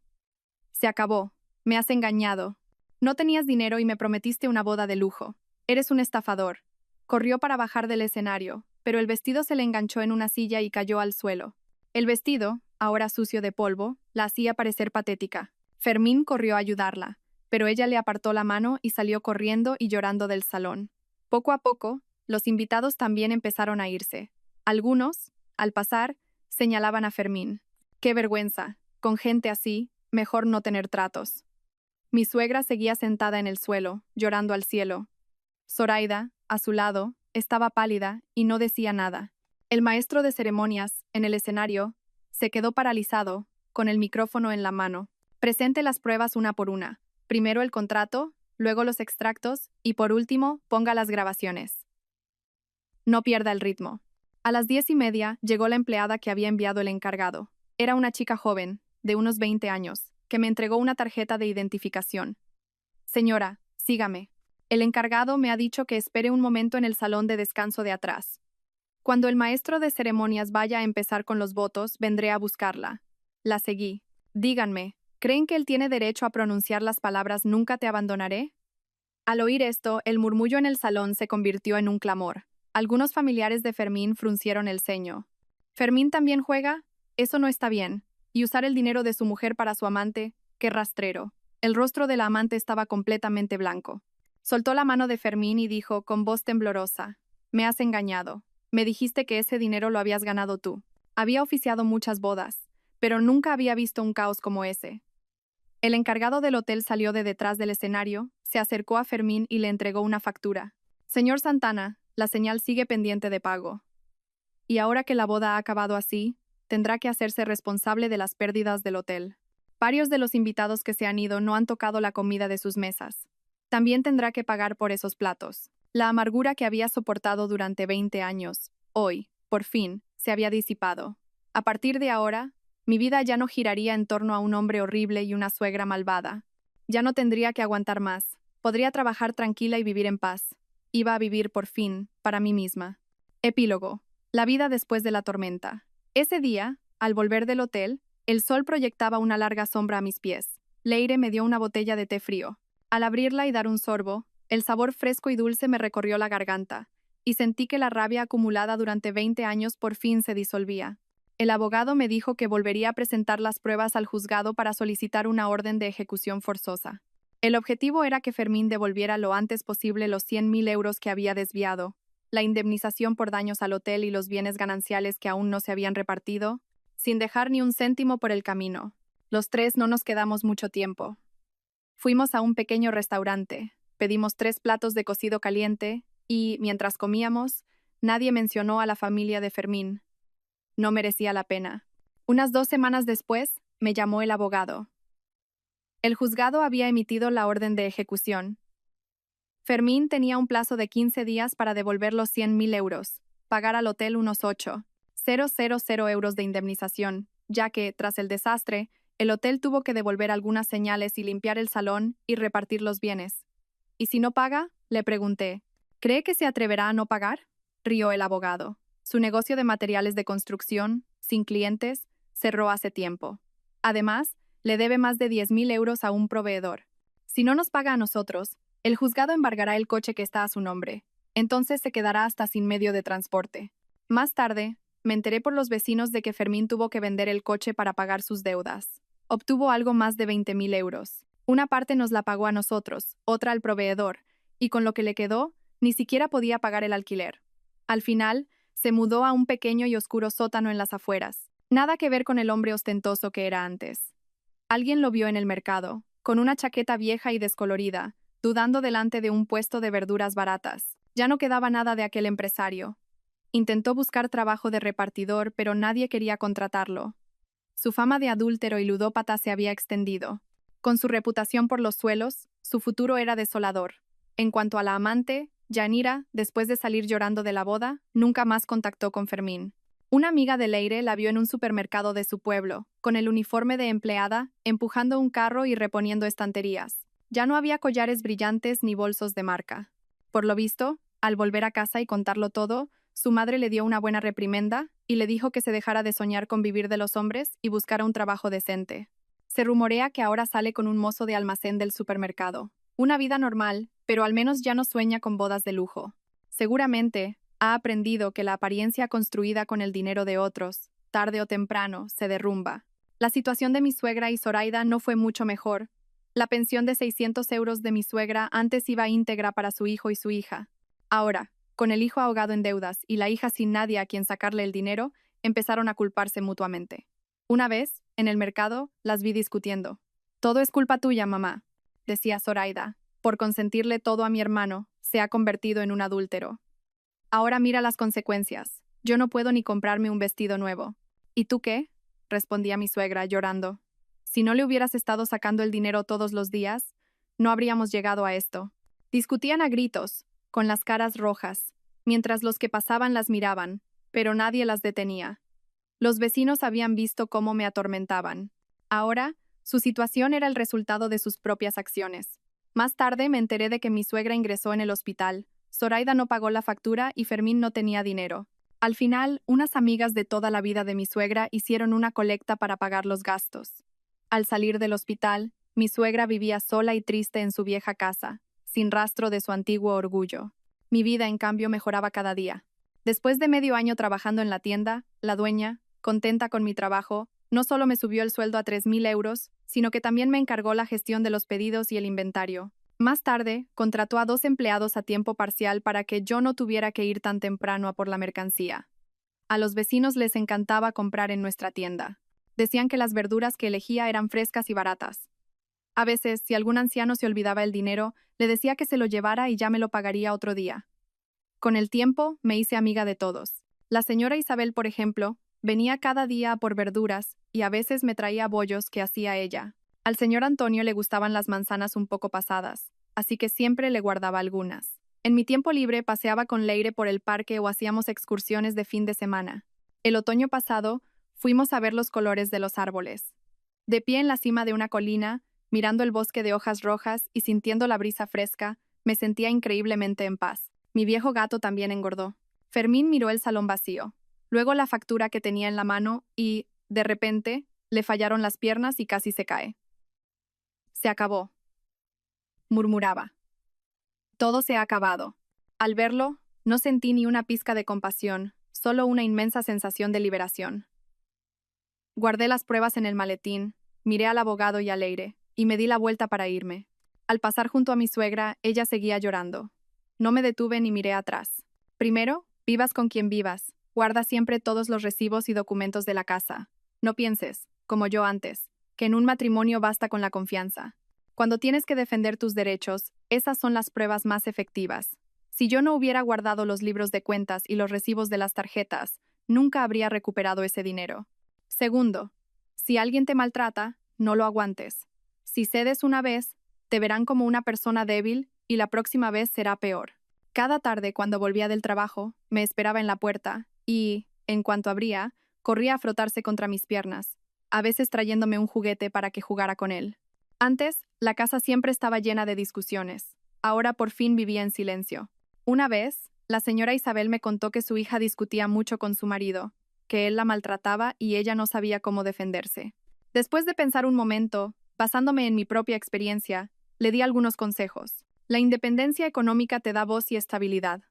Se acabó. Me has engañado. No tenías dinero y me prometiste una boda de lujo. Eres un estafador. Corrió para bajar del escenario, pero el vestido se le enganchó en una silla y cayó al suelo. El vestido, ahora sucio de polvo, la hacía parecer patética. Fermín corrió a ayudarla, pero ella le apartó la mano y salió corriendo y llorando del salón. Poco a poco, los invitados también empezaron a irse. Algunos, al pasar, señalaban a Fermín. ¡Qué vergüenza! Con gente así, mejor no tener tratos. Mi suegra seguía sentada en el suelo, llorando al cielo. Zoraida, a su lado, estaba pálida y no decía nada. El maestro de ceremonias, en el escenario, se quedó paralizado, con el micrófono en la mano. Presente las pruebas una por una. Primero el contrato, luego los extractos y por último, ponga las grabaciones. No pierda el ritmo. A las 10:30 llegó la empleada que había enviado el encargado. Era una chica joven, de unos 20 años, que me entregó una tarjeta de identificación. Señora, sígame. El encargado me ha dicho que espere un momento en el salón de descanso de atrás. Cuando el maestro de ceremonias vaya a empezar con los votos, vendré a buscarla. La seguí. Díganme, ¿creen que él tiene derecho a pronunciar las palabras nunca te abandonaré? Al oír esto, el murmullo en el salón se convirtió en un clamor. Algunos familiares de Fermín fruncieron el ceño. ¿Fermín también juega? Eso no está bien. Y usar el dinero de su mujer para su amante, qué rastrero. El rostro de la amante estaba completamente blanco. Soltó la mano de Fermín y dijo con voz temblorosa: me has engañado. Me dijiste que ese dinero lo habías ganado tú. Había oficiado muchas bodas, pero nunca había visto un caos como ese. El encargado del hotel salió de detrás del escenario, se acercó a Fermín y le entregó una factura. Señor Santana, la señal sigue pendiente de pago. Y ahora que la boda ha acabado así, tendrá que hacerse responsable de las pérdidas del hotel. Varios de los invitados que se han ido no han tocado la comida de sus mesas. También tendrá que pagar por esos platos. La amargura que había soportado durante 20 años, hoy, por fin, se había disipado. A partir de ahora, mi vida ya no giraría en torno a un hombre horrible y una suegra malvada. Ya no tendría que aguantar más. Podría trabajar tranquila y vivir en paz. Iba a vivir, por fin, para mí misma. Epílogo. La vida después de la tormenta. Ese día, al volver del hotel, el sol proyectaba una larga sombra a mis pies. Leire me dio una botella de té frío. Al abrirla y dar un sorbo, el sabor fresco y dulce me recorrió la garganta, y sentí que la rabia acumulada durante 20 años por fin se disolvía. El abogado me dijo que volvería a presentar las pruebas al juzgado para solicitar una orden de ejecución forzosa. El objetivo era que Fermín devolviera lo antes posible los 100.000 euros que había desviado, la indemnización por daños al hotel y los bienes gananciales que aún no se habían repartido, sin dejar ni un céntimo por el camino. Los tres no nos quedamos mucho tiempo. Fuimos a un pequeño restaurante, pedimos 3 platos de cocido caliente y, mientras comíamos, nadie mencionó a la familia de Fermín. No merecía la pena. Unas 2 semanas después, me llamó el abogado. El juzgado había emitido la orden de ejecución. Fermín tenía un plazo de 15 días para devolver los 100.000 euros, pagar al hotel unos 8.000 euros de indemnización, ya que, tras el desastre, el hotel tuvo que devolver algunas señales y limpiar el salón y repartir los bienes. ¿Y si no paga? Le pregunté. ¿Cree que se atreverá a no pagar? Rió el abogado. Su negocio de materiales de construcción, sin clientes, cerró hace tiempo. Además, le debe más de 10.000 euros a un proveedor. Si no nos paga a nosotros, el juzgado embargará el coche que está a su nombre. Entonces se quedará hasta sin medio de transporte. Más tarde, me enteré por los vecinos de que Fermín tuvo que vender el coche para pagar sus deudas. Obtuvo algo más de 20.000 euros. Una parte nos la pagó a nosotros, otra al proveedor, y con lo que le quedó, ni siquiera podía pagar el alquiler. Al final, se mudó a un pequeño y oscuro sótano en las afueras. Nada que ver con el hombre ostentoso que era antes. Alguien lo vio en el mercado, con una chaqueta vieja y descolorida, dudando delante de un puesto de verduras baratas. Ya no quedaba nada de aquel empresario, Intentó buscar trabajo de repartidor, pero nadie quería contratarlo. Su fama de adúltero y ludópata se había extendido. Con su reputación por los suelos, su futuro era desolador. En cuanto a la amante, Yanira, después de salir llorando de la boda, nunca más contactó con Fermín. Una amiga de Leire la vio en un supermercado de su pueblo, con el uniforme de empleada, empujando un carro y reponiendo estanterías. Ya no había collares brillantes ni bolsos de marca. Por lo visto, al volver a casa y contarlo todo, su madre le dio una buena reprimenda y le dijo que se dejara de soñar con vivir de los hombres y buscara un trabajo decente. Se rumorea que ahora sale con un mozo de almacén del supermercado. Una vida normal, pero al menos ya no sueña con bodas de lujo. Seguramente, ha aprendido que la apariencia construida con el dinero de otros, tarde o temprano, se derrumba. La situación de mi suegra y Zoraida no fue mucho mejor. La pensión de 600 euros de mi suegra antes iba íntegra para su hijo y su hija. Ahora, con el hijo ahogado en deudas y la hija sin nadie a quien sacarle el dinero, empezaron a culparse mutuamente. Una vez, en el mercado, las vi discutiendo. «Todo es culpa tuya, mamá», decía Zoraida. «Por consentirle todo a mi hermano, se ha convertido en un adúltero. Ahora mira las consecuencias. Yo no puedo ni comprarme un vestido nuevo». «¿Y tú qué?», respondía mi suegra, llorando. «Si no le hubieras estado sacando el dinero todos los días, no habríamos llegado a esto». Discutían a gritos, con las caras rojas, mientras los que pasaban las miraban, pero nadie las detenía. Los vecinos habían visto cómo me atormentaban. Ahora, su situación era el resultado de sus propias acciones. Más tarde me enteré de que mi suegra ingresó en el hospital, Zoraida no pagó la factura y Fermín no tenía dinero. Al final, unas amigas de toda la vida de mi suegra hicieron una colecta para pagar los gastos. Al salir del hospital, mi suegra vivía sola y triste en su vieja casa, sin rastro de su antiguo orgullo. Mi vida, en cambio, mejoraba cada día. Después de medio año trabajando en la tienda, la dueña, contenta con mi trabajo, no solo me subió el sueldo a 3.000 euros, sino que también me encargó la gestión de los pedidos y el inventario. Más tarde, contrató a 2 empleados a tiempo parcial para que yo no tuviera que ir tan temprano a por la mercancía. A los vecinos les encantaba comprar en nuestra tienda. Decían que las verduras que elegía eran frescas y baratas. A veces, si algún anciano se olvidaba el dinero, le decía que se lo llevara y ya me lo pagaría otro día. Con el tiempo, me hice amiga de todos. La señora Isabel, por ejemplo, venía cada día a por verduras y a veces me traía bollos que hacía ella. Al señor Antonio le gustaban las manzanas un poco pasadas, así que siempre le guardaba algunas. En mi tiempo libre paseaba con Leire por el parque o hacíamos excursiones de fin de semana. El otoño pasado, fuimos a ver los colores de los árboles. De pie en la cima de una colina, mirando el bosque de hojas rojas y sintiendo la brisa fresca, me sentía increíblemente en paz. Mi viejo gato también engordó. Fermín miró el salón vacío, luego la factura que tenía en la mano y, de repente, le fallaron las piernas y casi se cae. «Se acabó», murmuraba. «Todo se ha acabado». Al verlo, no sentí ni una pizca de compasión, solo una inmensa sensación de liberación. Guardé las pruebas en el maletín, miré al abogado y a Leire, y me di la vuelta para irme. Al pasar junto a mi suegra, ella seguía llorando. No me detuve ni miré atrás. Primero, vivas con quien vivas, guarda siempre todos los recibos y documentos de la casa. No pienses, como yo antes, que en un matrimonio basta con la confianza. Cuando tienes que defender tus derechos, esas son las pruebas más efectivas. Si yo no hubiera guardado los libros de cuentas y los recibos de las tarjetas, nunca habría recuperado ese dinero. Segundo, si alguien te maltrata, no lo aguantes. Si cedes una vez, te verán como una persona débil y la próxima vez será peor. Cada tarde, cuando volvía del trabajo, me esperaba en la puerta y, en cuanto abría, corría a frotarse contra mis piernas, a veces trayéndome un juguete para que jugara con él. Antes, la casa siempre estaba llena de discusiones. Ahora por fin vivía en silencio. Una vez, la señora Isabel me contó que su hija discutía mucho con su marido, que él la maltrataba y ella no sabía cómo defenderse. Después de pensar un momento, basándome en mi propia experiencia, le di algunos consejos. La independencia económica te da voz y estabilidad.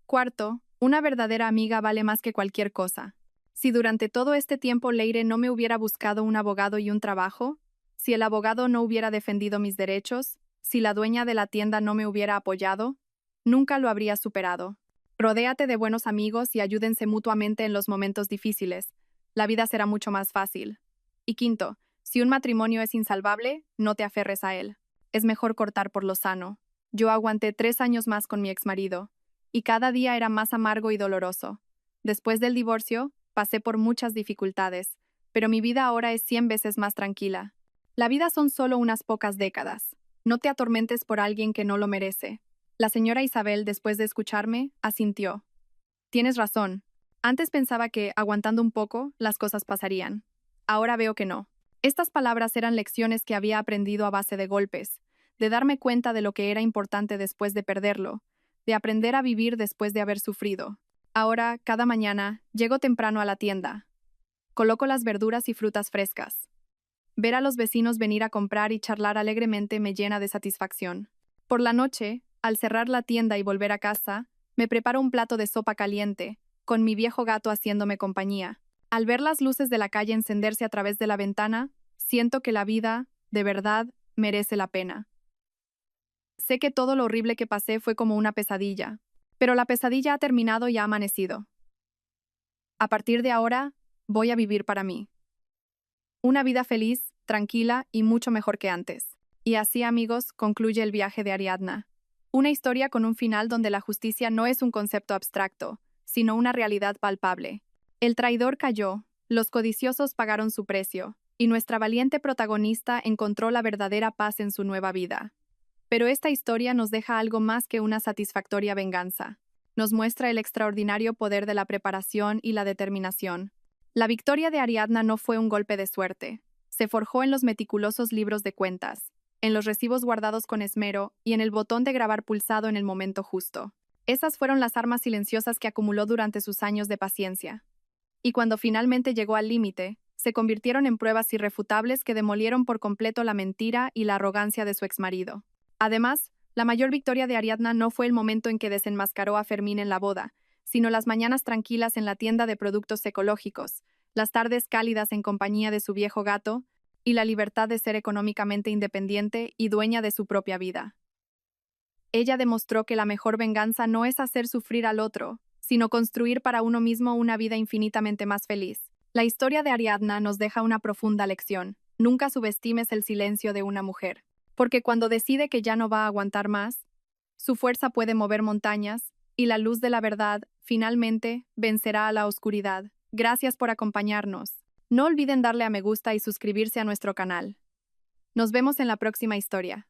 Cuarto, una verdadera amiga vale más que cualquier cosa. Si durante todo este tiempo Leire no me hubiera buscado un abogado y un trabajo, si el abogado no hubiera defendido mis derechos, si la dueña de la tienda no me hubiera apoyado, nunca lo habría superado. Rodéate de buenos amigos y ayúdense mutuamente en los momentos difíciles. La vida será mucho más fácil. Y quinto, si un matrimonio es insalvable, no te aferres a él. Es mejor cortar por lo sano. Yo aguanté 3 años más con mi exmarido, y cada día era más amargo y doloroso. Después del divorcio, pasé por muchas dificultades, pero mi vida ahora es 100 veces más tranquila. La vida son solo unas pocas décadas. No te atormentes por alguien que no lo merece. La señora Isabel, después de escucharme, asintió. Tienes razón. Antes pensaba que, aguantando un poco, las cosas pasarían. Ahora veo que no. Estas palabras eran lecciones que había aprendido a base de golpes, de darme cuenta de lo que era importante después de perderlo, de aprender a vivir después de haber sufrido. Ahora, cada mañana, llego temprano a la tienda. Coloco las verduras y frutas frescas. Ver a los vecinos venir a comprar y charlar alegremente me llena de satisfacción. Por la noche, al cerrar la tienda y volver a casa, me preparo un plato de sopa caliente, con mi viejo gato haciéndome compañía. Al ver las luces de la calle encenderse a través de la ventana, siento que la vida, de verdad, merece la pena. Sé que todo lo horrible que pasé fue como una pesadilla, pero la pesadilla ha terminado y ha amanecido. A partir de ahora, voy a vivir para mí. Una vida feliz, tranquila y mucho mejor que antes. Y así, amigos, concluye el viaje de Ariadna. Una historia con un final donde la justicia no es un concepto abstracto, sino una realidad palpable. El traidor cayó, los codiciosos pagaron su precio, y nuestra valiente protagonista encontró la verdadera paz en su nueva vida. Pero esta historia nos deja algo más que una satisfactoria venganza. Nos muestra el extraordinario poder de la preparación y la determinación. La victoria de Ariadna no fue un golpe de suerte. Se forjó en los meticulosos libros de cuentas, en los recibos guardados con esmero y en el botón de grabar pulsado en el momento justo. Esas fueron las armas silenciosas que acumuló durante sus años de paciencia. Y cuando finalmente llegó al límite, se convirtieron en pruebas irrefutables que demolieron por completo la mentira y la arrogancia de su exmarido. Además, la mayor victoria de Ariadna no fue el momento en que desenmascaró a Fermín en la boda, sino las mañanas tranquilas en la tienda de productos ecológicos, las tardes cálidas en compañía de su viejo gato, y la libertad de ser económicamente independiente y dueña de su propia vida. Ella demostró que la mejor venganza no es hacer sufrir al otro, sino construir para uno mismo una vida infinitamente más feliz. La historia de Ariadna nos deja una profunda lección. Nunca subestimes el silencio de una mujer, porque cuando decide que ya no va a aguantar más, su fuerza puede mover montañas, y la luz de la verdad, finalmente, vencerá a la oscuridad. Gracias por acompañarnos. No olviden darle a me gusta y suscribirse a nuestro canal. Nos vemos en la próxima historia.